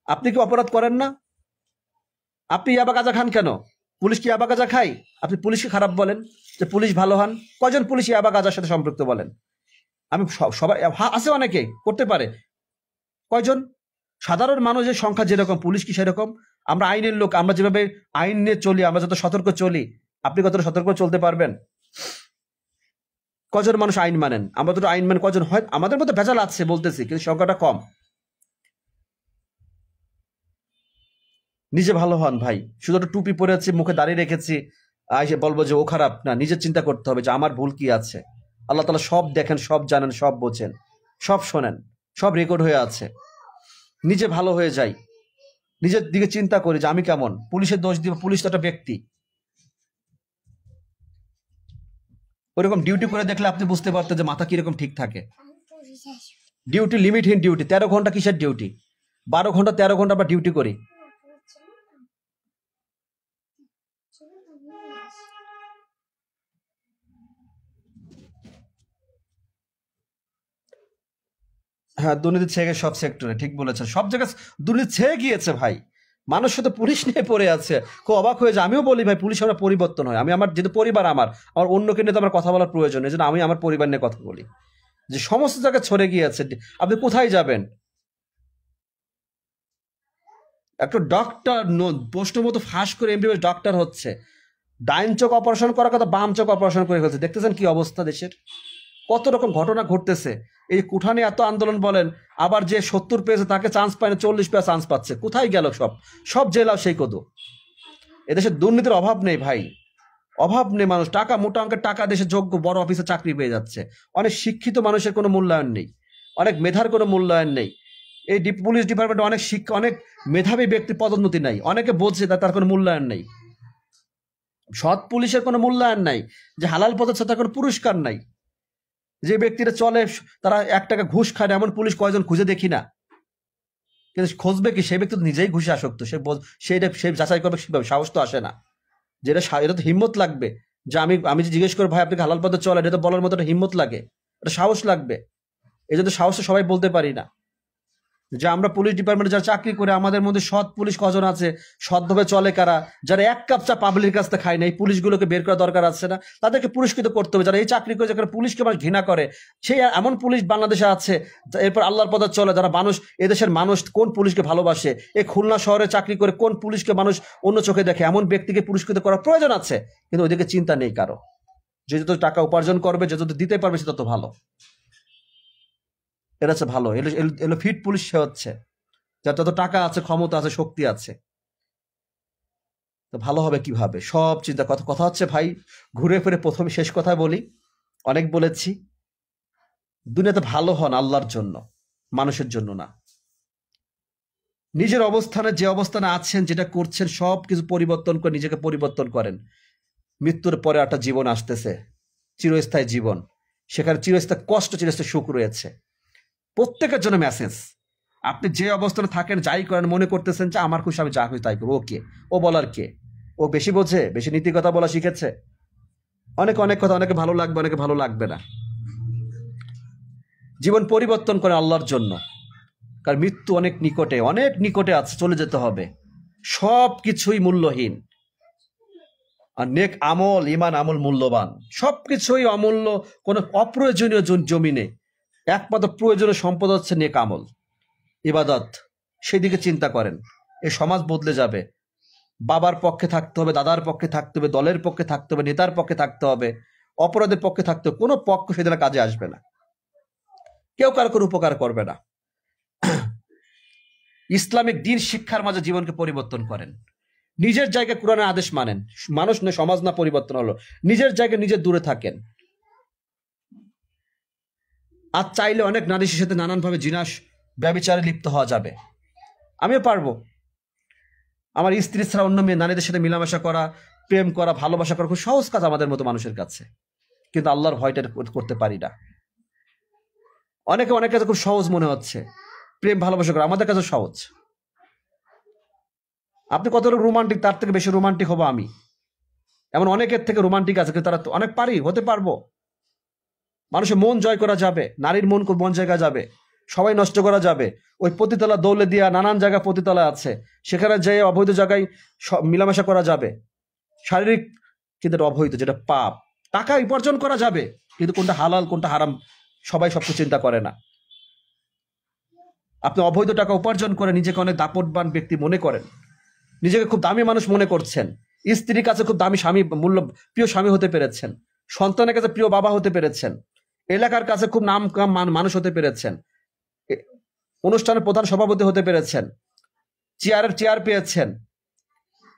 আপনি কি অপরাধ করেন না? আপনি ইয়াবা গাঁজা খান কেন? পুলিশ কি ইয়াবা গাঁজা খায়? আপনি পুলিশকে খারাপ বলেন যে পুলিশ ভালো হন? কয়জন পুলিশ ইয়াবা গাঁজার সাথে সম্পৃক্ত বলেন? আমি সবাই আছে, অনেকে করতে পারে, কয়জন? সাধারণ মানুষের সংখ্যা যেরকম, পুলিশ কি সেরকম? আমরা আইনের লোক, আমরা যেভাবে আইন নিয়ে চলি, আমরা যত সতর্ক চলি, আপনি কতটা সতর্ক চলতে পারবেন? কজন মানুষ আইন মানেন? আমরা তো আইন মানেন কজন? হয় আমাদের মধ্যে ভেজাল আছে বলতেছি, কিন্তু সংখ্যাটা কম। নিজে ভালো হন ভাই, শুধু একটা টুপি পরেছি, মুখে দাঁড়িয়ে রেখেছি, এসে বলবো যে ও খারাপ না। নিজের চিন্তা করতে হবে যে আমার ভুল কি আছে। আল্লাহ তাআলা সব দেখেন, সব জানেন, সব বোঝেন, সব শোনেন, সব রেকর্ড হয়ে আছে। নিজে ভালো হয়ে যাই, নিজের দিকে চিন্তা করি যে আমি কেমন। পুলিশের দোষ দিব, পুলিশ তো একটা ব্যক্তি। ওইরকম ডিউটি করে দেখলে আপনি বুঝতে পারতেন যে মাথা কিরকম ঠিক থাকে। ডিউটি লিমিটহীন ডিউটি, 13 ঘন্টা কিসের ডিউটি? 12 ঘন্টা 13 ঘন্টা আমরা ডিউটি করি। হ্যাঁ, দুর্নীতি ছেয়ে গেছে সব সেক্টরে, ঠিক বলেছেন, সব জায়গায় দুর্নীতি ছেয়ে গিয়েছে ভাই। মানুষ শুধু পুলিশ নিয়ে পড়ে আছে, খুব অবাক হয়ে যায়। আমিও বলি ভাই, পুলিশ আমরা পরিবর্তন হয়। আমি আমার যেহেতু পরিবার, আমার অন্যকে নিয়ে তো আমার কথা বলার প্রয়োজন, এই জন্য আমি আমার পরিবার নিয়ে কথা বলি। যে সমস্ত জায়গায় ছড়ে গিয়েছে, আপনি কোথায় যাবেন? একটা ডক্টর প্রশ্ন মতো ফাঁস করে এমবিবিএস ডক্টর হচ্ছে, ডাইন চোখ অপারেশন করার কথা বাম চোখ অপারেশন করে ফেলছে। দেখতেছেন কি অবস্থা দেশের, কত রকম ঘটনা ঘটতেছে। এই কুঠানি এত আন্দোলন বলেন, আবার যে 70 পেয়েছে তাকে চান্স পায় না, 40 পেয়ে চান্স পাচ্ছে। কোথায় গেল সব? সব জেলাও সেই কত। এদেশে দুর্নীতির অভাব নেই ভাই, অভাব নেই। মানুষ টাকা, মোটা অঙ্কের টাকা, দেশে যোগ্য বড় অফিসে চাকরি পেয়ে যাচ্ছে। অনেক শিক্ষিত মানুষের কোনো মূল্যায়ন নেই, অনেক মেধার কোনো মূল্যায়ন নেই। এই পুলিশ ডিপার্টমেন্টে অনেক অনেক মেধাবী ব্যক্তি পদোন্নতি নাই, অনেকে বলছে তার কোনো মূল্যায়ন নেই। সৎ পুলিশের কোনো মূল্যায়ন নাই, যে হালাল পথে তার কোনো পুরস্কার নাই। যে ব্যক্তিরা চলে তারা 1 টাকা ঘুষ খায়, এমন পুলিশ কয়জন খুঁজে দেখি না। কিন্তু খুঁজবে কি? সেই ব্যক্তি তো নিজেই ঘুষে আসক্ত, সে যাচাই করবে সেভাবে সাহস তো আসে না। যেটা এটা তো হিম্মত লাগবে, যে আমি যে জিজ্ঞেস করবো ভাই আপনি হালাল পথে চলে, এটা তো বলার মতো একটা হিম্মত লাগে, এটা সাহস লাগবে। এই জন্য সাহসে সবাই বলতে পারি না। যে আমরা পুলিশ ডিপার্টমেন্টে যারা চাকরি করে, আমাদের মধ্যে সৎ পুলিশ কজন আছে, সৎভাবে চলে কারা, যারা 1 কাপ চা পাবলিকের কাছ থেকে খায় না, এই পুলিশগুলোকে বের করা দরকার আছে না? তাদেরকে পুরস্কৃত করতে হবে। যারা এই চাকরি করে, যারা পুলিশকে মানুষ ঘৃণা করে, সেই এমন পুলিশ বাংলাদেশে আছে। এরপর আল্লাহর পথে চলে যারা মানুষ, এদেশের মানুষ কোন পুলিশকে ভালোবাসে, এই খুলনা শহরে চাকরি করে কোন পুলিশকে মানুষ অন্য চোখে দেখে, এমন ব্যক্তিকে পুরস্কৃত করার প্রয়োজন আছে। কিন্তু ওইদিকে চিন্তা নেই কারো। যে যত টাকা উপার্জন করবে, যে যত দিতে পারবে, সে তত ভালো। এটা হচ্ছে ভালো, এলো ফিট পুলিশ সে হচ্ছে, যার যত টাকা আছে, ক্ষমতা আছে, শক্তি আছে। তো ভালো হবে কিভাবে? সব চিন্তা কথা হচ্ছে ভাই, ঘুরে ফিরে প্রথমে শেষ কথা বলি, অনেক বলেছি, দুনিয়াতে ভালো হন আল্লাহর জন্য, মানুষের জন্য না। নিজের অবস্থানে যে অবস্থানে আছেন, যেটা করছেন সব কিছু পরিবর্তন করে নিজেকে পরিবর্তন করেন। মৃত্যুর পরে একটা জীবন আসতেছে, চিরস্থায়ী জীবন। সেখানে চিরস্থায়ী কষ্ট, চিরস্থায়ী সুখ রয়েছে। প্রত্যেকের জন্য মেসেজ। আপনি যে অবস্থানে থাকেন, যাই করেন, মনে করতেছেন যে আমার খুশি আমি যা খুশি তাই করবো। ও কে? ও বলার কে? ও বেশি বোঝে, বেশি নীতি কথা বলা শিখেছে। অনেকে অনেক কথা, অনেকে ভালো লাগবে, অনেকে ভালো লাগবে না। জীবন পরিবর্তন করে আল্লাহর জন্য, কারণ মৃত্যু অনেক নিকটে, অনেক নিকটে আছে, চলে যেতে হবে। সব কিছুই মূল্যহীন, আর নেক আমল, ইমান আমল মূল্যবান। সবকিছুই অমূল্য, কোনো অপ্রয়োজনীয় জমিনে একমাত্র প্রয়োজনীয় সম্পদ হচ্ছে নেক আমল, ইবাদত। সেদিকে চিন্তা করেন। এই সমাজ বদলে যাবে। বাবার পক্ষে থাকতে হবে, দাদার পক্ষে থাকতে হবে, দলের পক্ষে থাকতে হবে, নেতার পক্ষে থাকতে হবে, অপরাধের পক্ষে থাকতে হবে। কোনো পক্ষ সেদিন কাজে আসবে না। কেউ কারো কোনো উপকার করবে না। ইসলামিক দিন শিক্ষার মাঝে জীবনকে পরিবর্তন করেন। নিজের জায়গায় কোরআনের আদেশ মানেন। মানুষ না, সমাজ না পরিবর্তন হলো। নিজের জায়গায় নিজে দূরে থাকেন। আর চাইলে অনেক নারী সাথে নানানভাবে জিনাস ব্যভিচারে লিপ্ত হওয়া যাবে। আমিও পারবো। আমার স্ত্রী ছাড়া অন্য মেয়ে নারীদের সাথে মিলামেশা করা, প্রেম করা, ভালোবাসা করা খুব সহজ কাজ আমাদের মতো মানুষের কাছে, কিন্তু আল্লাহর ভয়টা করতে পারি না। অনেক কাছে খুব সহজ মনে হচ্ছে প্রেম ভালোবাসা করা, আমাদের কাছে সহজ। আপনি কতটুকু রোমান্টিক, তার থেকে বেশি রোমান্টিক হবো আমি। এমন অনেকের থেকে রোমান্টিক আছে, কিন্তু তারা অনেক হতে পারবো। মানুষের মন জয় করা যাবে, নারীর মন জায়গা যাবে, সবাই নষ্ট করা যাবে। ওই পতিতলা দৌলে দিয়া নানান জায়গায় পতিতলা আছে, সেখানে যেয়ে অবৈধ জায়গায় মিলামেশা করা যাবে, শারীরিক, কিন্তু অবৈধ, যেটা পাপ। টাকা উপার্জন করা যাবে, কিন্তু কোনটা হালাল কোনটা হারাম সবাই সবকিছু চিন্তা করে না। আপনি অবৈধ টাকা উপার্জন করে নিজেকে অনেক দাপটবান ব্যক্তি মনে করেন, নিজেকে খুব দামি মানুষ মনে করছেন, স্ত্রীর কাছে খুব দামি স্বামী, প্রিয় স্বামী হতে পেরেছেন, সন্তানের কাছে প্রিয় বাবা হতে পেরেছেন, এলাকার কাছে খুব নাম কাম মানুষ হতে পেরেছেন, অনুষ্ঠানের প্রধান সভাপতি হতে পেরেছেন, চেয়ার পেয়েছেন,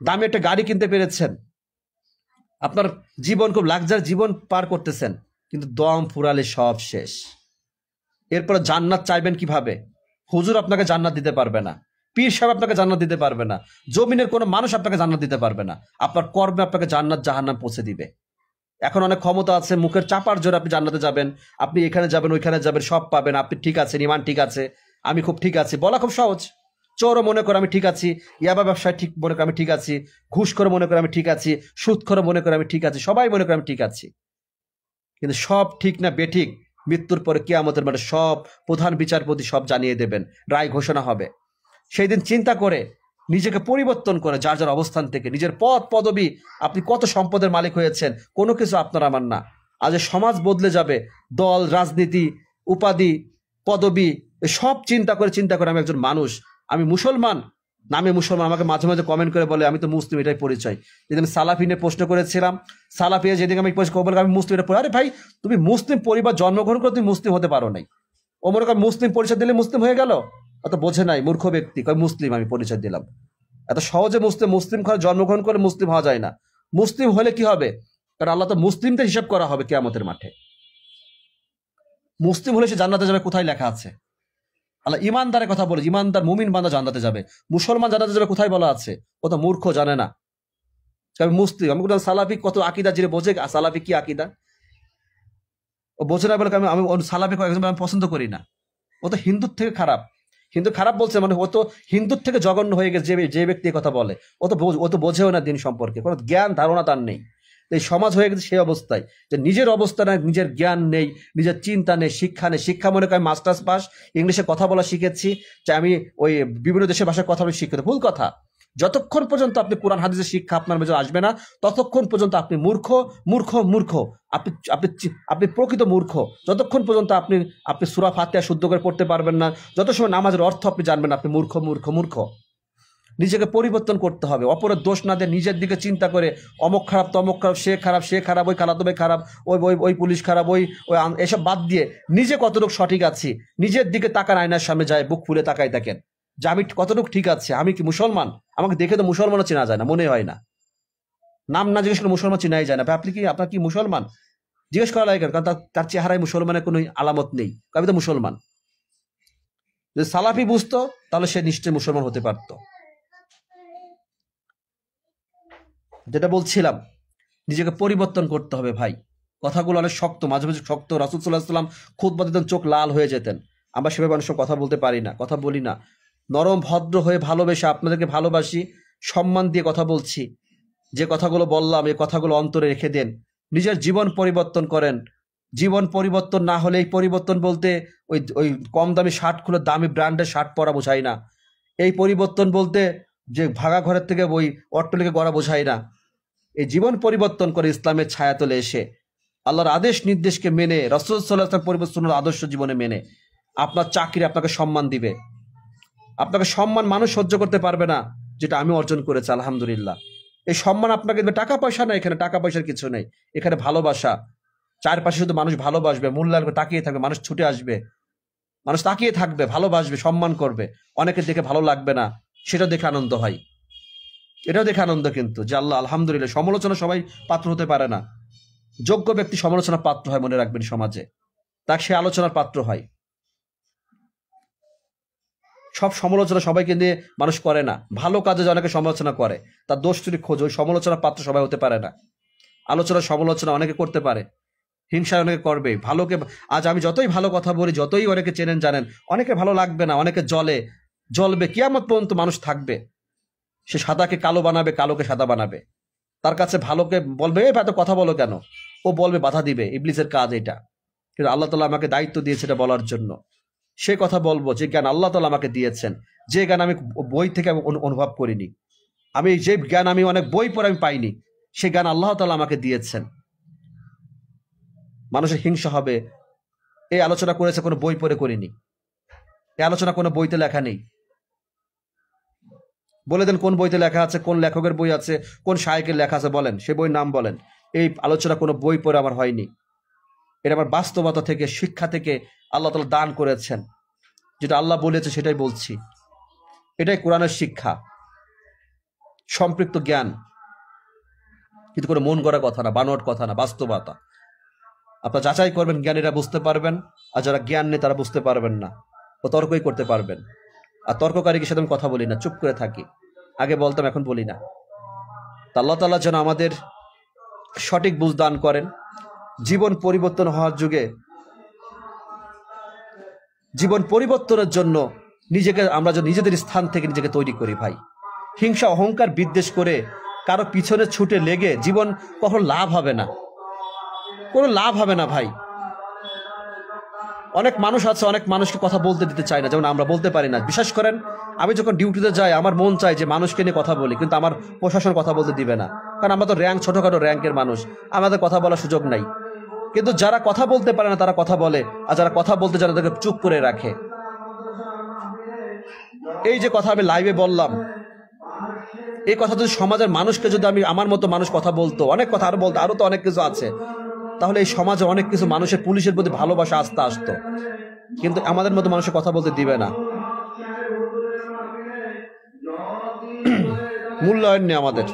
দামি একটা গাড়ি কিনতে পেরেছেন, আপনার জীবন খুব লাক্সারি জীবন পার করতেছেন, কিন্তু দম ফুরালে সব শেষ। এরপরে জান্নাত চাইবেন কিভাবে? হুজুর আপনাকে জান্নাত দিতে পারবে না, পীর সাহেব আপনাকে জান্নাত দিতে পারবে না, জমিনের কোনো মানুষ আপনাকে জান্নাত দিতে পারবে না। আপনার কর্মে আপনাকে জান্নাত জাহান্নাম পৌঁছে দিবে। এখন অনেক ক্ষমতা আছে, মুখের চাপার জোরে আপনি জান্নাতে যাবেন, আপনি এখানে যাবেন, ওইখানে যাবেন, সব পাবেন, আপনি ঠিক আছেন, ইমান ঠিক আছে, আমি খুব ঠিক আছি, বলা খুব সহজ। চোরও মনে করে আমি ঠিক আছি, ইয়াবা ব্যবসায় ঠিক মনে করে আমি ঠিক আছি, ঘুষ করে মনে করে আমি ঠিক আছি, সুদ করে মনে করে আমি ঠিক আছি, সবাই মনে করে আমি ঠিক আছি। কিন্তু সব ঠিক না বেঠিক মৃত্যুর পরে কিয়ামতের মাঠে সব প্রধান বিচারপতি সব জানিয়ে দেবেন, রায় ঘোষণা হবে। সেই দিন চিন্তা করে নিজেকে পরিবর্তন করে, যার যার অবস্থান থেকে নিজের পদ পদবি, আপনি কত সম্পদের মালিক হয়েছেন, কোনো কিছু আপনার আমার না। আজ সমাজ বদলে যাবে, দল, রাজনীতি, উপাধি, পদবি, সব চিন্তা করে আমি একজন মানুষ, আমি মুসলমান, নামে মুসলমান। আমাকে মাঝে মাঝে কমেন্ট করে বলে আমি তো মুসলিম, এটাই পরিচয়। যেদিন আমি সালাফি নিয়ে প্রশ্ন করেছিলাম, সালাফি যেদিন আমি আমি মুসলিম, এটা আরে ভাই, তুমি মুসলিম পরিবার জন্মগ্রহণ করে তুমি মুসলিম হতে পারো নাই। ও মনে কর মুসলিম পরিচয় দিলে মুসলিম হয়ে গেল, অত বোঝে নাই, মূর্খ ব্যক্তি। কয় মুসলিম আমি পরিচয় দিলাম। এত সহজে মুসলিম ঘরে জন্মগ্রহণ করে মুসলিম হওয়া যায় না। মুসলিম হলে কি হবে? কারণ আল্লাহ তো মুসলিমদের হিসাব করা হবে কিয়ামতের মাঠে। মুসলিম হলে সে জান্নাতে যাবে, কোথায় লেখা আছে? আল্লাহ ইমানদারের কথা বলে, ইমানদার মুমিন বান্দা জান্নাতে যাবে। মুসলমান জান্নাতে যাবে কোথায় বলা আছে? ও তো মূর্খ, জানে না। আমি মুসলিম, আমি সালাফি, কত আকিদা জিরে বোঝে সালাফি কি আকিদা, ও বোঝে না বলে আমি সালাফি আমি পছন্দ করি না। ও তো হিন্দুর থেকে খারাপ। হিন্দু খারাপ বলছে মানে ও তো হিন্দুর থেকে জঘন্য হয়ে গেছে যে ব্যক্তি কথা বলে। ও তো বোঝেও না দিন সম্পর্কে, কোনো জ্ঞান ধারণা তার নেই। এই সমাজ হয়ে গেছে সেই অবস্থায় যে নিজের অবস্থা নাই, নিজের জ্ঞান নেই, নিজের চিন্তা নেই, শিক্ষা নেই। শিক্ষা মনে করি মাস্টার্স পাস, ইংলিশে কথা বলা শিখেছি, যে আমি ওই বিভিন্ন দেশের ভাষায় কথা বলে শিখতে। ভুল কথা। যতক্ষণ পর্যন্ত আপনি কোরআন হাদিসের শিক্ষা আপনার মেজর আসবে না, ততক্ষণ পর্যন্ত আপনি মূর্খ মূর্খ মূর্খ। আপনি আপনি আপনি প্রকৃত মূর্খ। যতক্ষণ পর্যন্ত আপনি সূরা ফাতিহা শুদ্ধ করে পড়তে পারবেন না, যত সময় নামাজের অর্থ আপনি জানবেন, আপনি মূর্খ মূর্খ মূর্খ। নিজেকে পরিবর্তন করতে হবে, অপরের দোষ না দিয়ে নিজের দিকে চিন্তা করে, অমক খারাপ তমক খারাপ, সে খারাপ, ওই খালাতো ভাই খারাপ, ওই পুলিশ খারাপ, ওই এসব বাদ দিয়ে নিজে কতটুকু সঠিক আছি, নিজের দিকে তাকান, আয়নার সামনে যায় বুক ফুলে তাকাই থাকেন যে আমি কতটুকু ঠিক আছে, আমি কি মুসলমান? আমাকে দেখে তো মুসলমানও চেনা যায় না, মনে হয় না। নাম না জিজ্ঞেস করে মুসলমান চেনাই যায় না। আপনার কি মুসলমান জিজ্ঞেস করা লাগে, কারণ তার চেহারায় মুসলমানের কোনো আলামত নেই, আমি তো মুসলমান। যদি সালাফি বুঝতো তাহলে সে নিশ্চয়ই মুসলমান হতে পারত। যেটা বলছিলাম, নিজেকে পরিবর্তন করতে হবে ভাই। কথাগুলো অনেক শক্ত, মাঝে মাঝে শক্ত। রাসূল সাল্লাল্লাহু আলাইহি ওয়াসাল্লাম খুতবা দিতেন, চোখ লাল হয়ে যেতেন। আমরা সেভাবে অনেক সময় কথা বলতে পারি না, কথা বলি না। নরম ভদ্র হয়ে ভালোবেসে, আপনাদেরকে ভালোবাসি, সম্মান দিয়ে কথা বলছি। যে কথাগুলো বললাম এই কথাগুলো অন্তরে রেখে দেন। নিজের জীবন পরিবর্তন করেন। জীবন পরিবর্তন না হলে, এই পরিবর্তন বলতে ওই ওই কম দামি শার্ট খুলে দামি ব্র্যান্ডের শার্ট পরা বোঝায় না। এই পরিবর্তন বলতে যে ভাঙা ঘরের থেকে ওই অট্টালিকা গড়া বোঝায় না। এই জীবন পরিবর্তন করে ইসলামের ছায়াতলে এসে আল্লাহর আদেশ নির্দেশকে মেনে, রাসূল সাল্লাল্লাহু আলাইহি ওয়াসাল্লাম পরিবর্তনের আদর্শ জীবনে মেনে আপনার চাকরি আপনাকে সম্মান দিবে। আপনাকে সম্মান মানুষ সহ্য করতে পারবে না, যেটা আমি অর্জন করেছি আলহামদুলিল্লাহ। এই সম্মান আপনাকে দেবে, টাকা পয়সা নেই এখানে, টাকা পয়সার কিছু নেই এখানে, ভালোবাসা। চারপাশে শুধু মানুষ ভালোবাসবে, মূল্যায়ন করে তাকিয়ে থাকবে, মানুষ ছুটে আসবে, মানুষ তাকিয়ে থাকবে, ভালোবাসবে, সম্মান করবে। অনেকে দেখে ভালো লাগবে না, সেটা দেখে আনন্দ হয়। এটাও দেখে আনন্দ কিন্তু যে আল্লাহ আলহামদুলিল্লাহ। সমালোচনা সবাই পাত্র হতে পারে না। যোগ্য ব্যক্তি সমালোচনার পাত্র হয়, মনে রাখবেন সমাজে, তাকে সে আলোচনার পাত্র হয়। সব সমালোচনা সবাইকে নিয়ে মানুষ করে না। ভালো কাজে যে অনেকে সমালোচনা করে, তার দোষ যদি খোঁজ, ওই সমালোচনার পাত্র সবাই হতে পারে না। আলোচনা সমালোচনা অনেকে করতে পারে, হিংসায় অনেকে করবে। ভালোকে, আজ আমি যতই ভালো কথা বলি, যতই অনেকে চেনেন জানেন, অনেকে ভালো লাগবে না, অনেকে জ্বলবে, কিয়ামত পর্যন্ত মানুষ থাকবে। সে সাদাকে কালো বানাবে, কালোকে সাদা বানাবে। তার কাছে ভালোকে বলবে এ এত কথা বলো কেন, ও বলবে বাধা দিবে, ইবলিসের কাজ এটা। কিন্তু আল্লাহ তাআলা আমাকে দায়িত্ব দিয়েছে এটা বলার জন্য। সে কথা বলবো যে জ্ঞান আল্লাহ তাআলা আমাকে দিয়েছেন, যে জ্ঞান আমি বই থেকে অনুভব করিনি। আমি যে জ্ঞান আমি অনেক বই পড়ে আমি পাইনি, সে জ্ঞান আল্লাহ তাআলা আমাকে দিয়েছেন। মানুষের হিংসা হবে, এই আলোচনা করেছে কোনো বই পড়ে করিনি, এই আলোচনা কোনো বইতে লেখা নেই। বলে দেন কোন বইতে লেখা আছে, কোন লেখকের বই আছে, কোন শায়েখের লেখা আছে, বলেন সে বইয়ের নাম বলেন। এই আলোচনা কোনো বই পড়ে আমার হয়নি, এটা আমার বাস্তবতা থেকে, শিক্ষা থেকে আল্লাহ তাআলা দান করেছেন। যেটা আল্লাহ বলেছে সেটাই বলছি, এটাই কোরআনের শিক্ষা, সম্পৃক্ত জ্ঞান, কিন্তু কোনো মন গড়া কথা না, বানোয়াট কথা না, বাস্তবতা। আপনারা যাচাই করবেন, জ্ঞানীরা বুঝতে পারবেন, আর যারা জ্ঞান নেই তারা বুঝতে পারবেন না, ও তর্কই করতে পারবেন। আর তর্ককারীকে সাথে আমি কথা বলি না, চুপ করে থাকি। আগে বলতাম, এখন বলি না। তা আল্লাহ তাআলা যেন আমাদের সঠিক বুঝ দান করেন। জীবন পরিবর্তন হওয়ার যুগে জীবন পরিবর্তনের জন্য আমরা যেন নিজেদের স্থান থেকে নিজেকে তৈরি করি ভাই। হিংসা অহংকার বিদ্বেষ করে কারো পিছনে ছুটে লেগে জীবন কখনো লাভ হবে না, কোনো লাভ হবে না ভাই। অনেক মানুষ আছে, অনেক মানুষকে কথা বলতে দিতে চায় না, যেমন আমরা বলতে পারি না। বিশ্বাস করেন, আমি যখন ডিউটিতে যাই আমার মন চায় যে মানুষকে নিয়ে কথা বলি, কিন্তু আমার প্রশাসন কথা বলতে দিবে না, কারণ আমরা তো ছোটখাটো র্যাঙ্কের মানুষ, আমাদের কথা বলার সুযোগ নাই। কিন্তু যারা কথা বলতে পারে না তারা কথা বলে, আর যারা কথা বলতে জানে তাদেরকে চুপ করে রাখে। এই যে কথা আমি লাইভে বললাম, এই কথা যদি সমাজের মানুষকে, যদি আমি আমার মতো মানুষ কথা বলতো, অনেক কথা আরো বলতো, আরো তো অনেক কিছু আছে, তাহলে এই সমাজে অনেক কিছু, মানুষের পুলিশের প্রতি ভালোবাসা আস্থা আসতো। কিন্তু আমাদের মতো মানুষের কথা বলতে দিবে না, মূল্যায়ন নেই আমাদের।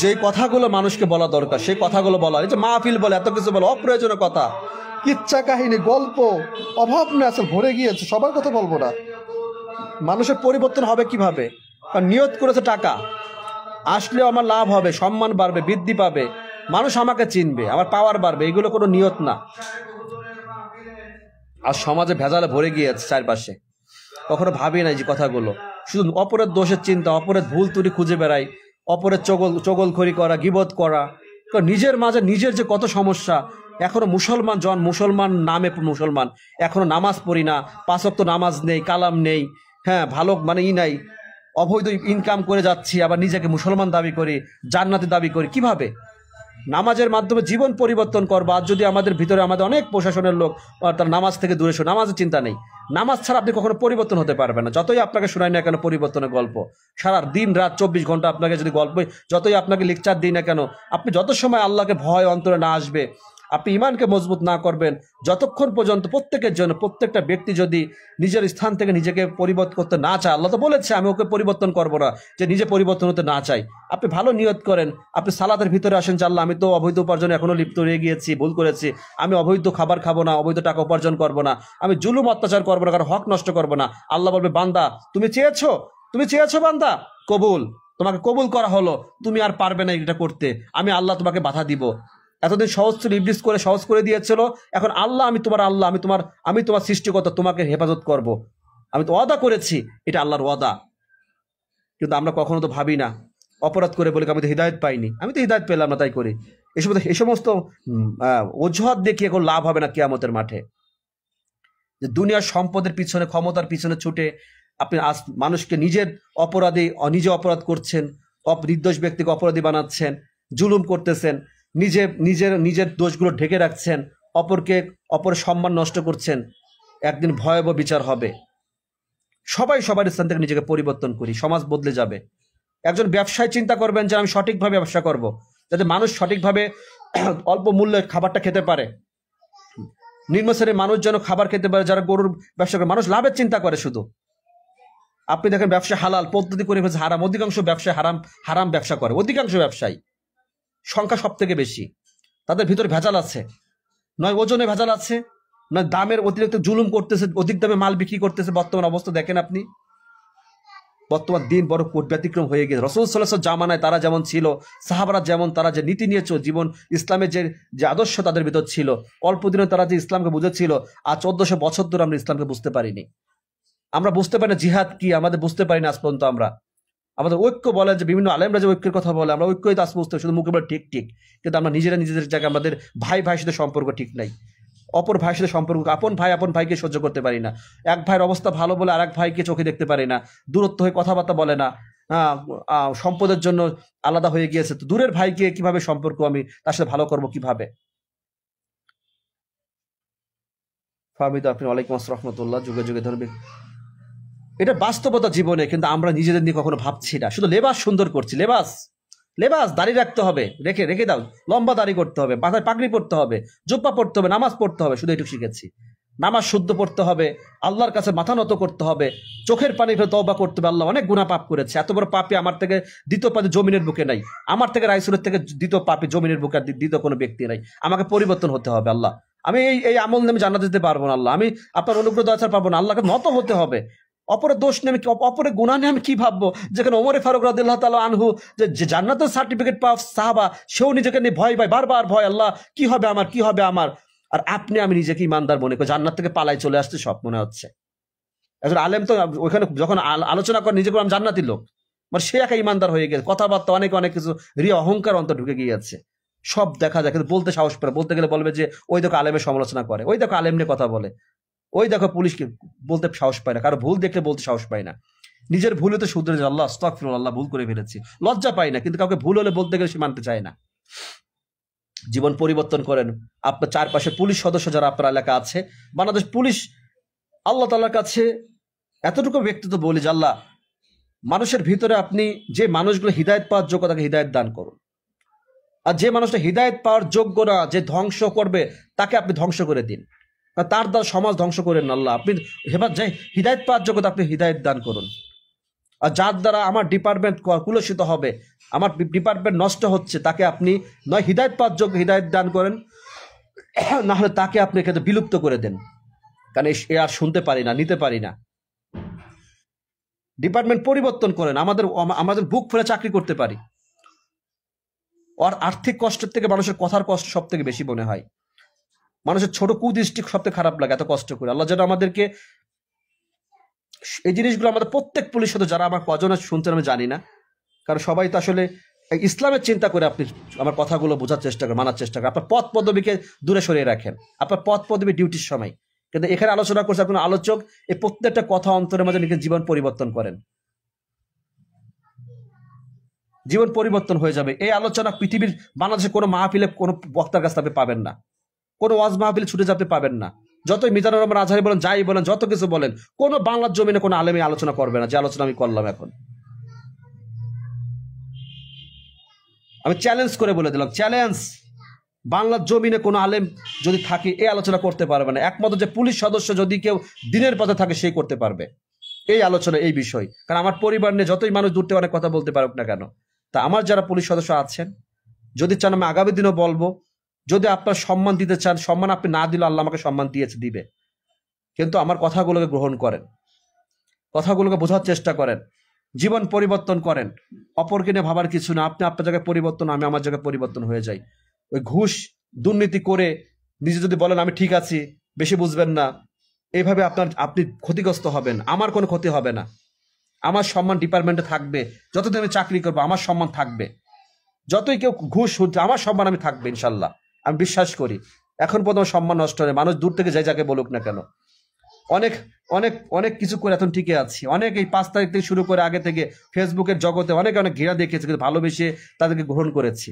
যে কথাগুলো মানুষকে বলা দরকার সেই কথাগুলো বলা, এই যে মাহফিল বলে, এত কিছু বলে, অপ্রয়োজনীয় কথা, কিচ্ছা কাহিনী, গল্প, অভাব না আসলে ভরে গিয়েছে। সবার কথা বলবো না। মানুষের পরিবর্তন হবে কিভাবে? কারণ নিয়ত করেছে টাকা আসলেও আমার লাভ হবে, সম্মান বাড়বে, বৃদ্ধি পাবে, মানুষ আমাকে চিনবে, আমার পাওয়ার বাড়বে, এগুলো কোনো নিয়ত না। আর সমাজে ভেজালে ভরে গিয়েছে চারপাশে, কখনো ভাবি নাই যে কথাগুলো, শুধু অপরের দোষের চিন্তা, অপরের ভুল ত্রুটি খুঁজে বেড়াই, অপরের চগলখড়ি করা, গীবত করা। নিজের মাঝে নিজের যে কত সমস্যা। এখনো মুসলমান নামে মুসলমান, এখনো নামাজ পড়ি না, 5 ওয়াক্ত নামাজ নেই, কালাম নেই, হ্যাঁ ভালো মানে নাই, অবৈধ ইনকাম করে যাচ্ছি, আবার নিজেকে মুসলমান দাবি করি, জান্নাতি দাবি করি। কিভাবে? নামাজের মাধ্যমে জীবন পরিবর্তন করবো। আর যদি আমাদের ভিতরে, আমাদের অনেক প্রশাসনের লোক তার নামাজ থেকে দূরে সরে, নামাজের চিন্তা নেই, নামাজ ছাড়া আপনি কখনো পরিবর্তন হতে পারবেন না। যতই আপনাকে শোনাই না কেন পরিবর্তনের গল্প, সারা দিন রাত 24 ঘন্টা আপনাকে যদি গল্প, যতই আপনাকে লেকচার দিই না কেন, আপনি যত সময় আল্লাহকে ভয় অন্তরে না আসবে, আপনি ইমানকে মজবুত না করবেন যতক্ষণ পর্যন্ত প্রত্যেকের জন্য প্রত্যেকটা ব্যক্তি যদি নিজের স্থান থেকে নিজেকে পরিবর্তন করতে না চায়, আল্লাহ তো বলেছে আমি ওকে পরিবর্তন করবো না, যে নিজে পরিবর্তন হতে না চাই। আপনি ভালো নিয়ত করেন, আপনি সালাতের ভিতরে আসেন যে আল্লাহ আমি তো অবৈধ উপার্জনে এখনো লিপ্ত রয়ে গিয়েছি, ভুল করেছি, আমি অবৈধ খাবার খাবো না, অবৈধ টাকা উপার্জন করবো না, আমি জুলুম অত্যাচার করবো না, কারণ হক নষ্ট করবো না। আল্লাহ বলবে বান্দা তুমি চেয়েছো বান্দা, কবুল, তোমাকে কবুল করা হলো, তুমি আর পারবে না এটা করতে, আমি আল্লাহ তোমাকে বাধা দিব। এতদিন সহজ ছিল, ইবলিস করে সহজ করে দিয়েছিল, এখন আল্লাহ আমি তোমার আল্লাহ, আমি তোমার সৃষ্টিকর্তা, তোমাকে হেফাজত করব, আমি তো ওয়াদা করেছি, এটা আল্লাহর ওয়াদা। কিন্তু আমরা কখনো তো ভাবি না, অপরাধ করে বলে আমি তো হৃদায়ত পাইনি, আমি তো হৃদায়ত পেলাম না তাই করি। এই সমস্ত অজুহাত দেখিয়ে কোনো লাভ হবে না কিয়ামতের মাঠে। যে দুনিয়ার সম্পদের পিছনে, ক্ষমতার পিছনে ছুটে আপনি আজ মানুষকে নিজে অপরাধ করছেন, নির্দোষ ব্যক্তিকে অপরাধী বানাচ্ছেন, জুলুম করতেছেন, নিজের দোষগুলো ঢেকে রাখছেন, অপরের সম্মান নষ্ট করছেন। একদিন ভয়াবহ বিচার হবে। সবাই সবার স্থান থেকে নিজেকে পরিবর্তন করি, সমাজ বদলে যাবে। একজন ব্যবসায়ী চিন্তা করবেন যে আমি সঠিকভাবে ব্যবসা করব, যাতে মানুষ সঠিকভাবে অল্প মূল্যে খাবারটা খেতে পারে, নিম্ন শ্রেণীর মানুষ যেন খাবার খেতে পারে, যারা গরুর ব্যবসা করে। মানুষ লাভের চিন্তা করে শুধু। আপনি দেখেন ব্যবসা হালাল পদ্ধতি করে ফেলছে, হারাম। অধিকাংশ ব্যবসায় হারাম ব্যবসা করে, অধিকাংশ ব্যবসায়ী, সংখ্যা সব থেকে বেশি। তাদের ভিতরে ভেজাল আছে, নয় ওজনে ভেজাল আছে, নয় দামের অতিরিক্ত জুলুম করতেছে, অধিক দামে মাল বিক্রি করতেছে। বর্তমান অবস্থা দেখেন আপনি, বর্তমান দিন বড় ব্যতিক্রম হয়ে গেছে। রাসূল সাল্লাল্লাহু আলাইহি ওয়াসাল্লাম জামানায় তারা যেমন ছিল, সাহাবারা যেমন, তারা যে নীতি নিয়ে জীবন, ইসলামের যে আদর্শ তাদের ভিতর ছিল, অল্প দিনে তারা যে ইসলামকে বুঝেছিল, আর 1400 বছর ধরে আমরা ইসলামকে বুঝতে পারিনি। আমরা বুঝতে পারি না জিহাদ কি, আমাদের বুঝতে পারি না আজ পর্যন্ত। আমাদের ঐক্য বলে, যে বিভিন্ন আলেমরা যে ঐক্যের কথা বলে, আমরা ঐক্যই তো আজ বুঝতে, শুধু মুখে বলে ঠিক, কিন্তু আমরা নিজেদের জায়গায় আমাদের ভাইয়ের সাথে সম্পর্ক ঠিক নাই। অপর ভাইয়ের সাথে সম্পর্ক, আপন ভাইকে সহ্য করতে পারি না। এক ভাইয়ের অবস্থা ভালো বলে আরেক ভাইকে চোখে দেখতে পারি না, দূরত্ব হয়ে কথাবার্তা বলে না, সম্পদের জন্য আলাদা হয়ে গিয়েছে। তো দূরের ভাইকে কিভাবে সম্পর্ক আমি তার সাথে ভালো করবো কিভাবে? ফাহমিদ আপনি ওয়ালাইকুম আসসালাম রহমতুল্লাহ, যুগে যুগে ধরবে। এটা বাস্তবতা জীবনে, কিন্তু আমরা নিজেদের নিয়ে কখনো ভাবছি না। শুধু লেবাস সুন্দর করছি, লেবাস দাড়ি রাখতে হবে, রেখে দাও, লম্বা দাড়ি করতে হবে, মাথায় পাগড়ি পড়তে হবে, জুব্বা পড়তে হবে, নামাজ পড়তে হবে, শুধু এটুকু শিখেছি। নামাজ শুদ্ধ পড়তে হবে, আল্লাহর কাছে মাথা নত করতে হবে, চোখের পানি ফেলে তওবা করতে হবে। আল্লাহ অনেক গুনাহ পাপ করেছে, এত বড় পাপী আমার থেকে দ্বিতীয় পাপী জমিনের বুকে নাই, আমার থেকে রাইসুলের থেকে দ্বিতীয় পাপী জমিনের বুকে দ্বিতীয় কোনো ব্যক্তি নাই। আমাকে পরিবর্তন হতে হবে আল্লাহ। আমি এই আমল নিয়ে আমি জান্নাতে যেতে পারবো না আল্লাহ, আমি আপনার অনুগ্রহ দয়া পারবো না। আল্লাহকে নত হতে হবে। অপরের দোষ নিয়ে অপরের গুনাহ নিয়ে আমি কি ভাববো? যেখানে ওমরে ফারুক রাদিয়াল্লাহু তাআলা আনহু যে জান্নাতের সার্টিফিকেট পাওয়া সাহাবা, সেও নিজেকে নিয়ে ভয় পায়, বারবার ভয়, আল্লাহ কি হবে আমার। আর আমি নিজেকে ইমানদার মনে করি, জান্নাত থেকে পালাই চলে আসছে সব মনে হচ্ছে। একজন আলেম তো ওইখানে যখন আলোচনা করে নিজেকে আমি জান্নাতির লোক, মানে সে একা ইমানদার হয়ে গেছে। কথাবার্তা অনেক কিছু অহংকার অন্তর ঢুকে গিয়েছে, সব দেখা যায়, কিন্তু বলতে সাহস পায়। বলতে গেলে বলবে যে ওই দেখো আলেমের সমালোচনা করে, ওই দেখো আলেম নিয়ে কথা বলে, ওই দেখো পুলিশকে বলতে সাহস পায় না, কারো ভুল দেখলে বলতে সাহস পায় না। নিজের ভুল হতে শুধরে যায়, আল্লাহ আস্তাগফিরুল্লাহ, আল্লাহ ভুল করে ফেলেছি, লজ্জা পায় না। কিন্তু কাউকে ভুল হলে বলতে গেলে সে মানতে চায় না। জীবন পরিবর্তন করেন। আপনার চারপাশে পুলিশ সদস্য যারা আপনার এলাকা আছে, বাংলাদেশ পুলিশ, আল্লাহ তাআলার কাছে এতটুকু ব্যক্তিত্ব বলি যে আল্লাহ, মানুষের ভিতরে আপনি যে মানুষগুলো হিদায়ত পাওয়ার যোগ্য, তাকে হিদায়ত দান করুন। আর যে মানুষটা হিদায়ত পাওয়ার যোগ্য না, যে ধ্বংস করবে, তাকে আপনি ধ্বংস করে দিন। তার দ্বারা সমাজ ধ্বংস করেন না আল্লাহ। আপনি যে হিদায়ত পাওয়ার যোগ্যতা, আপনি হিদায়ত দান করুন। আর যার দ্বারা আমার ডিপার্টমেন্ট কুলসিত হবে, আমার ডিপার্টমেন্ট নষ্ট হচ্ছে, তাকে আপনি নয় হিদায়ত পাওয়ার যোগ্য হিদায়ত দান করেন, না হলে তাকে আপনি এক্ষেত্রে বিলুপ্ত করে দেন। কারণ এ আর শুনতে পারি না, নিতে পারি না। ডিপার্টমেন্ট পরিবর্তন করেন, আমাদের বুক ফুলে চাকরি করতে পারি। আর আর্থিক কষ্টের থেকে মানুষের কথার কষ্ট সব থেকে বেশি মনে হয়। মানুষের ছোট কুদৃষ্টি সবথেকে খারাপ লাগে, এত কষ্ট করে। আল্লাহ যেন আমাদেরকে এই জিনিসগুলো, আমাদের প্রত্যেক পুলিশ সদস্য যারা আমার কজনে শুনছেন আমি জানি না, কারণ সবাই তো আসলে ইসলামের চিন্তা করে আপনি আমার কথাগুলো বোঝার চেষ্টা করেন, মানার চেষ্টা করেন। আপনার পথ পদবীকে দূরে সরিয়ে রাখেন, আপনার পথ পদবী ডিউটির সময়। কিন্তু এখানে আলোচনা করছে আপনার আলোচক, এই প্রত্যেকটা কথা অন্তরের মাঝে নিজের জীবন পরিবর্তন করেন, জীবন পরিবর্তন হয়ে যাবে। এই আলোচনা পৃথিবীর বাংলাদেশে কোনো মাহফিলে কোনো বক্তার কাছে আপনি পাবেন না, কোনো ওয়াজ মাহফিলে ছুটে যেতে পাবেন না। যতই মিজানুর রহমান আজহারি বলেন, যাই বলেন, যত কিছু বলেন, কোনো বাংলার জমিনে কোনো আলেমী আলোচনা করবে না যে আলোচনা আমি করলাম। এখন আমি চ্যালেঞ্জ করে বলে দিলাম, চ্যালেঞ্জ, বাংলার জমিনে কোনো আলেম যদি থাকে এই আলোচনা করতে পারবে না, একমাত্র যে পুলিশ সদস্য যদি কেউ দিনের পথে থাকে সেই করতে পারবে এই আলোচনা, এই বিষয়। কারণ আমার পরিবার নিয়ে যতই মানুষ দূর থেকে অনেক কথা বলতে পারুক না কেন, তা আমার যারা পুলিশ সদস্য আছেন, যদি চান আমি আগামী দিনও বলবো, যদি আপনার সম্মান দিতে চান, সম্মান আপনি না দিলে আল্লাহ আমাকে সম্মান দিবে, কিন্তু আমার কথাগুলোকে গ্রহণ করেন, কথাগুলোকে বোঝার চেষ্টা করেন, জীবন পরিবর্তন করেন। অপরকে নিয়ে ভাবার কিছু না, আপনি আপনার জায়গায় পরিবর্তন, আমি আমার জায়গায় পরিবর্তন হয়ে যাই। ওই ঘুষ দুর্নীতি করে নিজে যদি বলেন আমি ঠিক আছি, বেশি বুঝবেন না, এইভাবে আপনি ক্ষতিগ্রস্ত হবেন, আমার কোনো ক্ষতি হবে না। আমার সম্মান ডিপার্টমেন্টে থাকবে, যতদিন আমি চাকরি করবো আমার সম্মান থাকবে, যতই কেউ ঘুষ হচ্ছে আমার সম্মান আমি থাকবে ইনশাল্লাহ, আমি বিশ্বাস করি। এখন পর্যন্ত সম্মান নষ্ট হয়, মানুষ দূর থেকে যাই যাকে বলুক না কেন। অনেক অনেক অনেক কিছু করে এখন টিকে আছি, অনেক এই 5 তারিখ থেকে শুরু করে আগে থেকে ফেসবুকের জগতে অনেক ঘৃণা দেখিয়েছে, কিন্তু ভালোবেসে তাদেরকে গ্রহণ করেছি,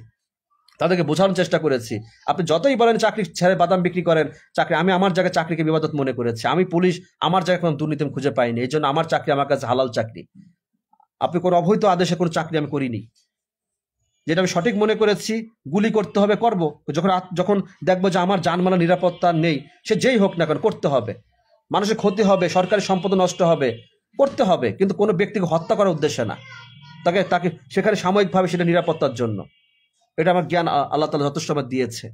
তাদেরকে বোঝানোর চেষ্টা করেছি। আপনি যতই বলেন চাকরি ছেড়ে বাদাম বিক্রি করেন, চাকরি, আমি আমার জায়গায় চাকরিকে বিবাদত মনে করেছি। আমি পুলিশ, আমার জায়গায় কোনো দুর্নীতি খুঁজে পাইনি, এই জন্য আমার চাকরি আমার কাছে হালাল চাকরি। আপনি কোনো অবৈধ আদেশে কোনো চাকরি আমি করিনি, যেটা আমি সঠিক মনে করেছি গুলি করতে হবে করব, যখন দেখবো যে আমার জানমালের নিরাপত্তা নেই, সে যেই হোক না কেন করতে হবে। মানুষের ক্ষতি হবে, সরকারি সম্পদ নষ্ট হবে, করতে হবে, কিন্তু কোনো ব্যক্তিকে হত্যা করার উদ্দেশ্যে না, তাকে সেখানে সাময়িকভাবে সেটা নিরাপত্তার জন্য। এটা আমার জ্ঞান আল্লাহ তাআলা যথেষ্টভাবে দিয়েছে।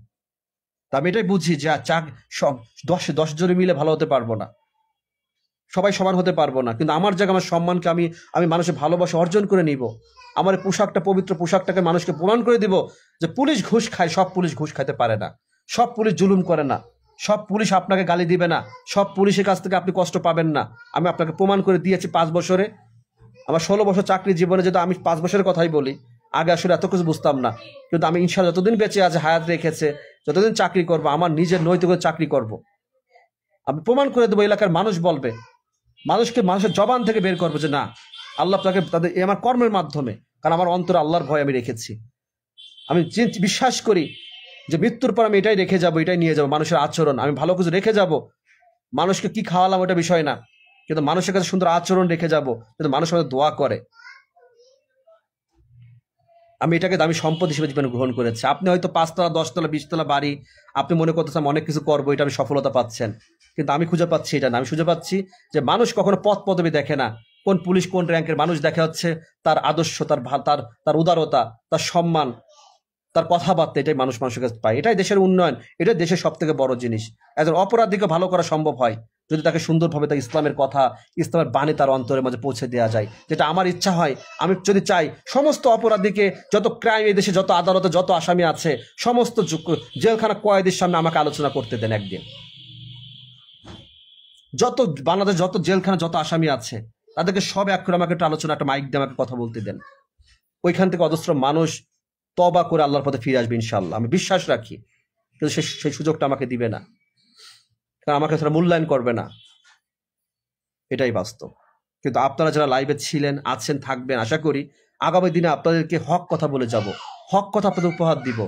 তা আমি এটাই বুঝি যে সব 10 জনে মিলে ভালো হতে পারবো না, সবাই সমান হতে পারবো না, কিন্তু আমার জায়গায় আমার সম্মানকে আমি মানুষের ভালোবাসা অর্জন করে নিব। আমার এই পোশাকটা, পবিত্র পোশাকটাকে মানুষকে প্রমাণ করে দিব যে পুলিশ ঘুষ খায়, সব পুলিশ ঘুষ খাইতে পারে না, সব পুলিশ জুলুম করে না, সব পুলিশ আপনাকে গালি দিবে না, সব পুলিশের কাছ থেকে আপনি কষ্ট পাবেন না। আমি আপনাকে প্রমাণ করে দিয়েছি 5 বছরে, আমার 16 বছর চাকরি জীবনে, যেটা আমি 5 বছরের কথাই বলি, আগে আসলে এত কিছু বুঝতাম না, কিন্তু আমি ইনশাআল্লাহ যতদিন বেঁচে আছে, হায়াত রেখেছে, যতদিন চাকরি করব, আমার নিজের নৈতিকতা চাকরি করব। আমি প্রমাণ করে দেবো, এলাকার মানুষ বলবে, মানুষের জবান থেকে বের করবো যে না, আল্লাহ তাকে তাদের আমার কর্মের মাধ্যমে, কারণ আমার অন্তরে আল্লাহর ভয় আমি রেখেছি। আমি বিশ্বাস করি যে মৃত্যুর পর আমি এটাই রেখে যাব, এটাই নিয়ে যাব, মানুষের আচরণ আমি ভালো কিছু রেখে যাব। মানুষকে কি খাওয়ালাম ওটা বিষয় না, কিন্তু মানুষের কাছে সুন্দর আচরণ রেখে যাব, কিন্তু মানুষ আমাদের দোয়া করে। আমি এটাকে দামি সম্পদ হিসেবে জীবনে গ্রহণ করেছি। আপনি হয়তো 5 তলা 10 তলা 20 তলা বাড়ি, আপনি মনে করতেছেন অনেক কিছু করবো, এটা আমি সফলতা পাচ্ছেন, কিন্তু আমি খুঁজে পাচ্ছি এটা না। আমি খুঁজে পাচ্ছি যে মানুষ কখনো পদ পদবি দেখে না, কোন পুলিশ কোন র্যাঙ্কের মানুষ দেখে হচ্ছে তার আদর্শ, তার উদারতা, তার সম্মান, তার কথাবার্তা, এটাই মানুষের কাছে পায়। এটাই দেশের উন্নয়ন, এটাই দেশের সব থেকে বড় জিনিস। একজন অপরাধীকে ভালো করা সম্ভব হয় যদি তাকে সুন্দরভাবে তার ইসলামের কথা, ইসলামের বাণী তার অন্তরের মাঝে পৌঁছে দেওয়া যায়। যেটা আমার ইচ্ছা হয়, আমি যদি চাই সমস্ত অপরাধীকে, যত ক্রাইম এই দেশে, যত আদালতে যত আসামি আছে, সমস্ত জেলখানা কয়েদির সামনে আমাকে আলোচনা করতে দেন একদিন। যত বাংলাদেশ যত জেলখানা যত আসামি আছে তাদেরকে সব এক করে আমাকে একটা আলোচনা, একটা মাইক দিয়ে আমাকে কথা বলতে দেন। ওইখান থেকে অজস্র মানুষ তওবা করে আল্লাহর পথে ফিরে আসবে ইনশাআল্লাহ, আমি বিশ্বাস রাখি। কিন্তু সেই সুযোগটা আমাকে দিবে না, কারণ আমাকে তারা মূল্যায়ন করবে না, এটাই বাস্তব। কিন্তু আপনারা যারা লাইভে ছিলেন, আছেন, থাকবেন, আশা করি আগামী দিনে আপনাদেরকে হক কথা বলে যাব, হক কথা আপনাদের উপহার দিব,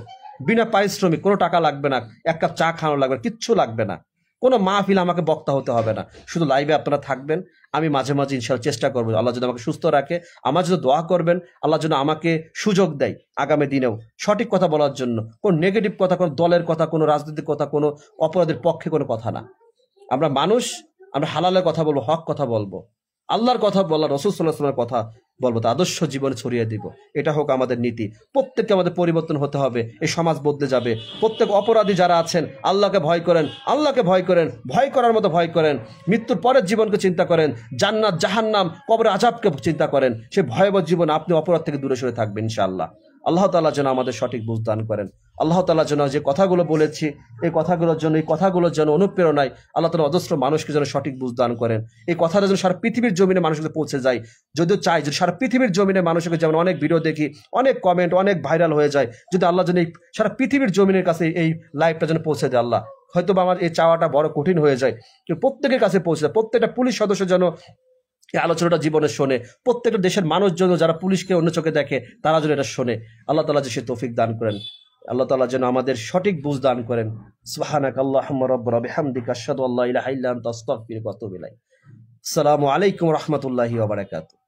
বিনা পারিশ্রমিক, কোনো টাকা লাগবে না, 1 কাপ চা খাওয়ানো লাগবে না, কিচ্ছু লাগবে না, কোনো মাহফিল আমাকে বক্তা হতে হবে না, শুধু লাইভে আপনারা থাকবেন। আমি মাঝে মাঝে ইনশাআল্লাহ চেষ্টা করবো, আল্লাহ যদি আমাকে সুস্থ রাখে, আমার জন্য দোয়া করবেন, আল্লাহ যেন আমাকে সুযোগ দেয় আগামী দিনেও সঠিক কথা বলার জন্য। কোন নেগেটিভ কথা, কোনো দলের কথা, কোনো রাজনৈতিক কথা, কোনো অপরাধের পক্ষে কোনো কথা না। আমরা মানুষ, আমরা হালালের কথা বলবো, হক কথা বলবো, আল্লাহর কথা বলা, রাসূল সাল্লাল্লাহু আলাইহি ওয়াসাল্লামের কথা বলবো, তা আদর্শ জীবনে ছড়িয়ে দিব। এটা হোক আমাদের নীতি। প্রত্যেককে আমাদের পরিবর্তন হতে হবে, এই সমাজ বদলে যাবে। প্রত্যেক অপরাধী যারা আছেন আল্লাহকে ভয় করেন, আল্লাহকে ভয় করেন, ভয় করার মতো ভয় করেন, মৃত্যুর পরের জীবনকে চিন্তা করেন, জান্নাত জাহান্নাম কবরে আযাবকে চিন্তা করেন। সেই ভয়াবহ জীবন আপনি অপরাধ থেকে দূরে সরে থাকবেন ইনশাআল্লাহ। আল্লাহ তাআলা যেন আমাদের সঠিক বুঝ দান করেন। আল্লাহ তাআলা যেন যে কথাগুলো বলেছি, এই কথাগুলোর জন্য অনুপ্রেরণায় আল্লাহ তাআলা অজস্র মানুষকে যেন সঠিক বুঝ দান করেন। এই কথাটা যেন সারা পৃথিবীর জমিনে মানুষের পৌঁছে যায়। যদিও চাই যে সারা পৃথিবীর জমিনে মানুষকে, যেমন অনেক ভিডিও দেখি, অনেক কমেন্ট, অনেক ভাইরাল হয়ে যায়, যদি আল্লাহ যেন এই সারা পৃথিবীর জমিনের কাছে এই লাইভটা যেন পৌঁছে দেয় আল্লাহ। হয়তো বা আমার এই চাওয়াটা বড় কঠিন হয়ে যায়, কিন্তু প্রত্যেকের কাছে পৌঁছে যায়। প্রত্যেকটা পুলিশ সদস্য যেন এই আলোচনাটা জীবনে শোনে, প্রত্যেকটা দেশের মানুষ যেন, যারা পুলিশকে অন্য চোখে দেখে, তারা যেন এটা শোনে। আল্লাহ তাআলা যে সে তৌফিক দান করেন, আল্লাহ তাআলা যেন আমাদের সঠিক বুঝ দান করেন। সুবহানাকাল্লাহুম্মা রাব্বানা বিহামদিকা আশহাদু আল্লা ইলাহা ইল্লা আনতা আস্তাগফিরুকা ওয়া আতুবু ইলাইক। আসসালামু আলাইকুম ওয়া রাহমাতুল্লাহি ওয়া বারাকাতুহু।